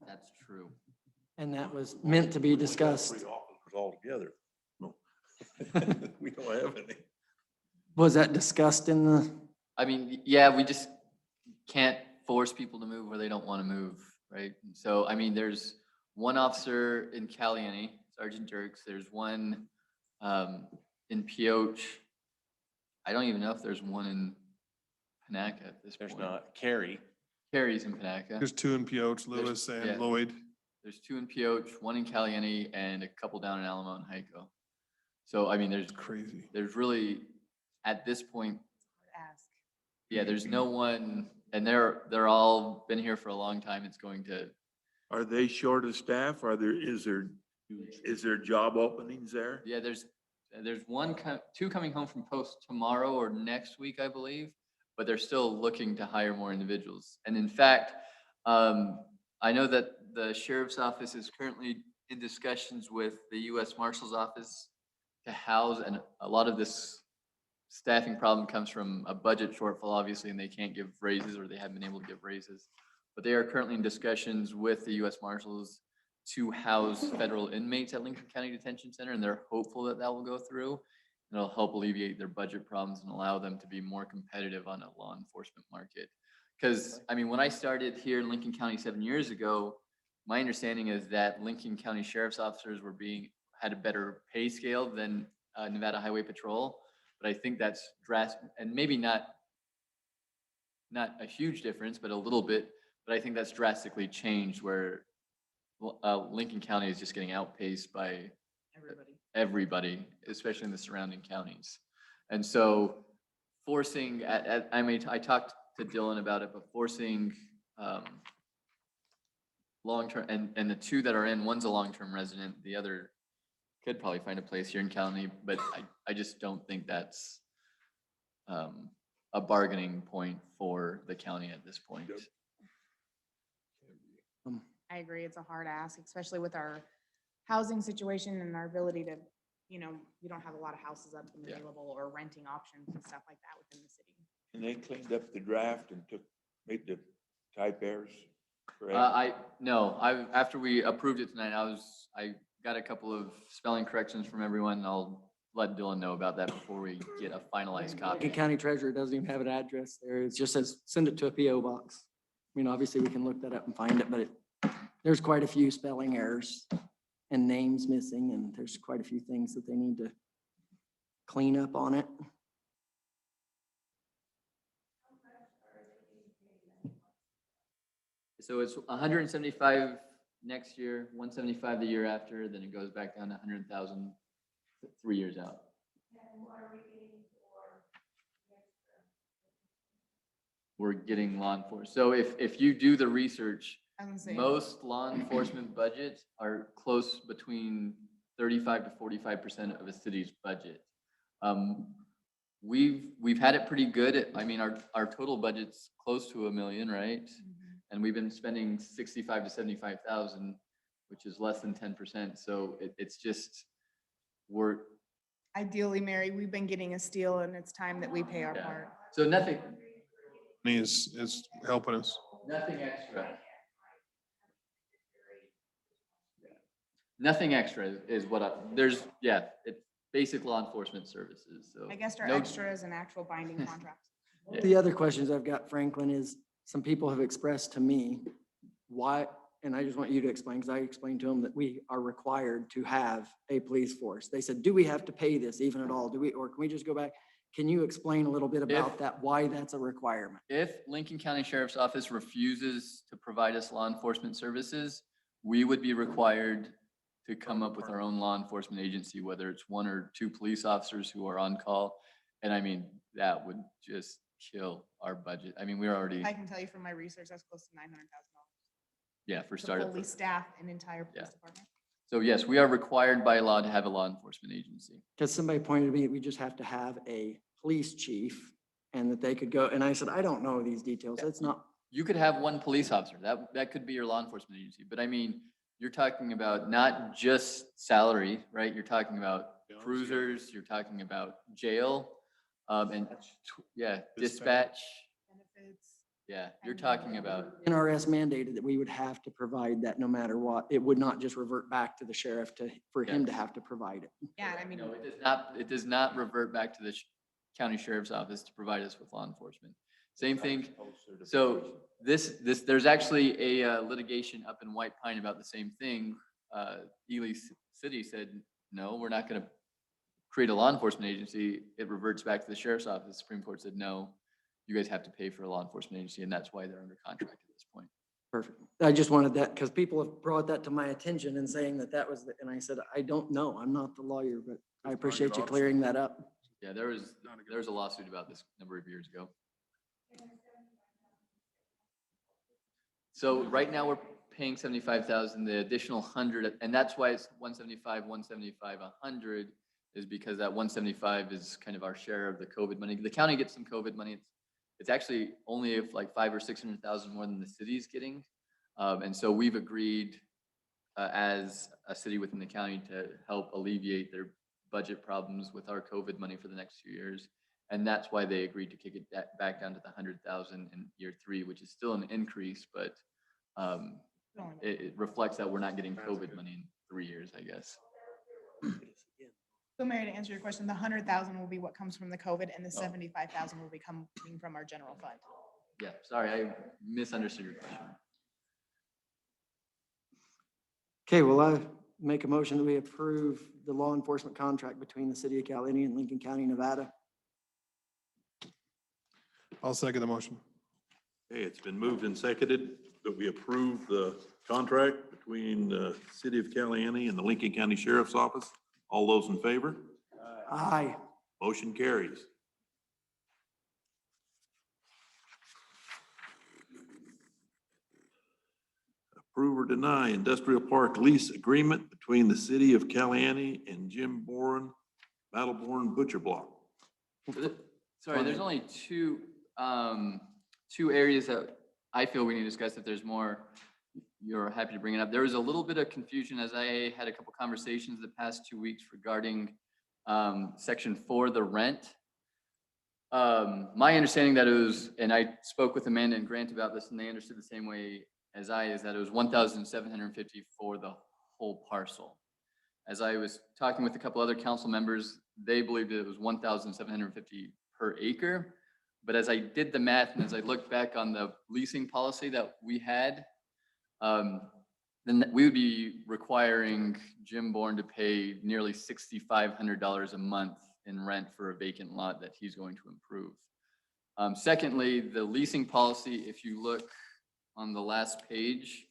G: That's true.
D: And that was meant to be discussed.
A: Three officers altogether. No. We don't have any.
D: Was that discussed in the,
G: I mean, yeah, we just can't force people to move where they don't want to move, right? So, I mean, there's one officer in Caliente, Sergeant Dirks. There's one in Pioche. I don't even know if there's one in Panaca at this point.
I: There's not. Carrie.
G: Carrie's in Panaca.
B: There's two in Pioche, Lewis
G: yeah.
B: and Lloyd.
G: There's two in Pioche, one in Caliente, and a couple down in Alamo and Hyco. So, I mean,
B: Crazy.
G: there's really, at this point,
C: Ask.
G: yeah, there's no one, and they're all been here for a long time. It's going to,
E: Are they short of staff? Is there job openings there?
G: yeah, there's two coming home from post tomorrow or next week, I believe, but they're still looking to hire more individuals. And in fact, I know that the sheriff's office is currently in discussions with the U.S. Marshal's office to house, and a lot of this staffing problem comes from a budget shortfall, obviously, and they can't give raises, or they haven't been able to give raises. But they are currently in discussions with the U.S. Marshals to house federal inmates at Lincoln County Detention Center, and they're hopeful that that will go through. And it'll help alleviate their budget problems and allow them to be more competitive on a law enforcement market. Because, I mean, when I started here in Lincoln County 7 years ago, my understanding is that Lincoln County sheriff's officers had a better pay scale than Nevada Highway Patrol. But I think that's drastic, and maybe not a huge difference, but a little bit. But I think that's drastically changed where Lincoln County is just getting outpaced by everybody, especially in the surrounding counties. And so forcing, I talked to Dylan about it, but forcing long-term, and the two that are in, one's a long-term resident, the other could probably find a place here in county, but I just don't think that's a bargaining point for the county at this point.
C: I agree. It's a hard ask, especially with our housing situation and our ability to, we don't have a lot of houses up and available or renting options and stuff like that within the city.
E: And they cleaned up the draft and made the type errors correct?
G: After we approved it tonight, I got a couple of spelling corrections from everyone, and I'll let Dylan know about that before we get a finalized copy.
D: Lincoln County Treasurer doesn't even have an address there. It just says, send it to a PO box. I mean, obviously we can look that up and find it, but there's quite a few spelling errors and names missing, and there's quite a few things that they need to clean up on it.
G: So it's 175 next year, 175 the year after, then it goes back down to 100,000 3 years out. We're getting law enforcement. So if you do the research, most law enforcement budgets are close between 35 to 45% of a city's budget. We've had it pretty good. I mean, our total budget's close to $1 million, right?
C: Mm-hmm.
G: And we've been spending 65 to 75,000, which is less than 10%. So it's just,
C: Ideally, Mary, we've been getting a steal and it's time that we pay our
G: Yeah.
C: part.
G: so nothing
B: Is helping us.
G: extra. Nothing extra is it's basic law enforcement services, so.
C: I guess our
G: no-
C: extra is an actual binding contract.
G: Yeah.
D: The other questions I've got, Franklin, is some people have expressed to me why, and I just want you to explain, because I explained to them that we are required to have a police force. They said, do we have to pay this even at all? Or can we just go back? Can you explain a little bit about that, why that's a requirement?
G: If Lincoln County Sheriff's Office refuses to provide us law enforcement services, we would be required to come up with our own law enforcement agency, whether it's 1 or 2 police officers who are on call. And I mean, that would just kill our budget. I mean, we're already,
C: I can tell you from my research, that's close to $900,000
G: for
C: to
G: startup.
C: fully staff an entire
G: Yeah.
C: police department.
G: So yes, we are required by law to have a law enforcement agency.
D: Because somebody pointed to me, we just have to have a police chief and that they could go, and I said, I don't know these details. It's not,
G: You could have one police officer. That could be your law enforcement agency. But I mean, you're talking about not just salary, right? You're talking about cruisers, you're talking about jail, and yeah, dispatch. Yeah, you're talking about,
D: NRS mandated that we would have to provide that no matter what. It would not just revert back to the sheriff for him to have to provide it.
C: Yeah, I mean,
G: no, it does not revert back to the county sheriff's office to provide us with law enforcement. Same thing. So there's actually a litigation up in White Pine about the same thing. Ely City said, no, we're not gonna create a law enforcement agency. It reverts back to the sheriff's office. The Supreme Court said, no, you guys have to pay for a law enforcement agency, and that's why they're under contract at this point.
D: Perfect. I just wanted that because people have brought that to my attention and saying that was, and I said, I don't know. I'm not the lawyer, but I appreciate you clearing that up.
G: Yeah, there was a lawsuit about this a number of years ago. So right now we're paying 75,000, the additional 100, and that's why it's 175, 175, 100 is because that 175 is kind of our share of the COVID money. The county gets some COVID money. It's actually only if like 500,000 or 600,000 more than the city's getting. And so we've agreed as a city within the county to help alleviate their budget problems with our COVID money for the next 2 years. And that's why they agreed to kick it back down to the 100,000 in year 3, which is still an increase, but it reflects that we're not getting COVID money in 3 years, I guess.
C: so Mary, to answer your question, the 100,000 will be what comes from the COVID and the 75,000 will be coming from our general fund.
G: Yeah, sorry, I misunderstood your question.
D: Okay, well, I make a motion that we approve the law enforcement contract between the city of Caliente and Lincoln County, Nevada.
B: I'll second the motion.
A: Okay, it's been moved and seconded that we approve the contract between the city of Caliente and the Lincoln County Sheriff's Office. All those in favor?
D: Aye.
A: Motion carries. Approve or deny industrial park lease agreement between the city of Caliente and Jim Bourne, Battleborn Butcher Block.
G: Sorry, there's only two areas that I feel we need to discuss. If there's more, you're happy to bring it up. There was a little bit of confusion as I had a couple conversations the past 2 weeks regarding section 4, the rent. My understanding that it was, and I spoke with Amanda and Grant about this, and they understood the same way as I, is that it was 1,750 for the whole parcel. As I was talking with a couple other council members, they believed it was 1,750 per acre. But as I did the math and as I looked back on the leasing policy that we had, then we would be requiring Jim Bourne to pay nearly $6,500 a month in rent for a vacant lot that he's going to improve. Secondly, the leasing policy, if you look on the last page,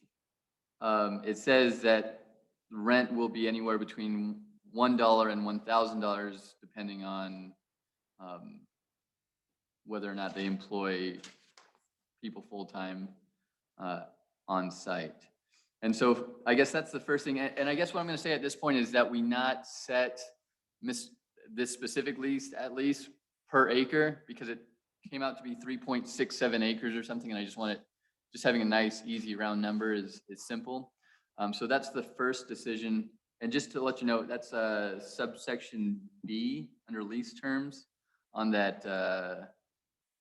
G: it says that rent will be anywhere between $1 and $1,000 depending on whether or not they employ people full-time on site. And so I guess that's the first thing. And I guess what I'm going to say at this point is that we not set this specific lease at least per acre, because it came out to be 3.67 acres or something. And I just want it, just having a nice, easy round number is simple. So that's the first decision. And just to let you know, that's subsection B under lease terms on that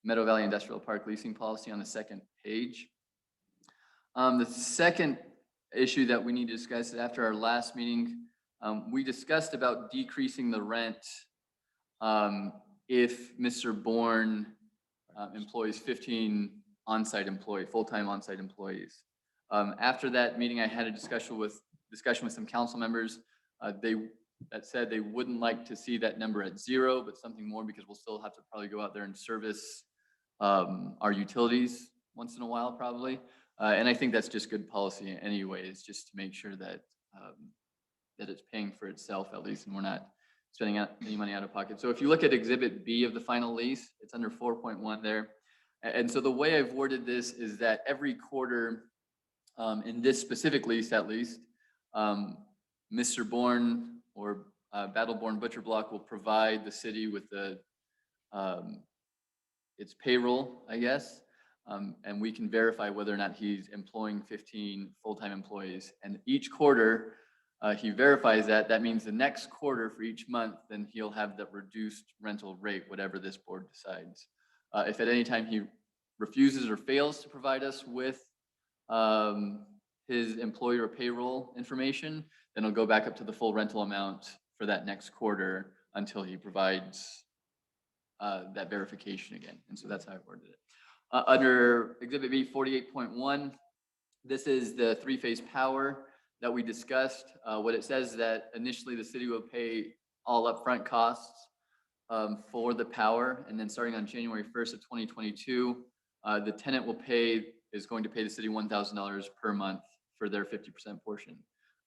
G: Meadow Valley Industrial Park leasing policy on the second page. The second issue that we need to discuss after our last meeting, we discussed about decreasing the rent if Mr. Bourne employs 15 full-time on-site employees. After that meeting, I had a discussion with some council members. That said they wouldn't like to see that number at 0, but something more, because we'll still have to probably go out there and service our utilities once in a while, probably. And I think that's just good policy anyways, just to make sure that that it's paying for itself at least, and we're not spending any money out of pocket. So if you look at Exhibit B of the final lease, it's under 4.1 there. And so the way I've worded this is that every quarter, in this specific lease at least, Mr. Bourne or Battleborn Butcher Block will provide the city with its payroll, I guess. And we can verify whether or not he's employing 15 full-time employees. And each quarter, he verifies that. That means the next quarter for each month, then he'll have the reduced rental rate, whatever this board decides. If at any time he refuses or fails to provide us with his employer payroll information, then it'll go back up to the full rental amount for that next quarter until he provides that verification again. And so that's how I worded it. Under Exhibit B 48.1, this is the three-phase power that we discussed. What it says is that initially the city will pay all upfront costs for the power. And then starting on January 1st of 2022, the tenant is going to pay the city $1,000 per month for their 50% portion.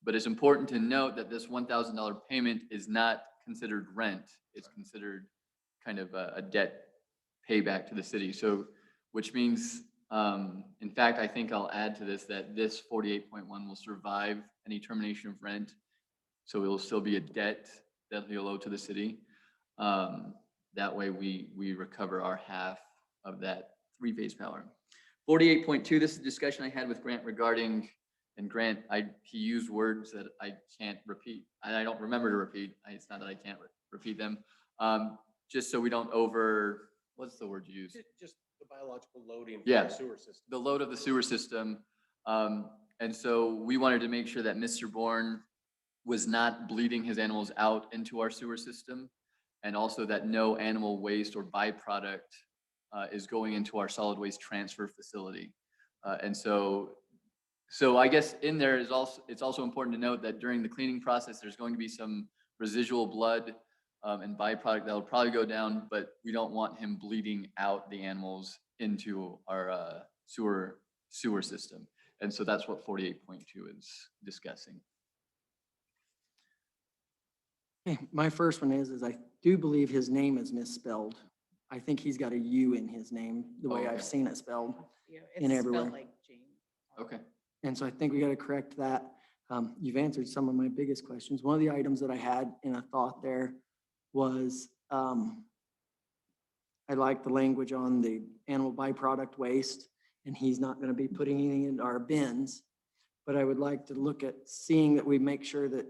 G: But it's important to note that this $1,000 payment is not considered rent. It's considered kind of a debt payback to the city. So, which means, in fact, I think I'll add to this that this 48.1 will survive any termination of rent. So it will still be a debt that he'll owe to the city. That way we recover our half of that three-phase power. 48.2, this is a discussion I had with Grant regarding, and Grant, he used words that I can't repeat, and I don't remember to repeat. It's not that I can't repeat them. Just so we don't what's the word you use?
I: Just the biological loading.
G: Yeah.
I: From the sewer system.
G: The load of the sewer system. And so we wanted to make sure that Mr. Bourne was not bleeding his animals out into our sewer system, and also that no animal waste or byproduct is going into our solid waste transfer facility. And so I guess in there it's also important to note that during the cleaning process, there's going to be some residual blood and byproduct that'll probably go down, but we don't want him bleeding out the animals into our sewer system. And so that's what 48.2 is discussing.
D: Okay, my first one is I do believe his name is misspelled. I think he's got a U in his name, the way
G: Okay.
D: I've seen it spelled.
C: Yeah,
D: In
C: it's
D: everywhere.
C: spelled like James.
G: Okay.
D: And so I think we got to correct that. You've answered some of my biggest questions. One of the items that I had in a thought there was, I like the language on the animal byproduct waste, and he's not going to be putting anything in our bins. But I would like to look at seeing that we make sure that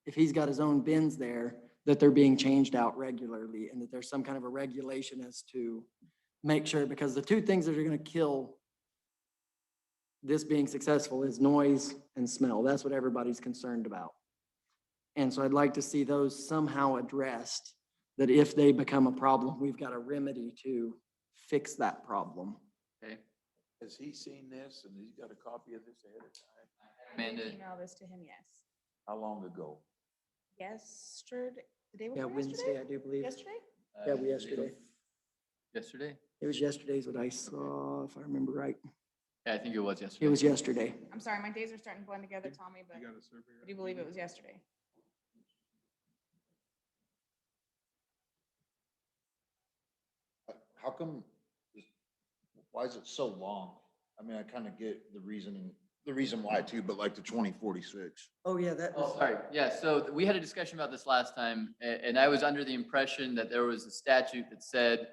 D: if he's got his own bins there, that they're being changed out regularly, and that there's some kind of a regulation as to make sure, because the two things that are going to kill this being successful is noise and smell. That's what everybody's concerned about. And so I'd like to see those somehow addressed, that if they become a problem, we've got a remedy to fix that problem.
G: Okay.
E: Has he seen this and he's got a copy of this ahead of time?
C: I did
G: Amanda.
C: email this to him, yes.
E: How long ago?
C: Yesterday, the day
D: Yeah,
C: before
D: Wednesday,
C: yesterday?
D: I do believe.
C: Yesterday?
D: Yeah, yesterday.
G: Yesterday?
D: It was yesterday's what I saw, if I remember right.
G: Yeah, I think it was yesterday.
D: It was yesterday.
C: I'm sorry, my days are starting to blend together, Tommy, but
B: You got a survey?
C: I do believe it was yesterday.
F: How come, why is it so long? I mean, I kind of get the reason why too, but like the 2046.
D: Oh, yeah, that
G: Oh, sorry. Yeah, so we had a discussion about this last time, and I was under the impression that there was a statute that said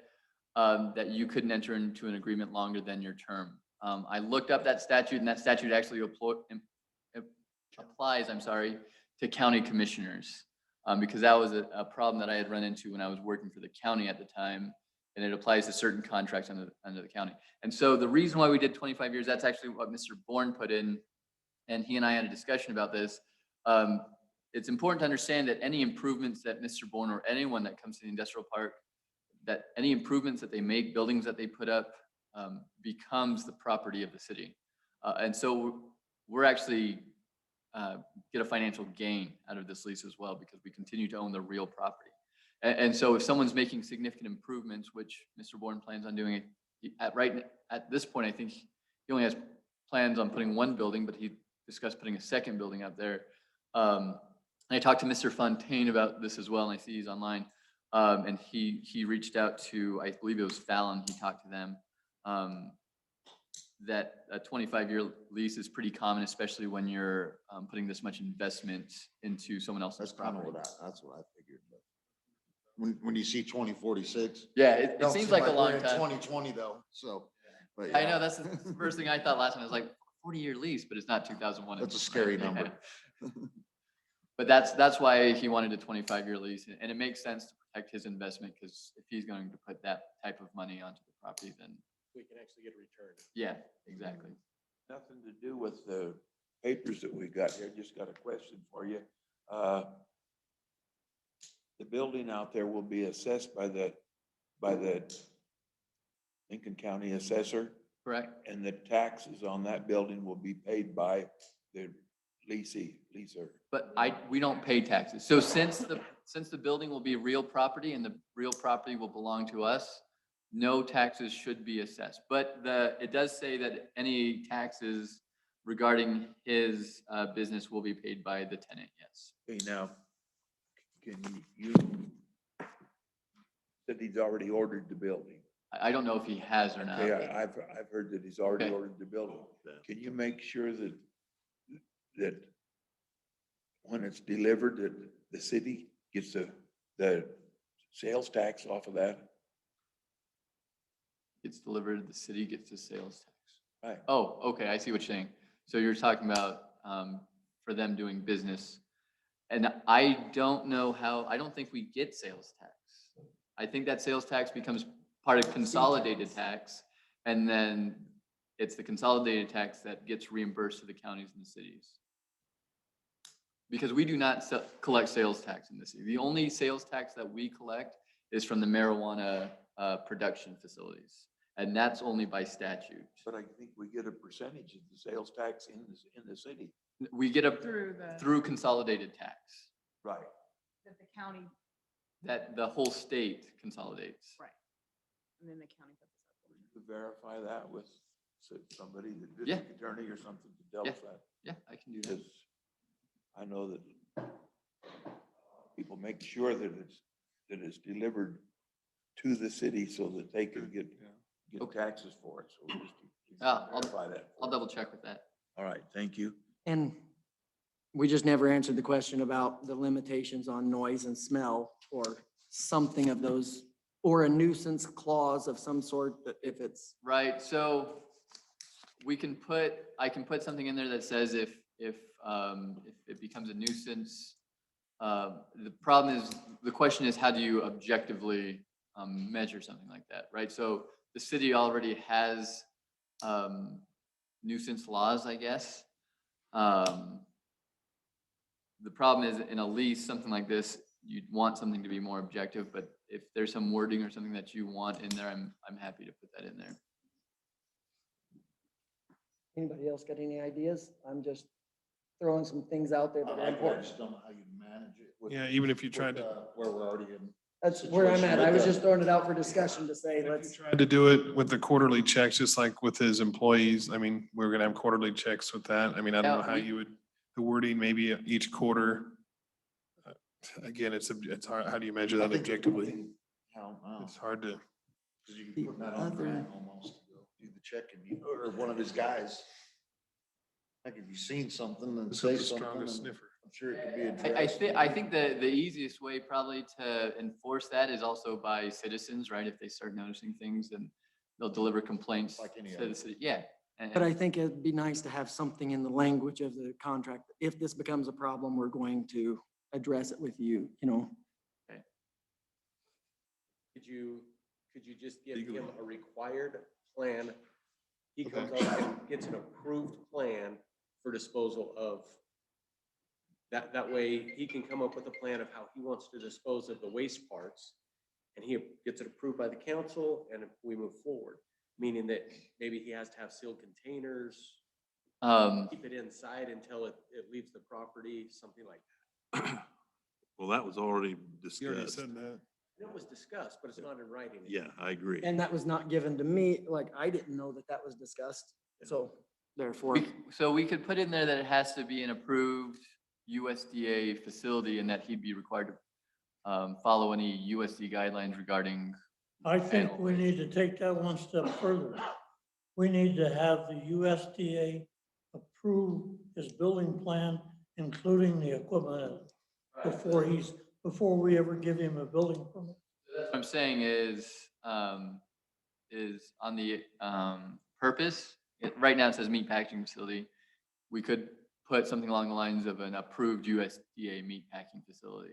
G: that you couldn't enter into an agreement longer than your term. I looked up that statute, and that statute actually applies, to county commissioners, because that was a problem that I had run into when I was working for the county at the time, and it applies to certain contracts under the county. And so the reason why we did 25 years, that's actually what Mr. Bourne put in, and he and I had a discussion about this. It's important to understand that any improvements that Mr. Bourne or anyone that comes to the industrial park, that any improvements that they make, buildings that they put up, becomes the property of the city. And so we're actually get a financial gain out of this lease as well, because we continue to own the real property. And so if someone's making significant improvements, which Mr. Bourne plans on doing at this point, I think he only has plans on putting one building, but he discussed putting a second building up there. And I talked to Mr. Fontaine about this as well, and I see he's online. And he reached out to, I believe it was Fallon, he talked to them. that a 25-year lease is pretty common, especially when you're putting this much investment into someone else's
F: That's kind of
G: property.
F: that's what I figured, but when you see 2046.
G: Yeah, it seems like a long time.
F: 2020 though, so. but
G: I
F: yeah.
G: know, that's the first thing I thought last time. I was like, 40-year lease, but it's not 2001.
F: That's a scary number.
G: But that's why he wanted a 25-year lease, and it makes sense to protect his investment, because if he's going to put that type of money onto the property, then,
I: We can actually get a return.
G: yeah, exactly.
E: Nothing to do with the papers that we got here. Just got a question for you. The building out there will be assessed by the Lincoln County Assessor,
G: Correct?
E: and the taxes on that building will be paid by the leaser.
G: But we don't pay taxes. So since the building will be real property and the real property will belong to us, no taxes should be assessed. But it does say that any taxes regarding his business will be paid by the tenant, yes.
E: Okay, now, can you said he's already ordered the building.
G: I don't know if he has or not.
E: Okay, I've heard that he's already
G: Okay.
E: ordered the building. Can you make sure that when it's delivered, that the city gets the sales tax off of that?
G: Gets delivered, the city gets the sales tax.
E: Right.
G: Oh, okay, I see what you're saying. So you're talking about for them doing business. And I don't know I don't think we get sales tax. I think that sales tax becomes part of consolidated tax. And then it's the consolidated tax that gets reimbursed to the counties and the cities. Because we do not collect sales tax in the city. The only sales tax that we collect is from the marijuana production facilities. And that's only by statute.
E: But I think we get a percentage of the sales tax in the city.
G: We get through consolidated tax
E: Right.
C: That the county,
G: that the whole state consolidates.
C: right. And then the county puts this up.
E: To verify that with somebody, the
G: Yeah.
E: district attorney or something to tell
G: Yeah.
E: us that.
G: Yeah, I can do that.
E: Because I know that people make sure that it's delivered to the city so that they can get
G: Okay.
E: taxes for it. So we just
G: I'll
E: verify that.
G: I'll double check with that.
E: All right, thank you.
D: And we just never answered the question about the limitations on noise and smell or something of those, or a nuisance clause of some sort, that if it's,
G: Right, so I can put something in there that says if it becomes a nuisance, the problem is, the question is, how do you objectively measure something like that, right? So the city already has nuisance laws, I guess. The problem is, in a lease, something like this, you'd want something to be more objective, but if there's some wording or something that you want in there, I'm happy to put that in there.
D: anybody else got any ideas? I'm just throwing some things out there that are
F: I
D: important.
F: just don't know how you manage it. with-
B: Yeah, even if you
F: with,
B: tried to,
F: Where we're already in.
D: That's where I'm at. I was
F: Situation
D: just throwing it out for discussion to say,
B: if you
D: let's,
B: tried to do it with the quarterly checks, just like with his employees, I mean, we're gonna have quarterly checks with that. I mean, I don't know
G: Yeah,
B: how
G: we-
B: you would, the wording, maybe each quarter. Again, it's hard, how do you measure
F: I
B: that
F: think
B: objectively?
F: I don't know.
B: It's hard to.
F: Cause you can put that on
D: other-
F: Grant almost, to go do the check and or one of his guys. Like, if you've seen something and
B: It's
F: say
B: the
F: something,
B: strongest
F: and
B: sniffer.
F: I'm sure it could be addressed.
G: I think the easiest way probably to enforce that is also by citizens, right? If they start noticing things, then they'll deliver complaints
F: Like any
G: to
F: other.
G: the city. Yeah. and-
D: but I think it'd be nice to have something in the language of the contract. If this becomes a problem, we're going to address it with you, you know?
I: Could you just give him a required plan? He comes up and gets an approved plan for disposal of. That way, he can come up with a plan of how he wants to dispose of the waste parts. And he gets it approved by the council and we move forward, meaning that maybe he has to have sealed containers, keep it inside until it leaves the property, something like that.
A: Well, that was already
B: You already
A: discussed.
B: said that.
I: It was discussed, but it's not in writing.
A: Yeah, I agree.
D: And that was not given to me, like, I didn't know that that was discussed, so therefore.
G: So we could put in there that it has to be an approved USDA facility and that he'd be required to follow any USD guidelines regarding.
J: I think
G: Panel
J: we
G: waste.
J: need to take that one step further. we need to have the USDA approve his building plan, including the equipment, before we ever give him a building permit.
G: What I'm saying is on the, purpose, right now it says meat packaging facility. We could put something along the lines of an approved USDA meat packing facility,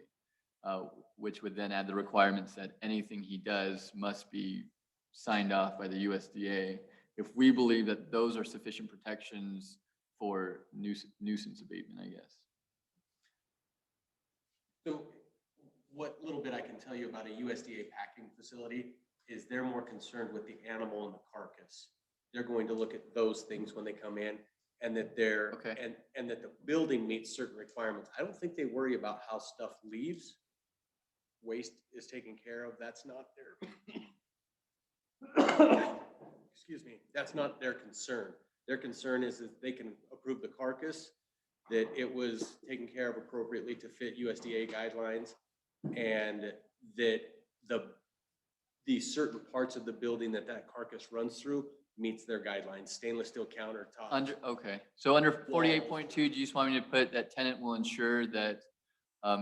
G: which would then add the requirements that anything he does must be signed off by the USDA. If we believe that those are sufficient protections for nuisance abatement, I guess.
I: So what little bit I can tell you about a USDA packing facility is they're more concerned with the animal and the carcass. They're going to look at those things when they come in and that they're,
G: Okay.
I: and that the building meets certain requirements. I don't think they worry about how stuff leaves. Waste is taken care of. That's not their, excuse me, that's not their concern. Their concern is that they can approve the carcass, that it was taken care of appropriately to fit USDA guidelines, and that the certain parts of the building that carcass runs through meets their guidelines, stainless steel countertops.
G: Okay, so under 48.2, do you just want me to put that tenant will ensure that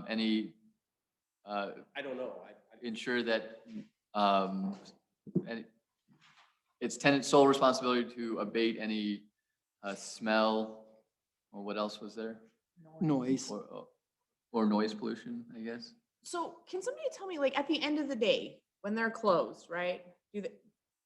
G: any,
I: I don't know.
G: ensure that it's tenant's sole responsibility to abate any smell, or what else was there?
D: Noise.
G: Or noise pollution, I guess?
C: So can somebody tell me, like, at the end of the day, when they're closed, right?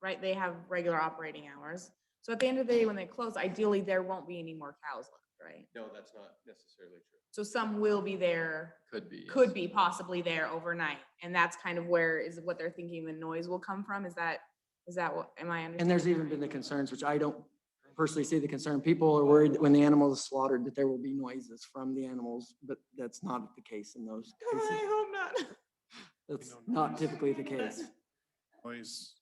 C: Right, they have regular operating hours. So at the end of the day, when they close, ideally, there won't be any more cows left, right?
I: No, that's not necessarily true.
C: So some will be there,
G: Could be.
C: could be possibly there overnight. And that's kind of where is what they're thinking the noise will come from? Is that what, am I understanding?
D: And there's even
C: that
D: been the
C: right?
D: concerns, which I don't personally see the concern. People are worried that when the animal is slaughtered, that there will be noises from the animals, but that's not the case in those cases.
C: I hope not.
D: That's not typically the case.
B: Noise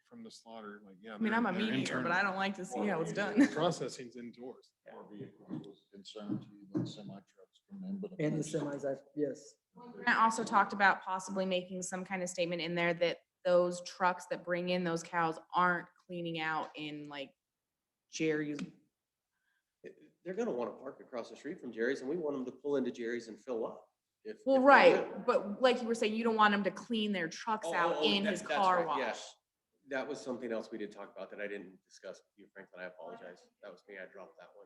B: from the slaughter, like, yeah.
C: I mean, I'm a
B: they're
C: meat eater,
B: internal.
C: but I don't like to see how it's done.
B: Processing's indoors.
F: More vehicles concerned to you than semi trucks come in, but.
D: And the semis, yes.
C: Grant also talked about possibly making some kind of statement in there that those trucks that bring in those cows aren't cleaning out in like Jerry's.
I: They're gonna wanna park across the street from Jerry's, and we want them to pull into Jerry's and fill up.
C: Well,
I: if they
C: right,
I: will.
C: but like you were saying, you don't want them to clean their trucks out in his
I: That's
C: car
I: right,
C: wash.
I: yes. That was something else we did talk about that I didn't discuss with you, Franklin. I apologize. That was me. I dropped that one.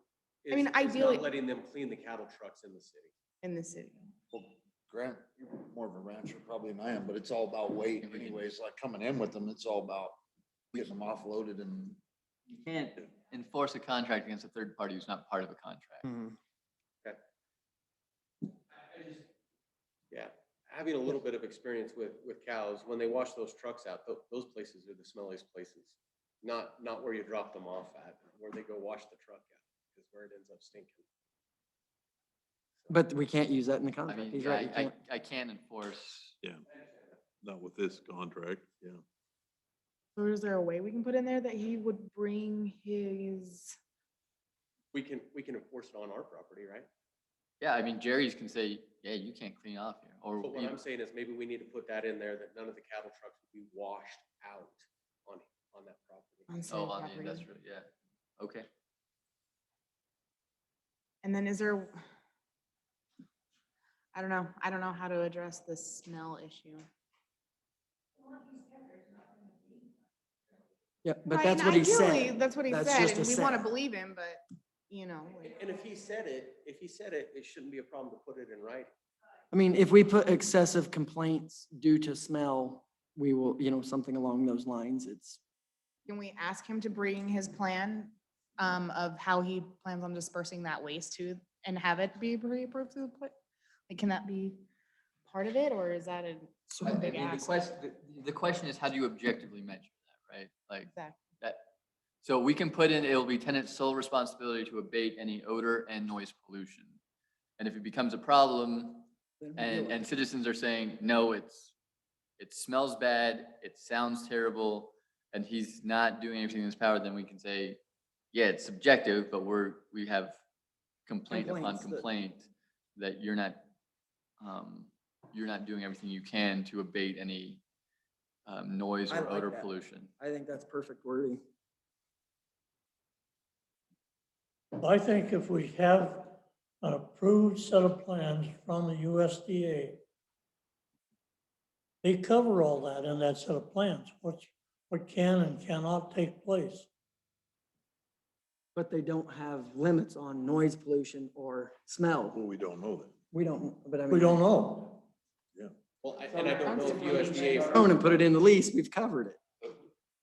C: I mean,
I: Is not
C: ideally-
I: letting them clean the cattle trucks in the city.
C: In the city.
F: Well, Grant, you're more of a rancher probably than I am, but it's all about weight anyways, like coming in with them, it's all about getting them offloaded and.
G: You can't enforce a contract against a third party who's not part of a contract.
I: Yeah, having a little bit of experience with cows, when they wash those trucks out, those places are the smelliest places. Not where you drop them off at, where they go wash the truck at, is where it ends up stinking.
D: But we can't use that in the
G: I
D: contract.
G: mean,
D: He's
G: yeah,
D: right. you can't.
G: I can't enforce.
A: Yeah, not with this contract, yeah.
C: So is there a way we can put in there that he would bring his?
I: We can enforce it on our property, right?
G: Yeah, I mean, Jerry's can say, yeah, you can't clean off here, or
I: But what I'm saying is maybe we need to put that in there, that none of the cattle trucks would be washed out on that property.
C: On city
G: oh, on the
C: property?
G: industrial, yeah, okay.
C: And then is there? I don't know how to address the smell issue.
D: Yeah, but
C: Right,
D: that's
C: and
D: what he
C: ideally,
D: said.
C: That's what he
D: That's
C: said,
D: just
C: and
D: a
C: we want to
D: set.
C: believe him, but, you know. like-
I: And if he said it, it shouldn't be a problem to put it in writing.
D: I mean, if we put excessive complaints due to smell, we will, something along those lines. It's,
C: Can we ask him to bring his plan of how he plans on dispersing that waste to and have it be pre-approved to the put? Like, can that be part of it, or is that a
G: I
C: super big
G: mean,
C: ask?
G: the question is, how do you objectively measure that, right? Like,
C: Exactly.
G: that, so we can put in, it'll be tenant's sole responsibility to abate any odor and noise pollution. And if it becomes a problem, and citizens are saying, no, it smells bad, it sounds terrible, and he's not doing everything in his power, then we can say, yeah, it's subjective, but we have complaint upon
D: Complaints that-
G: complaint that you're not doing everything you can to abate any noise
D: I
G: or
D: like
G: odor
D: that.
G: pollution.
D: I think that's perfect wording.
J: I think if we have an approved set of plans from the USDA, they cover all that in that set of plans, what can and cannot take place.
D: But they don't have limits on noise pollution or smell.
A: Well, we don't know that.
D: We don't, but I mean.
J: We don't know.
I: Well, and I don't know if USDA.
D: Own and put it in the lease, we've covered it.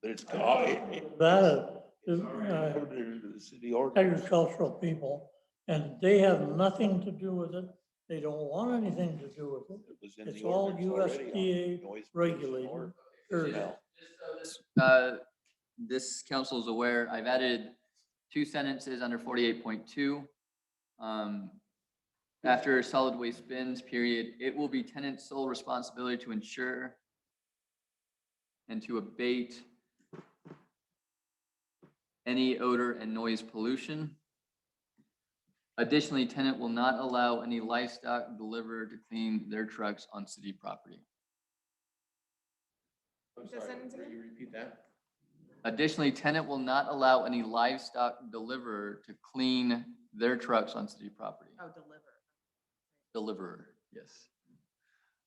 A: But it's,
J: That is,
E: The city ordinance.
J: agricultural people, and they have nothing to do with it. They don't want anything to do with it.
E: It was in
J: It's
E: the
J: all
E: ordinance already on
J: USDA
E: noise pollution
J: regulated.
E: or
J: Period.
E: smell.
G: This council is aware, I've added 2 sentences under 48.2. After solid waste bins, period, it will be tenant's sole responsibility to ensure and to abate any odor and noise pollution. Additionally, tenant will not allow any livestock delivered to clean their trucks on city property.
I: I'm
C: The
I: sorry,
C: sentence
I: will
C: again?
I: you repeat that?
G: Additionally, tenant will not allow any livestock deliverer to clean their trucks on city property.
C: Oh, deliver.
G: Deliverer, yes.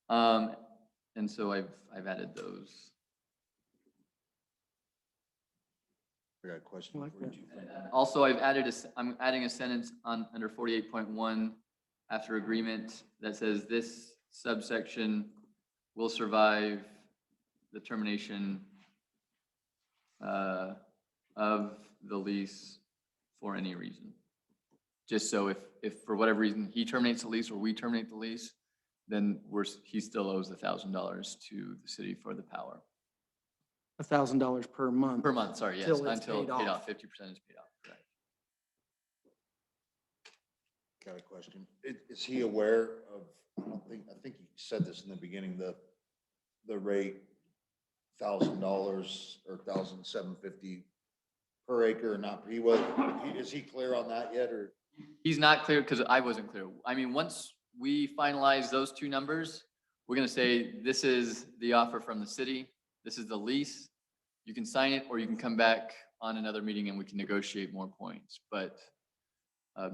G: And so I've added those.
F: I got a question.
D: Like
F: for
D: that.
F: you.
G: Also, I'm adding a sentence on, under 48.1 after agreement that says this subsection will survive the termination of the lease for any reason. Just so if for whatever reason he terminates the lease or we terminate the lease, then he still owes $1,000 to the city for the power.
D: $1,000 per month.
G: Per month, sorry, yes,
D: Till it's
G: until
D: paid
G: paid
D: off.
G: off, 50% is paid off, correct.
F: Got a question. Is he aware of, I think you said this in the beginning, the rate, $1,000 or $1,750 per acre, not, is he clear on that yet, or?
G: He's not clear because I wasn't clear. I mean, once we finalize those 2 numbers, we're gonna say, this is the offer from the city, this is the lease. You can sign it, or you can come back on another meeting and we can negotiate more points, but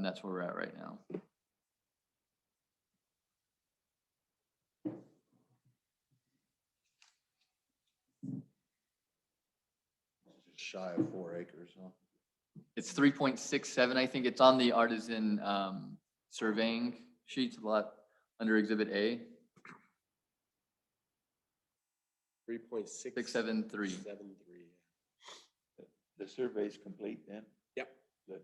G: that's where we're at right now.
F: Just shy of 4 acres, huh?
G: It's 3.67, I think. It's on the artisan surveying sheets, a lot under Exhibit A,
I: 3.6.
G: 673.
I: 73.
E: The survey's complete then?
I: Yep.
E: Good.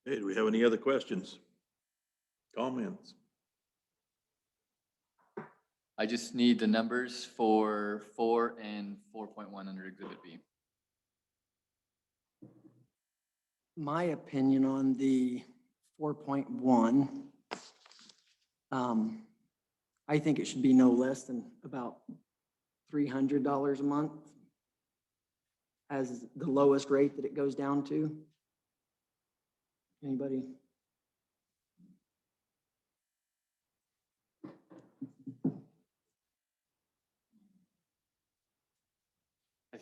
A: hey, do we have any other questions? Comments?
G: I just need the numbers for 4 and 4.1 under Exhibit B.
D: My opinion on the 4.1, I think it should be no less than about $300 a month as the lowest rate that it goes down to. Anybody?
I: I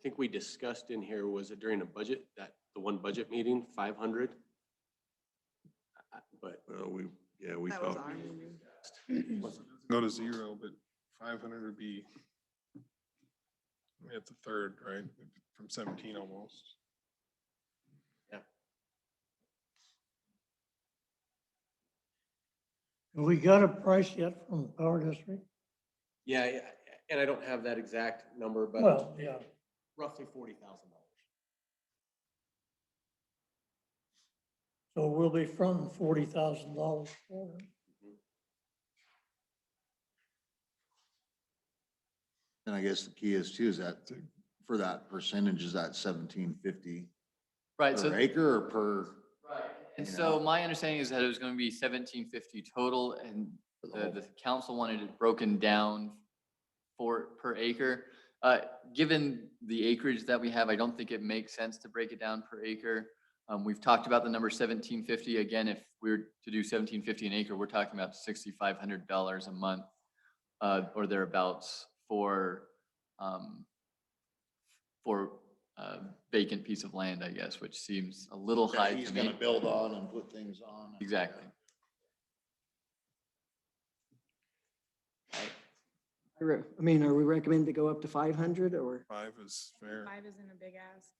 I: think we discussed in here, was it during a budget, the one budget meeting, 500? But
A: Well, we
C: That was
A: talked.
C: ours.
B: Go to 0, but 500 would be at the third, right? From 17 almost.
J: Have we got a price yet from the power district?
I: yeah, and I don't have that exact number, but
J: Well, yeah,
I: roughly $40,000.
J: so we'll be fronting $40,000 for it.
F: And I guess the key is too, is that for that percentage, is that 1,750
G: Right, so.
F: per acre or per?
G: Right. And
F: you
G: so
F: know.
G: my understanding is that it was going to be 1750 total, and the council wanted it broken down per acre. Given the acreage that we have, I don't think it makes sense to break it down per acre. We've talked about the number 1750. Again, if we're to do 1750 an acre, we're talking about $6,500 a month or thereabouts for a vacant piece of land, I guess, which seems a little high
F: He's
G: to
F: gonna
G: me.
F: build on and put things on.
G: Exactly.
D: I mean, are we recommending to go up to 500 or?
B: 5 is fair.
C: 5 isn't a big ask.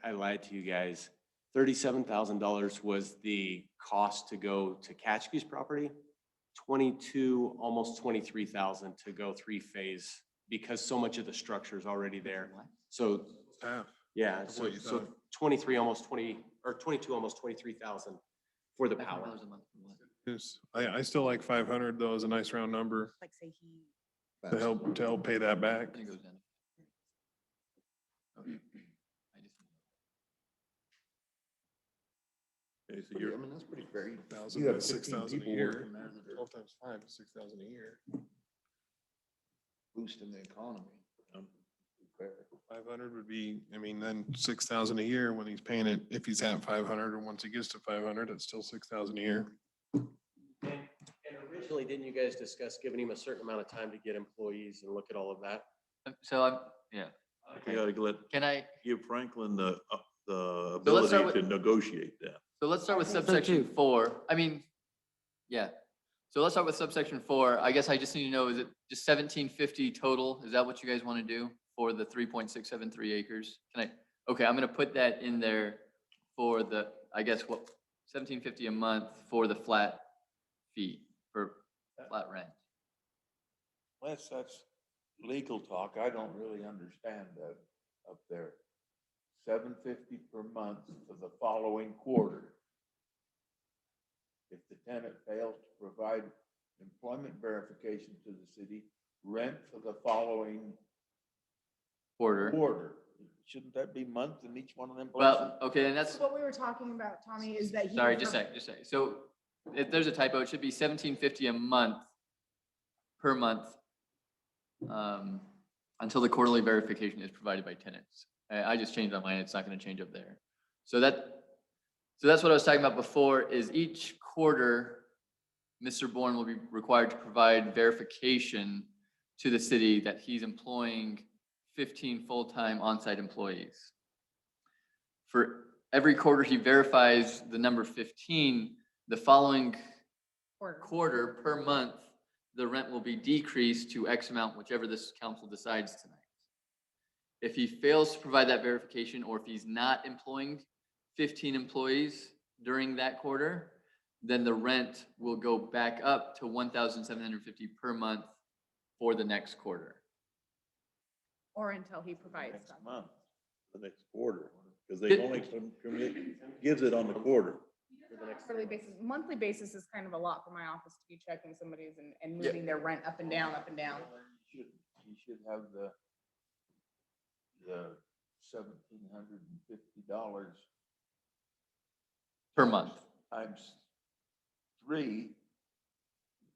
I: I lied to you guys. $37,000 was the cost to go to Catskie's property. 22, almost 23,000 to go 3-phase because so much of the structure is already there. So,
B: Half.
I: yeah,
B: Of
I: so,
B: what you
I: so
B: thought.
I: 23, almost 20, or 22, almost 23,000 for the
G: $500
I: power.
G: a month for what?
B: Yes. I still like 500 though, is a nice round number
C: Like say he,
B: to help pay that back.
G: It goes down. Okay. I just-
A: Okay, so
F: Pretty-
A: you're,
F: I mean, that's pretty fair.
B: 1,000
F: You have
B: is
F: 15
B: 6,000 a
F: people
B: year.
F: working there that are
B: 12 times 5 is 6,000 a year.
F: boosting the economy. Fair.
B: 500 would be, I mean, then 6,000 a year when he's paying it, if he's at 500 or once he gets to 500, it's still 6,000 a year.
I: And originally, didn't you guys discuss giving him a certain amount of time to get employees and look at all of that?
G: So I'm, yeah.
A: you gotta let,
G: Can I,
A: give Franklin the
G: let's
A: ability
G: start
A: to
G: with-
A: negotiate that.
G: so let's start with
D: I think so
G: subsection
D: too.
G: 4. I mean, yeah. So let's start with subsection 4. I guess I just need to know, is it just 1750 total? Is that what you guys want to do for the 3.673 acres? Can I, okay, I'm gonna put that in there for the, I guess what, 1750 a month for the flat fee, for flat rent.
E: Unless that's legal talk, I don't really understand that up there. $750 per month for the following quarter. If the tenant fails to provide employment verification to the city, rent for the following
G: Quarter.
E: quarter. Shouldn't that be month in each one of them places?
G: Well, okay, and that's,
C: what we were talking about, Tommy, is that he.
G: sorry, just a sec, just a sec. So if there's a typo, it should be 1750 a month, per month, until the quarterly verification is provided by tenants. I just changed on mine, it's not gonna change up there. So that's what I was talking about before, is each quarter, Mr. Bourne will be required to provide verification to the city that he's employing 15 full-time on-site employees. For every quarter he verifies the number 15, the following quarter per month, the rent will be decreased to X amount, whichever this council decides tonight. If he fails to provide that verification, or if he's not employing 15 employees during that quarter, then the rent will go back up to 1,750 per month for the next quarter.
C: Or until he provides
E: Next
C: them.
E: month.
A: The next quarter, because they only gives it on the quarter.
C: Quarterly basis, monthly basis is kind of a lot for my office to be checking somebody's and
G: Yeah.
C: moving their rent up and down, up and down.
E: He should have the $1,750
G: Per month.
E: times 3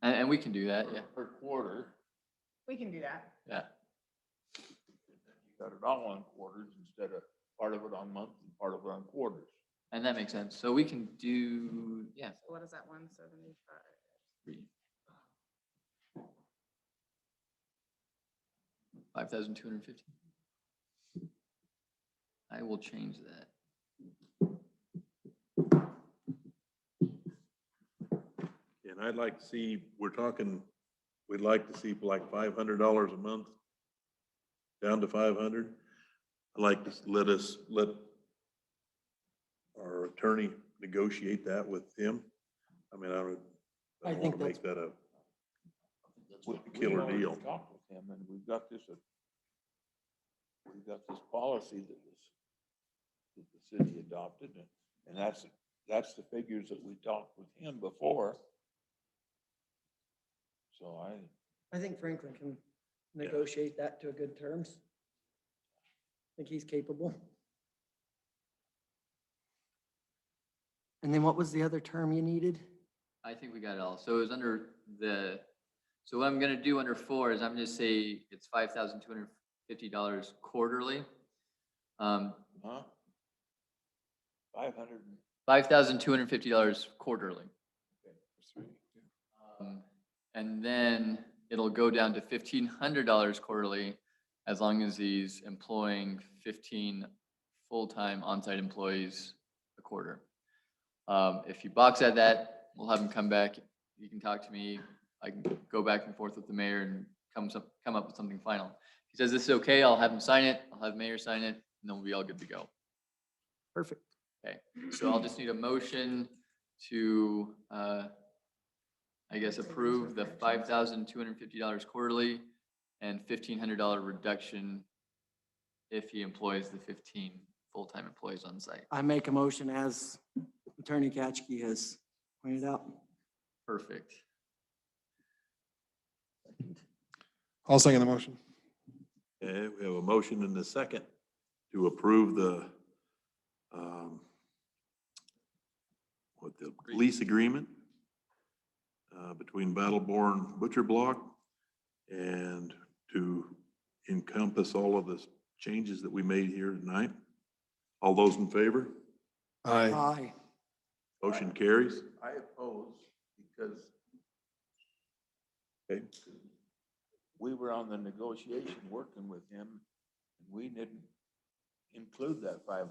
G: And we can do that, yeah,
E: per quarter.
C: We can do that.
G: yeah.
E: You got it all on quarters instead of part of it on months and part of it on quarters.
G: And that makes sense. So we can do, yeah.
C: So what is that, 175?
G: 5,250. I will change that.
A: And I'd like to see, we'd like to see like $500 a month, down to 500. I'd like to let our attorney negotiate that with him. I mean, I don't
D: think
A: want to make that a killer
E: We already
A: deal.
E: talked with him, and we've got this policy that the city adopted, and that's the figures that we talked with him before. So
D: I think Franklin can negotiate that to a good terms. I think he's capable. And then what was the other term you needed?
G: I think we got it all. So it was under so what I'm gonna do under 4 is I'm gonna say it's $5,250 quarterly.
E: huh?
G: $5,250 quarterly. And then it'll go down to $1,500 quarterly as long as he's employing 15 full-time on-site employees a quarter. If you box at that, we'll have him come back. You can talk to me. I can go back and forth with the mayor and come up with something final. If he says this is okay, I'll have him sign it. I'll have mayor sign it, and then we'll be all good to go.
D: Perfect.
G: Okay, so I'll just need a motion to, I guess, approve the $5,250 quarterly and $1,500 reduction if he employs the 15 full-time employees on site.
D: I make a motion as Attorney Katchke has pointed out.
G: Perfect.
B: I'll second the motion.
A: Okay, we have a motion and a second to approve the lease agreement between Battleborn Butcher Block and to encompass all of the changes that we made here tonight. All those in favor?
B: Aye.
D: Aye.
A: Motion carries.
E: I oppose because we were on the negotiation working with him, and we didn't include that $500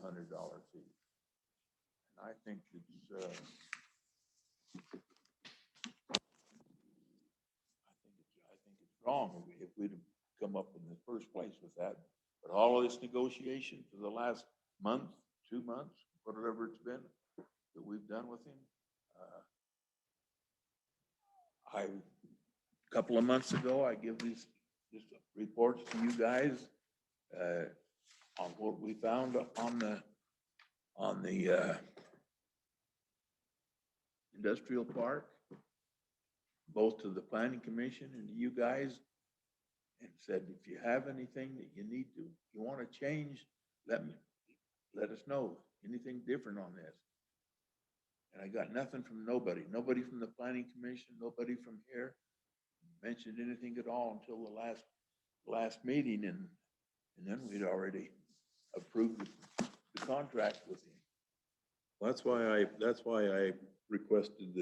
E: fee. And I think it's, I think it's wrong if we'd have come up in the first place with that. But all of this negotiation for the last month, 2 months, whatever it's been that we've done with him, a couple of months ago, I give these reports to you guys on what we found on the industrial park, both to the planning commission and to you guys, and said, if you have anything that you need to, you want to change, let us know. Anything different on this. And I got nothing from nobody from the planning commission, nobody from here mentioned anything at all until the last meeting, and then we'd already approved the contract with him.
A: That's why I requested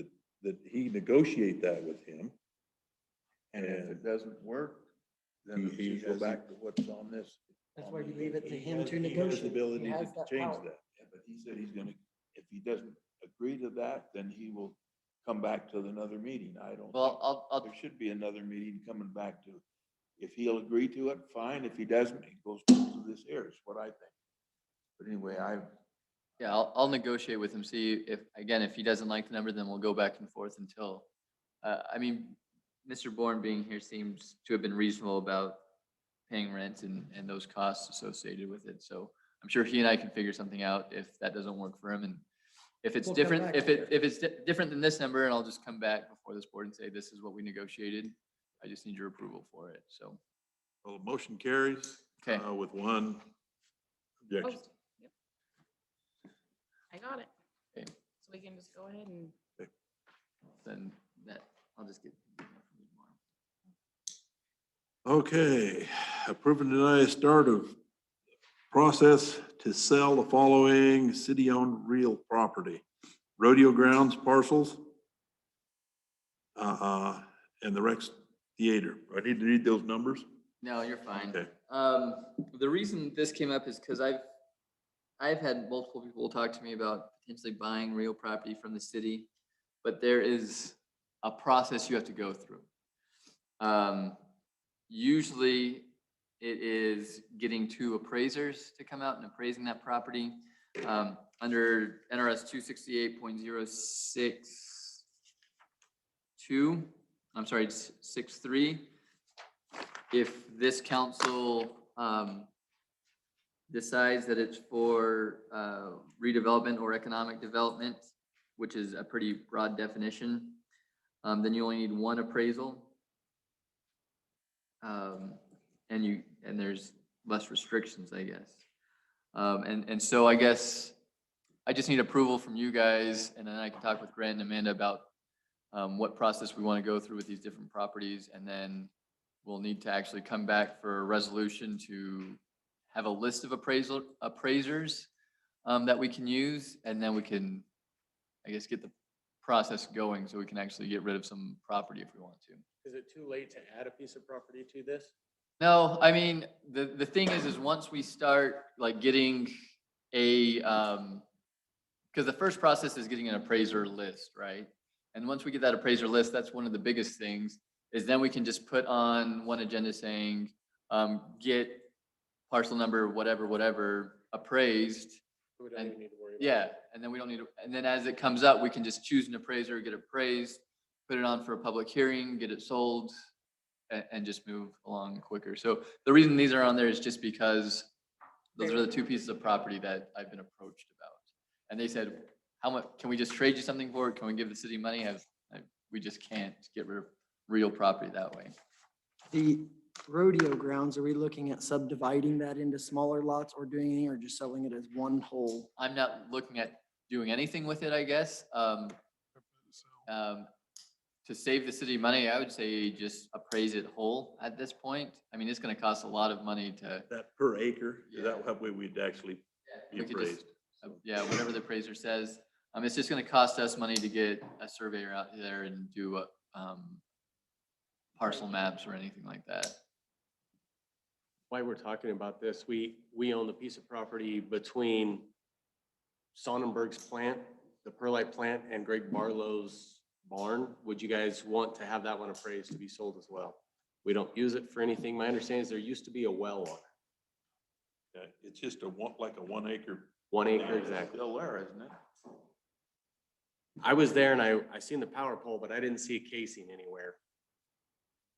A: that he negotiate that with him.
E: And if it doesn't work, then
A: He
E: we should go
A: hasn't-
E: back to what's on this.
D: That's why you leave it to
A: He
D: him
A: has-
D: to
A: he has
D: negotiate.
A: the ability
D: He
A: to
D: has that
A: change
D: power.
A: that.
E: Yeah, but he said he's gonna, if he doesn't agree to that, then he will come back to another meeting. I don't.
G: Well,
E: think- There should be another meeting coming back to, if he'll agree to it, fine. If he doesn't, it goes to this here, is what I think. But anyway,
G: yeah, I'll negotiate with him, see if he doesn't like the number, then we'll go back and forth until, I mean, Mr. Bourne being here seems to have been reasonable about paying rent and those costs associated with it. So I'm sure he and I can figure something out if that doesn't work for him. And if it's
D: We'll come
G: different,
D: back
G: if
D: to
G: it's different than this number, and I'll just come back before this board and say, this is what we negotiated. I just need your approval for it. So,
A: Well, the motion carries.
G: Okay.
A: With one objection.
C: Opposed. Yep. I got it.
G: Okay.
C: So we can just go ahead and.
G: then I'll just get.
A: Okay, approve and deny start of process to sell the following city-owned real property. Rodeo grounds parcels. And the Rex Theater. Do I need to read those numbers?
G: No, you're fine.
A: Okay.
G: The reason this came up is because I've had multiple people talk to me about potentially buying real property from the city, but there is a process you have to go through. Usually it is getting two appraisers to come out and appraising that property. Under NRS 268.062, I'm sorry, it's 63. If this council decides that it's for redevelopment or economic development, which is a pretty broad definition, then you only need one appraisal. And there's less restrictions, I guess. And so I guess I just need approval from you guys, and then I can talk with Grant and Amanda about what process we want to go through with these different properties, and then we'll need to actually come back for a resolution to have a list of appraisers that we can use, and then we can, I guess, get the process going so we can actually get rid of some property if we want to.
I: Is it too late to add a piece of property to this?
G: No, I mean, the thing is once we start like getting a, because the first process is getting an appraiser list, right? And once we get that appraiser list, that's one of the biggest things, is then we can just put on one agenda saying, get parcel number, whatever, appraised.
I: We don't even need to worry about
G: Yeah,
I: it.
G: and then we don't need to, and then as it comes up, we can just choose an appraiser, get appraised, put it on for a public hearing, get it sold, and just move along quicker. So the reason these are on there is just because those are the two pieces of property that I've been approached about. And they said, how much, can we just trade you something for it? Can we give the city money? We just can't get rid of real property that way.
D: The rodeo grounds, are we looking at subdividing that into smaller lots or doing anything, or just selling it as one whole?
G: I'm not looking at doing anything with it, I guess. To save the city money, I would say just appraise it whole at this point. I mean, it's gonna cost a lot of money to,
A: That per acre, is that
G: Yeah.
A: how we'd actually be
G: we could just,
A: appraised?
G: yeah, whatever the appraiser says. It's just gonna cost us money to get a surveyor out there and do, parcel maps or anything like that.
I: Why we're talking about this, we own the piece of property between Sonnenberg's plant, the perlite plant, and Greg Barlow's barn. Would you guys want to have that one appraised to be sold as well? We don't use it for anything. My understanding is there used to be a well on it.
A: Yeah, it's just like a 1 acre.
I: 1 acre exactly.
E: Still there, isn't it?
I: I was there and I seen the power pole, but I didn't see a casing anywhere.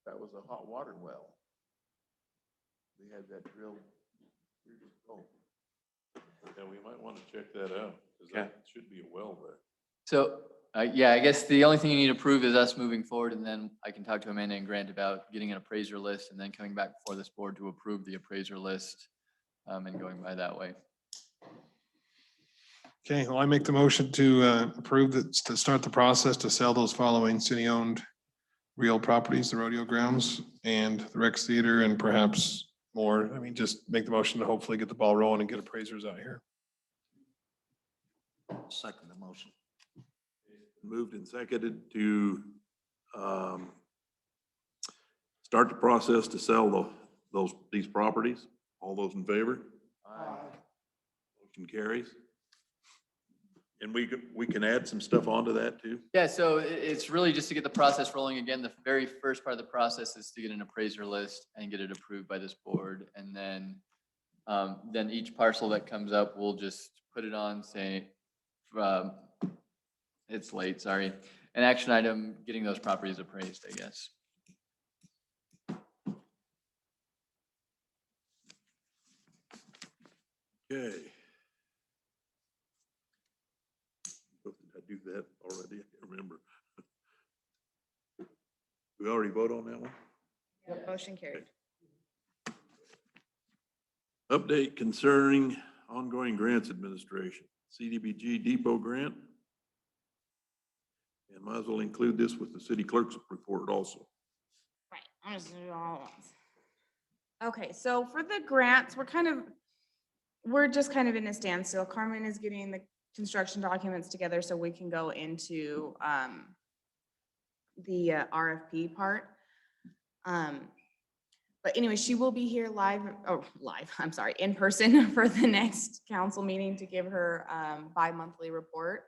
E: That was a hot water well. We had that drilled years ago.
A: Yeah, we might want to check that out, because
I: Okay.
A: that should be a well there.
G: So, yeah, I guess the only thing you need to prove is us moving forward, and then I can talk to Amanda and Grant about getting an appraiser list and then coming back before this board to approve the appraiser list, and going by that way.
B: Okay, well, I make the motion to approve that, to start the process to sell those following city-owned real properties, the rodeo grounds and the Rex Theater, and perhaps more. I mean, just make the motion to hopefully get the ball rolling and get appraisers out here.
F: Second the motion.
A: Moved and seconded to start the process to sell these properties. All those in favor? Motion carries. And we can add some stuff onto that too.
G: Yeah, so it's really just to get the process rolling again. The very first part of the process is to get an appraiser list and get it approved by this board. And then each parcel that comes up, we'll just put it on, say, it's late, sorry. An action item, getting those properties appraised, I guess.
A: Okay. Did I do that already? I can't remember. We already vote on that one?
C: Motion carried.
A: Update concerning ongoing grants administration, CDBG depot grant. And might as well include this with the city clerk's report also.
C: Right, I'm just gonna do all at once. Okay, so for the grants, we're just kind of in a standstill. Carmen is getting the construction documents together so we can go into the RFP part. But anyway, she will be here in person for the next council meeting to give her bi-monthly report.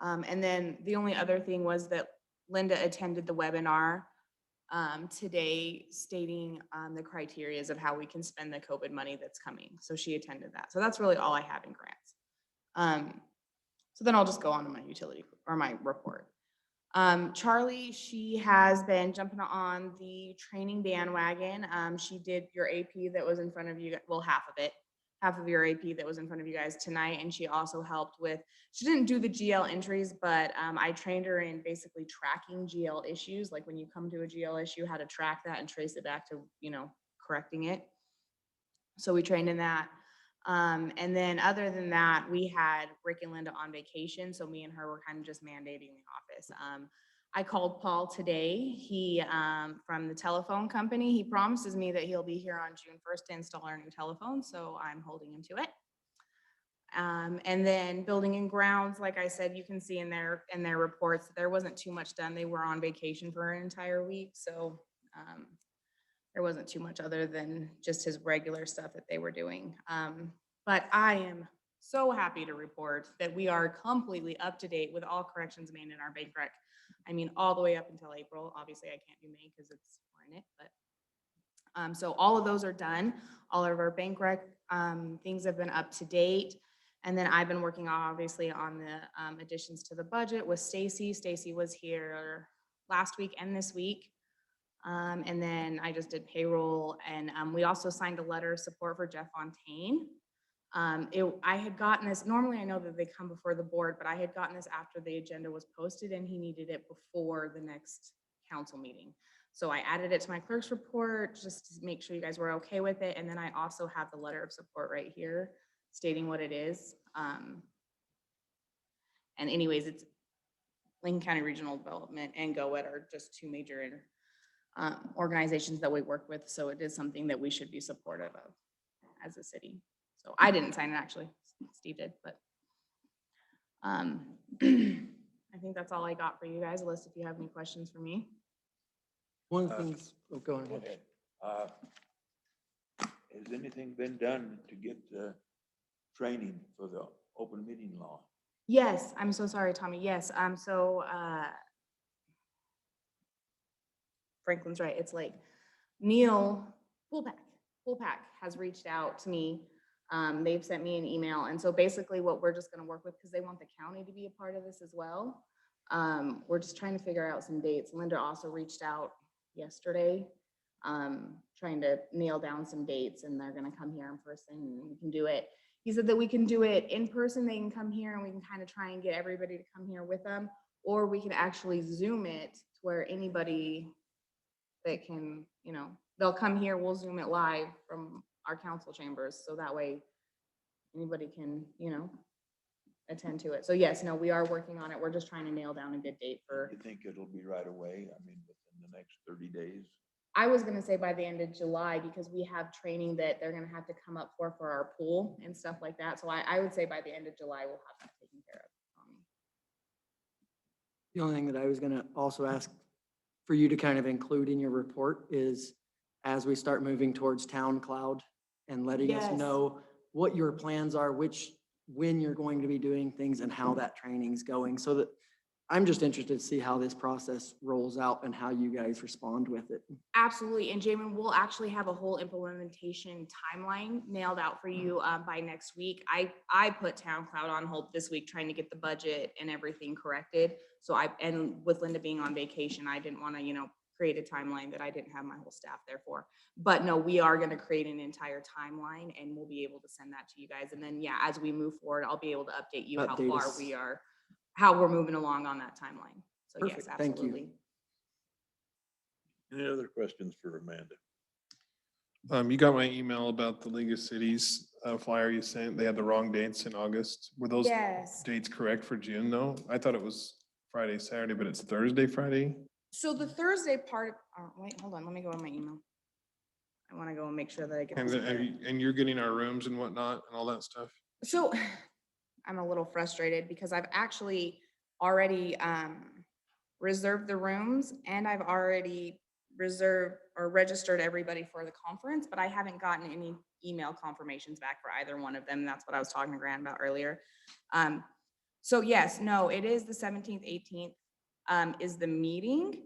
C: And then the only other thing was that Linda attended the webinar today stating the criterias of how we can spend the COVID money that's coming. So she attended that. So that's really all I have in grants. So then I'll just go on to my utility or my report. Charlie, she has been jumping on the training bandwagon. She did your AP that was in front of you, well, half of your AP that was in front of you guys tonight. And she also helped with, she didn't do the GL entries, but I trained her in basically tracking GL issues. Like when you come to a GL issue, how to track that and trace it back to, correcting it. So we trained in that. And then other than that, we had Rick and Linda on vacation. So me and her were kind of just mandating the office. I called Paul today. He, from the telephone company, he promises me that he'll be here on June 1st to install our new telephone. So I'm holding him to it. And then building and grounds, like I said, you can see in their reports, there wasn't too much done. They were on vacation for an entire week, so there wasn't too much other than just his regular stuff that they were doing. But I am so happy to report that we are completely up to date with all corrections made in our bank rec. I mean, all the way up until April. Obviously, I can't do May because we're in it, but so all of those are done. All of our bank rec things have been up to date. And then I've been working obviously on the additions to the budget with Stacy. Stacy was here last week and this week. And then I just did payroll, and we also signed a letter of support for Jeff Fontaine. I had gotten this, normally I know that they come before the board, but I had gotten this after the agenda was posted and he needed it before the next council meeting. So I added it to my clerk's report just to make sure you guys were okay with it. And then I also have the letter of support right here stating what it is. And anyways, it's Lincoln County Regional Development and GOED are just two major organizations that we work with. So it is something that we should be supportive of as a city. So I didn't sign it, actually. Steve did, but I think that's all I got for you guys, unless if you have any questions for me.
D: One of the things, oh, go
E: Go
D: ahead.
E: ahead. Has anything been done to get the training for the open meeting law?
C: Yes, I'm so sorry, Tommy. Yes, Franklin's right. It's like Neil Poolpack has reached out to me. They've sent me an email. And so basically what we're just gonna work with, because they want the county to be a part of this as well. We're just trying to figure out some dates. Linda also reached out yesterday, trying to nail down some dates, and they're gonna come here in person and we can do it. He said that we can do it in person. They can come here and we can kind of try and get everybody to come here with them, or we can actually Zoom it to where anybody that can, you know, they'll come here, we'll Zoom it live from our council chambers. So that way anybody can, you know, attend to it. So yes, no, we are working on it. We're just trying to nail down a good date for,
E: You think it'll be right away? I mean, within the next 30 days?
C: I was gonna say by the end of July, because we have training that they're gonna have to come up for our pool and stuff like that. So I would say by the end of July, we'll have that taken care of.
D: The only thing that I was gonna also ask for you to kind of include in your report is as we start moving towards Town Cloud and letting us
C: Yes.
D: know what your plans are, when you're going to be doing things and how that training's going, so that I'm just interested to see how this process rolls out and how you guys respond with it.
C: Absolutely. And Jamin, we'll actually have a whole implementation timeline nailed out for you by next week. I put Town Cloud on hold this week, trying to get the budget and everything corrected. So and with Linda being on vacation, I didn't want to, you know, create a timeline that I didn't have my whole staff there for. But no, we are going to create an entire timeline and we'll be able to send that to you guys. And then, yeah, as we move forward, I'll be able to update you how
D: Update
C: far
D: us.
C: we are, how we're moving along on that timeline. So yes,
D: Perfect. Thank you.
C: absolutely.
A: Any other questions for Amanda?
B: You got my email about the League of Cities flyer you sent. They had the wrong dates in August. Were those
C: Yes.
B: dates correct for June though? I thought it was Friday, Saturday, but it's Thursday, Friday.
C: So the Thursday part, wait, hold on, let me go on my email. I want to go and make sure that I get
B: And,
C: this
B: then-
C: clear.
B: and you're getting our rooms and whatnot and all that stuff.
C: So I'm a little frustrated because I've actually already reserved the rooms and I've already reserved or registered everybody for the conference, but I haven't gotten any email confirmations back for either one of them. That's what I was talking to Grant about earlier. So yes, no, it is the 17th, 18th is the meeting,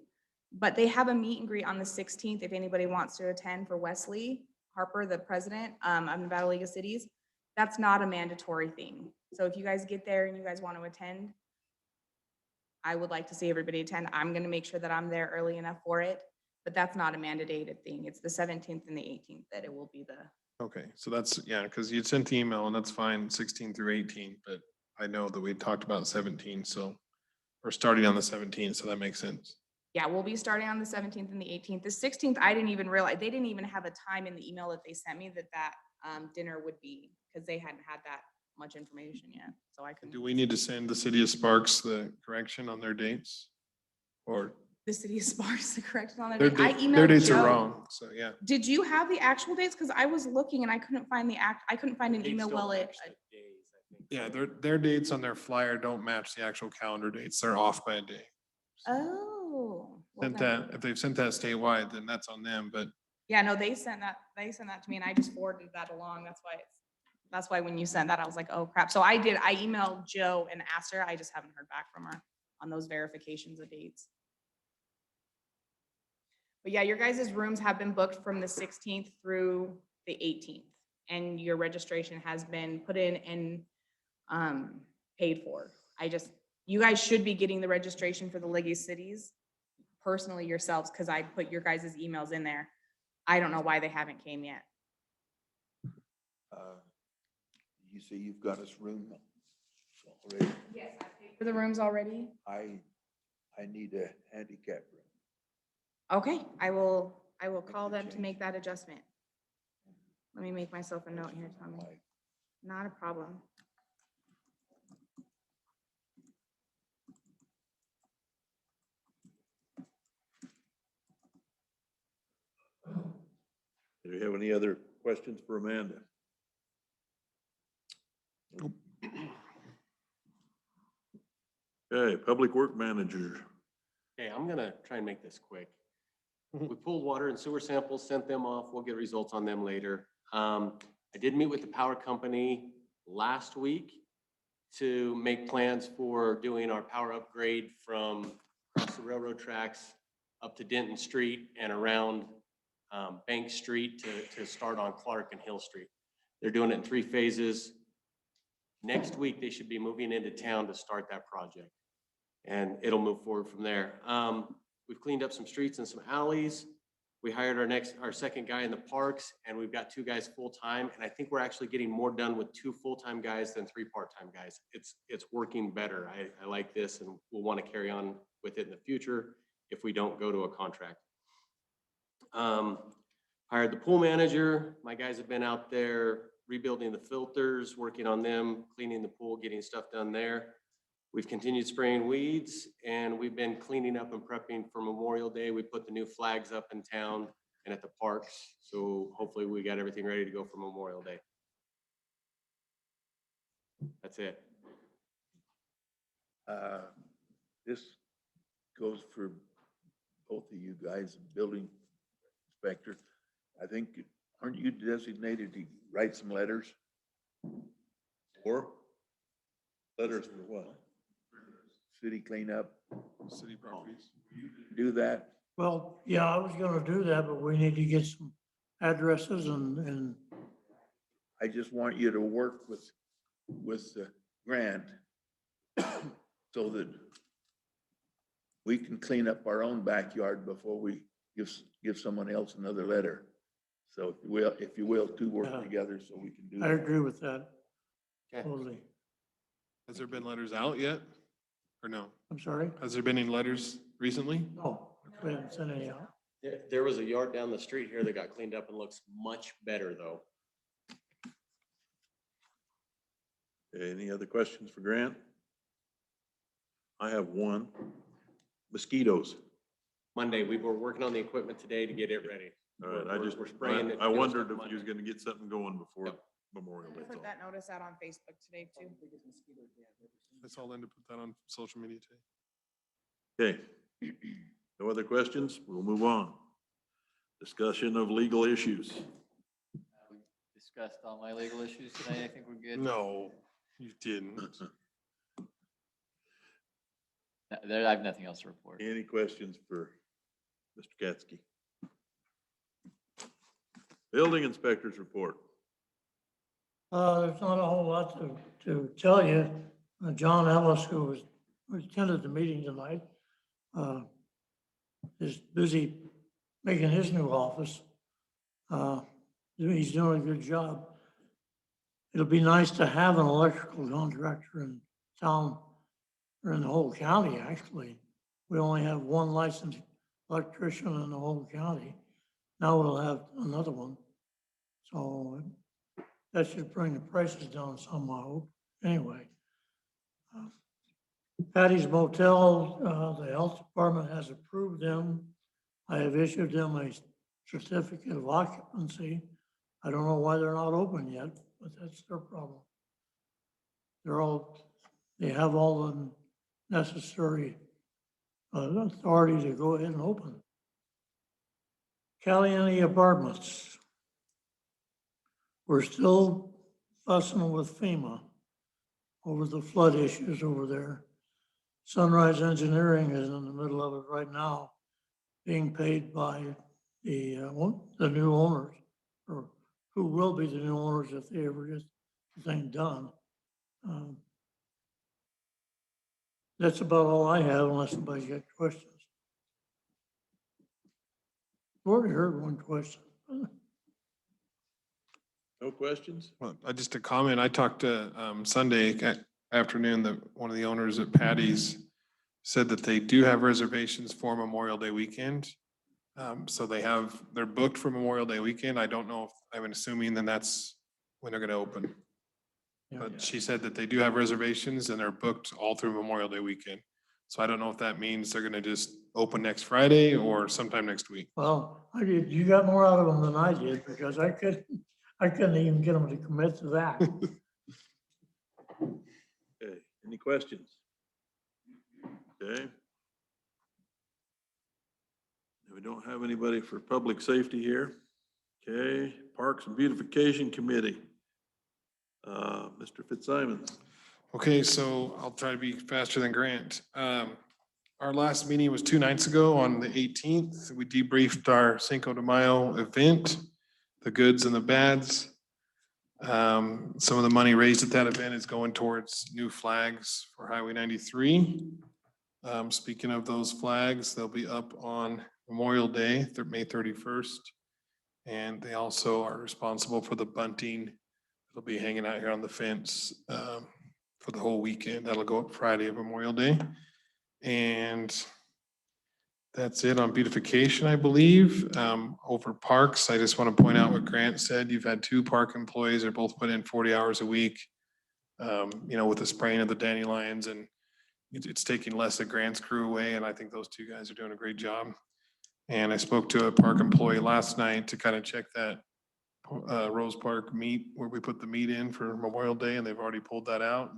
C: but they have a meet and greet on the 16th if anybody wants to attend for Wesley Harper, the president of Nevada League of Cities. That's not a mandatory thing. So if you guys get there and you guys want to attend, I would like to see everybody attend. I'm going to make sure that I'm there early enough for it, but that's not a mandated thing. It's the 17th and the 18th that it will be the.
B: Okay, so that's, yeah, because you sent the email and that's fine, 16 through 18, but I know that we talked about 17, so we're starting on the 17th, so that makes sense.
C: Yeah, we'll be starting on the 17th and the 18th. The 16th, I didn't even realize, they didn't even have a time in the email that they sent me that dinner would be, because they hadn't had that much information yet, so I couldn't.
B: Do we need to send the city of Sparks the correction on their dates? Or
C: The city of Sparks, the correction on
B: their
C: it. I
B: their
C: emailed
B: dates are
C: Joe.
B: wrong, so yeah.
C: Did you have the actual dates? Because I was looking and I couldn't find I couldn't find an
I: Dates
C: email
I: don't
C: well,
I: match the days, I think.
B: Yeah, their dates on their flyer don't match the actual calendar dates. They're off by a day.
C: Oh. well
B: Sent
C: then-
B: that, if they've sent that statewide, then that's on them, but
C: Yeah, no, they sent that to me and I just forwarded that along. That's why when you sent that, I was like, oh crap. So I emailed Joe and asked her. I just haven't heard back from her on those verifications of dates. But yeah, your guys' rooms have been booked from the 16th through the 18th. And your registration has been put in and paid for. You guys should be getting the registration for the League of Cities personally yourselves, because I put your guys' emails in there. I don't know why they haven't came yet.
E: You say you've got us room already.
C: Yes, I paid for the rooms already.
E: I need a handicap room.
C: Okay, I will
E: Make
C: call
E: the
C: them to
E: change.
C: make that adjustment. Let me make myself a note here, Tommy.
E: Like,
C: Not a problem.
A: Do you have any other questions for Amanda? Okay, Public Work Manager.
I: Okay, I'm gonna try and make this quick. We pulled water and sewer samples, sent them off. We'll get results on them later. I did meet with the power company last week to make plans for doing our power upgrade from across the railroad tracks up to Denton Street and around Bank Street to start on Clark and Hill Street. They're doing it in 3 phases. Next week, they should be moving into town to start that project. And it'll move forward from there. We've cleaned up some streets and some alleys. We hired our second guy in the parks, and we've got 2 guys full-time. And I think we're actually getting more done with 2 full-time guys than 3 part-time guys. It's working better. I like this, and we'll want to carry on with it in the future if we don't go to a contract. Hired the pool manager. My guys have been out there rebuilding the filters, working on them, cleaning the pool, getting stuff done there. We've continued spraying weeds, and we've been cleaning up and prepping for Memorial Day. We put the new flags up in town and at the parks. So hopefully we got everything ready to go for Memorial Day. That's it.
E: This goes for both of you guys, building inspector. I think, aren't you designated to write some letters?
A: Or letters for what?
E: City cleanup,
B: city properties.
E: do that?
J: Well, yeah, I was gonna do that, but we need to get some addresses and
E: I just want you to work with Grant so that we can clean up our own backyard before we give someone else another letter. So if you will, 2 work
J: Yeah.
E: together so we can do
J: I
E: that.
J: agree with that.
I: Okay.
J: Totally.
B: Has there been letters out yet? Or no?
J: I'm sorry?
B: Has there been any letters recently?
J: No, we haven't sent any out.
I: There was a yard down the street here that got cleaned up and looks much better though.
A: Okay, any other questions for Grant? I have one. Mosquitoes.
I: Monday, we were working on the equipment today to get it ready.
A: All right, I just,
I: We're spraying it.
A: I
I: It'll
A: wondered
I: start
A: if you was
I: Monday.
A: gonna get something going before
I: Yep.
A: Memorial
C: I
A: Day.
C: put that notice out on Facebook today too.
B: I saw Linda put that on social media today.
A: Okay. No other questions? We'll move on. Discussion of legal issues.
G: We discussed all my legal issues today. I think we're good.
B: No, you didn't.
G: I have nothing else to report.
A: Any questions for Mr. Katsky? Building inspectors report.
J: There's not a whole lot to tell you. John Ellis, who attended the meeting tonight, is busy making his new office. He's doing a good job. It'll be nice to have an electrical contractor in town, or in the whole county, actually. We only have 1 licensed electrician in the whole county. Now we'll have another one. So that should bring the prices down some, I hope. Anyway. Patty's Motel, the health department has approved them. I have issued them a certificate of occupancy. I don't know why they're not open yet, but that's their problem. they have all the necessary authority to go ahead and open. Caliente Apartments. We're still fussing with FEMA over the flood issues over there. Sunrise Engineering is in the middle of it right now, being paid by the new owners, or who will be the new owners if they ever get the thing done. That's about all I have unless somebody's got questions. I've already heard one question.
A: No questions?
B: Well, just a comment. I talked to Sunday afternoon, that one of the owners at Patty's said that they do have reservations for Memorial Day weekend. So they're booked for Memorial Day weekend. I don't know if, I'm assuming then that's when they're gonna open. But she said that they do have reservations and they're booked all through Memorial Day weekend. So I don't know if that means they're gonna just open next Friday or sometime next week.
J: Well, you got more out of them than I did because I couldn't even get them to commit to that.
A: Okay, any questions? Okay. We don't have anybody for public safety here. Okay, Parks and Beautification Committee. Mr. Fitzsimons.
B: Okay, so I'll try to be faster than Grant. Our last meeting was 2 nights ago on the 18th. We debriefed our Cinco de Mayo event, the goods and the bads. Some of the money raised at that event is going towards new flags for Highway 93. Speaking of those flags, they'll be up on Memorial Day, May 31st. And they also are responsible for the bunting. It'll be hanging out here on the fence for the whole weekend. That'll go up Friday of Memorial Day. And that's it on beautification, I believe. Over parks, I just want to point out what Grant said. You've had 2 park employees, they're both put in 40 hours a week. With the spraying of the dandelions, and it's taking less of Grant's crew away. And I think those 2 guys are doing a great job. And I spoke to a park employee last night to kind of check that Rose Park meat, where we put the meat in for Memorial Day, and they've already pulled that out.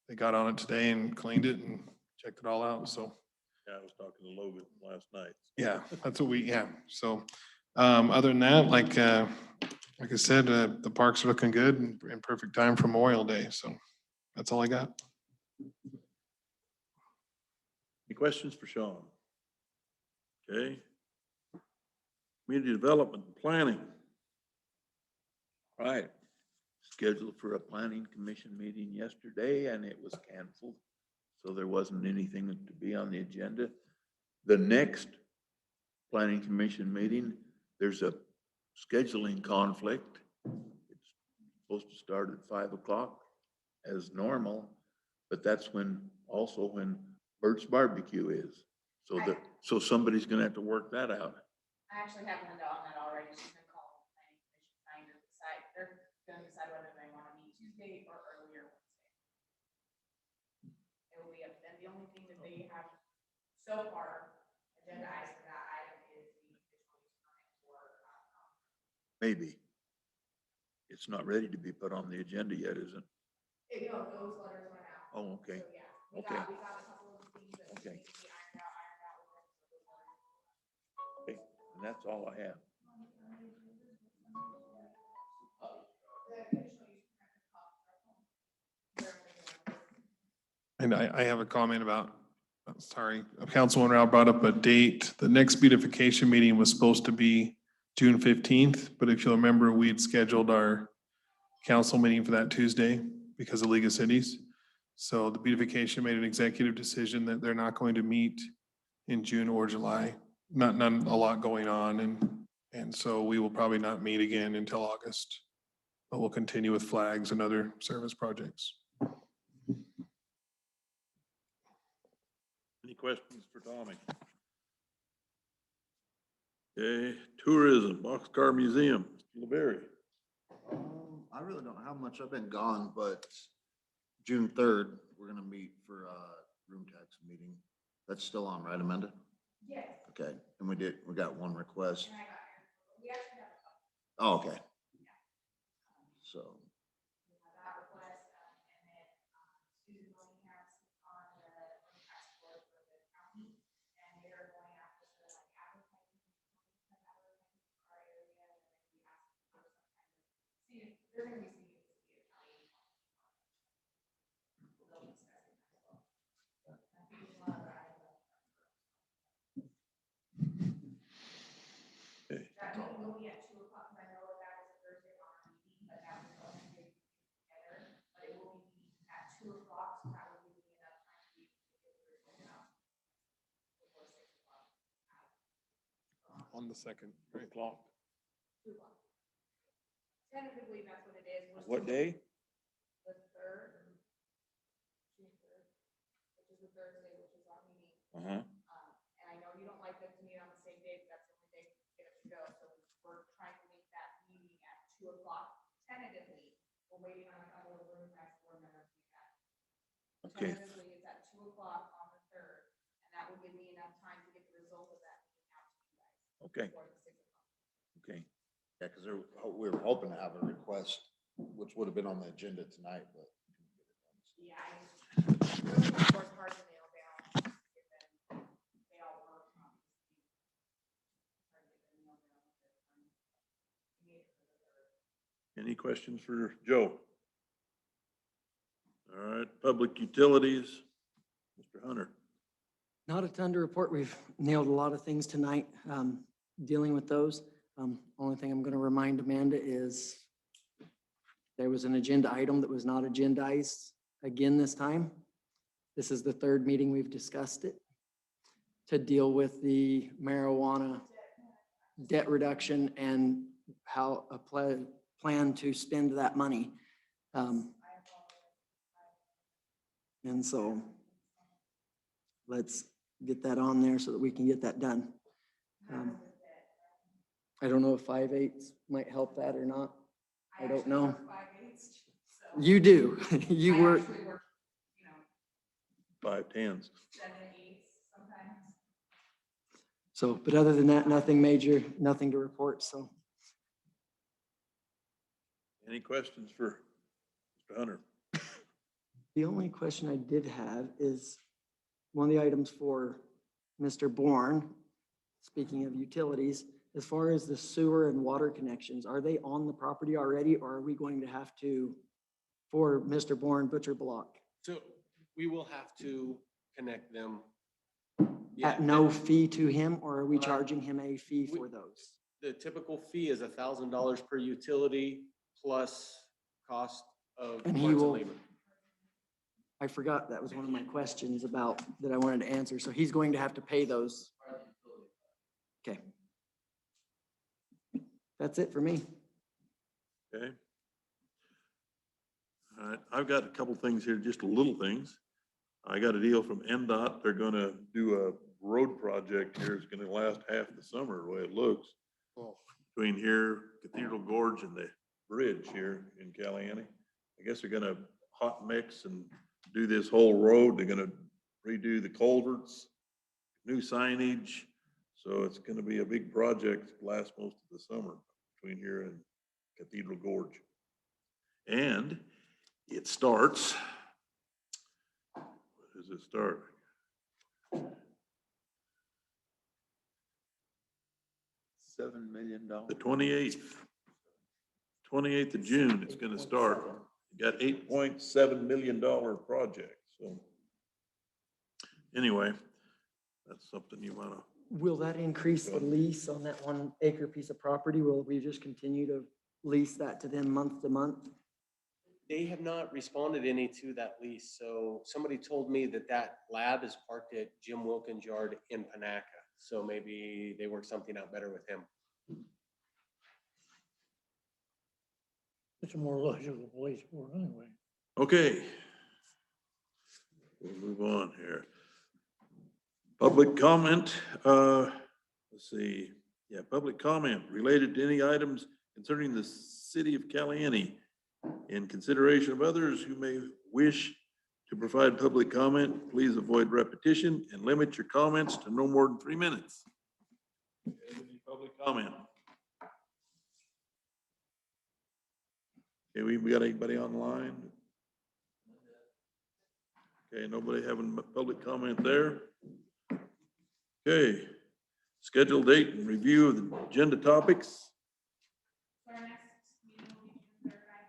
B: They got on it today and cleaned it and checked it all out, so.
A: Yeah, I was talking to Logan last night.
B: Yeah, that's what so, other than that, like I said, the parks are looking good and in perfect time for Memorial Day, so that's all I got.
A: Any questions for Sean? Okay. Community Development and Planning.
E: Right. Scheduled for a planning commission meeting yesterday and it was canceled. So there wasn't anything to be on the agenda. The next planning commission meeting, there's a scheduling conflict. It's supposed to start at 5 o'clock as normal, but that's when Bert's Barbecue is. So somebody's gonna have to work that out.
C: I actually have Linda on that already. She's gonna call the planning commission trying to decide, they're gonna decide whether they wanna meet Tuesday or earlier Wednesday. It will be up to them. The only thing that they have so far agendized for that item is the conditional use permit for,
E: Maybe. It's not ready to be put on the agenda yet, is it?
C: those letters went out.
E: Oh, okay.
C: So, yeah,
E: Okay.
C: we got a couple of things that
E: Okay.
C: need to be ironed out with them, so those letters.
E: Okay, and that's all I have.
B: And I have a comment about, sorry, Councilman Rao brought up a date. The next beautification meeting was supposed to be June 15th, but if you'll remember, we had scheduled our council meeting for that Tuesday because of League of Cities. So the beautification made an executive decision that they're not going to meet in June or July. Not a lot going on, and so we will probably not meet again until August. But we'll continue with flags and other service projects.
A: Any questions for Tommy? Okay, tourism, Boxcar Museum, Mr. LeBerry.
F: I really don't know how much I've been gone, but June 3rd, we're gonna meet for a room tax meeting. That's still on, right, Amanda?
C: Yes.
F: Okay, and we got one request.
C: And I got here. We actually have a couple.
F: Oh, okay. So,
C: We have that request, and then
A: Okay.
C: That meeting will be at 2 o'clock, because I know that is a Thursday on our meeting, but that was the only thing together. But it will be at 2 o'clock, so that will give me enough time to get the report out before 6 o'clock.
B: On the second.
E: O'clock.
C: 2 o'clock. Tentatively, that's what it is. We're
E: What
C: still-
E: day?
C: The third, June 3rd, which is the Thursday, which is our meeting.
E: Uh-huh.
C: And I know you don't like them to meet on the same day, but that's the only day to get it to go. So we're trying to make that meeting at 2 o'clock tentatively. We're waiting on a couple of room tax board members to get that.
E: Okay.
C: Tentatively, it's at 2 o'clock on the third, and that will give me enough time to get the result of that meeting out to you guys.
E: Okay,
C: Before the 6 o'clock.
E: okay.
F: Yeah, because we were hoping to have a request, which would have been on the agenda tonight, but.
C: Yeah, really worked hard to nail down, get them, they all work, obviously. Try to get them nailed down with their time. We need it for the third.
A: Any questions for Joe? All right, public utilities, Mr. Hunter.
D: Not a ton to report. We've nailed a lot of things tonight, dealing with those. Only thing I'm going to remind Amanda is there was an agenda item that was not agendized again this time. This is the third meeting we've discussed it to deal with the marijuana debt reduction and how a plan to spend that money. And so let's get that on there so that we can get that done. I don't know if 5/8 might help that or not. I don't
C: actually
D: know.
C: work 5/8, so
D: You do. You
C: I
D: work.
C: actually work, you know,
A: 5/10s.
C: 7/8 sometimes.
D: So, but other than that, nothing major, nothing to report. So
A: Any questions for Mr. Hunter?
D: the only question I did have is one of the items for Mr. Bourne, speaking of utilities, as far as the sewer and water connections, are they on the property already, or are we going to have to, for Mr. Bourne, Butcher Block,
I: So we will have to connect them.
D: at no fee to him, or are we
I: Uh,
D: charging him a fee
I: we-
D: for those?
I: The typical fee is $1,000 per utility plus cost of
D: And he
I: parts and
D: will-
I: labor.
D: I forgot, that was one of my questions about, that I wanted to answer. So he's going to have to pay those. Okay. That's it for me.
A: Okay. All right, I've got a couple things here, just little things. I got a deal from NDOT. They're gonna do a road project here. It's gonna last half the summer, the way it looks. Between here, Cathedral Gorge and the bridge here in Caliente. I guess they're gonna hot mix and do this whole road. They're gonna redo the culverts, new signage. So it's gonna be a big project, last most of the summer between here and Cathedral Gorge. And it starts, when does it start?
E: $7 million.
A: The 28th of June, it's gonna start. Got $8.7 million project, so. Anyway, that's something you wanna,
D: Will that increase the lease on that 1 acre piece of property? Will we just continue to lease that to them month to month?
I: They have not responded any to that lease. So somebody told me that that lab is parked at Jim Wilkins' yard in Panaca. So maybe they work something out better with him.
J: It's a more logical place for it anyway.
A: okay. We'll move on here. Public comment, let's see, yeah, public comment related to any items concerning the city of Caliente. In consideration of others who may wish to provide public comment, please avoid repetition and limit your comments to no more than 3 minutes. Any public comment? Okay, we got anybody online? Okay, nobody having public comment there? Okay, scheduled date and review of the agenda topics.
C: So our next meeting will be June 3rd. I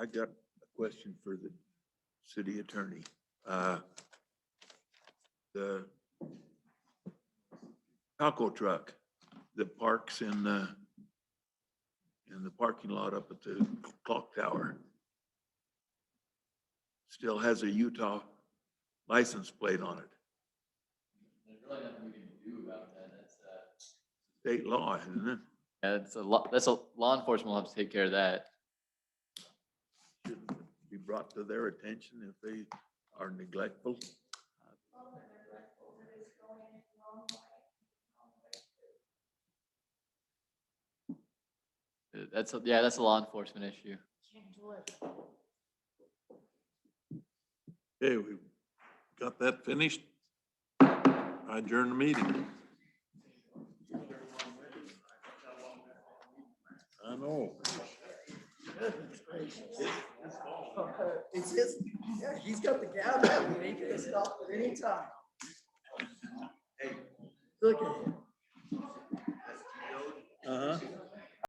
E: I got a question for the city attorney. The taco truck that parks in the parking lot up at the clock tower still has a Utah license plate on it.
G: There's really nothing we can do about that. That's,
E: State law, isn't it?
G: yeah, that's a law enforcement will have to take care of that.
E: Shouldn't be brought to their attention if they are neglectful.
G: Yeah, that's a law enforcement issue.
A: Okay, we got that finished. I adjourn the meeting. I know.
D: It's his, yeah, he's got the gavel, I mean, he can stop at any time. Look at him.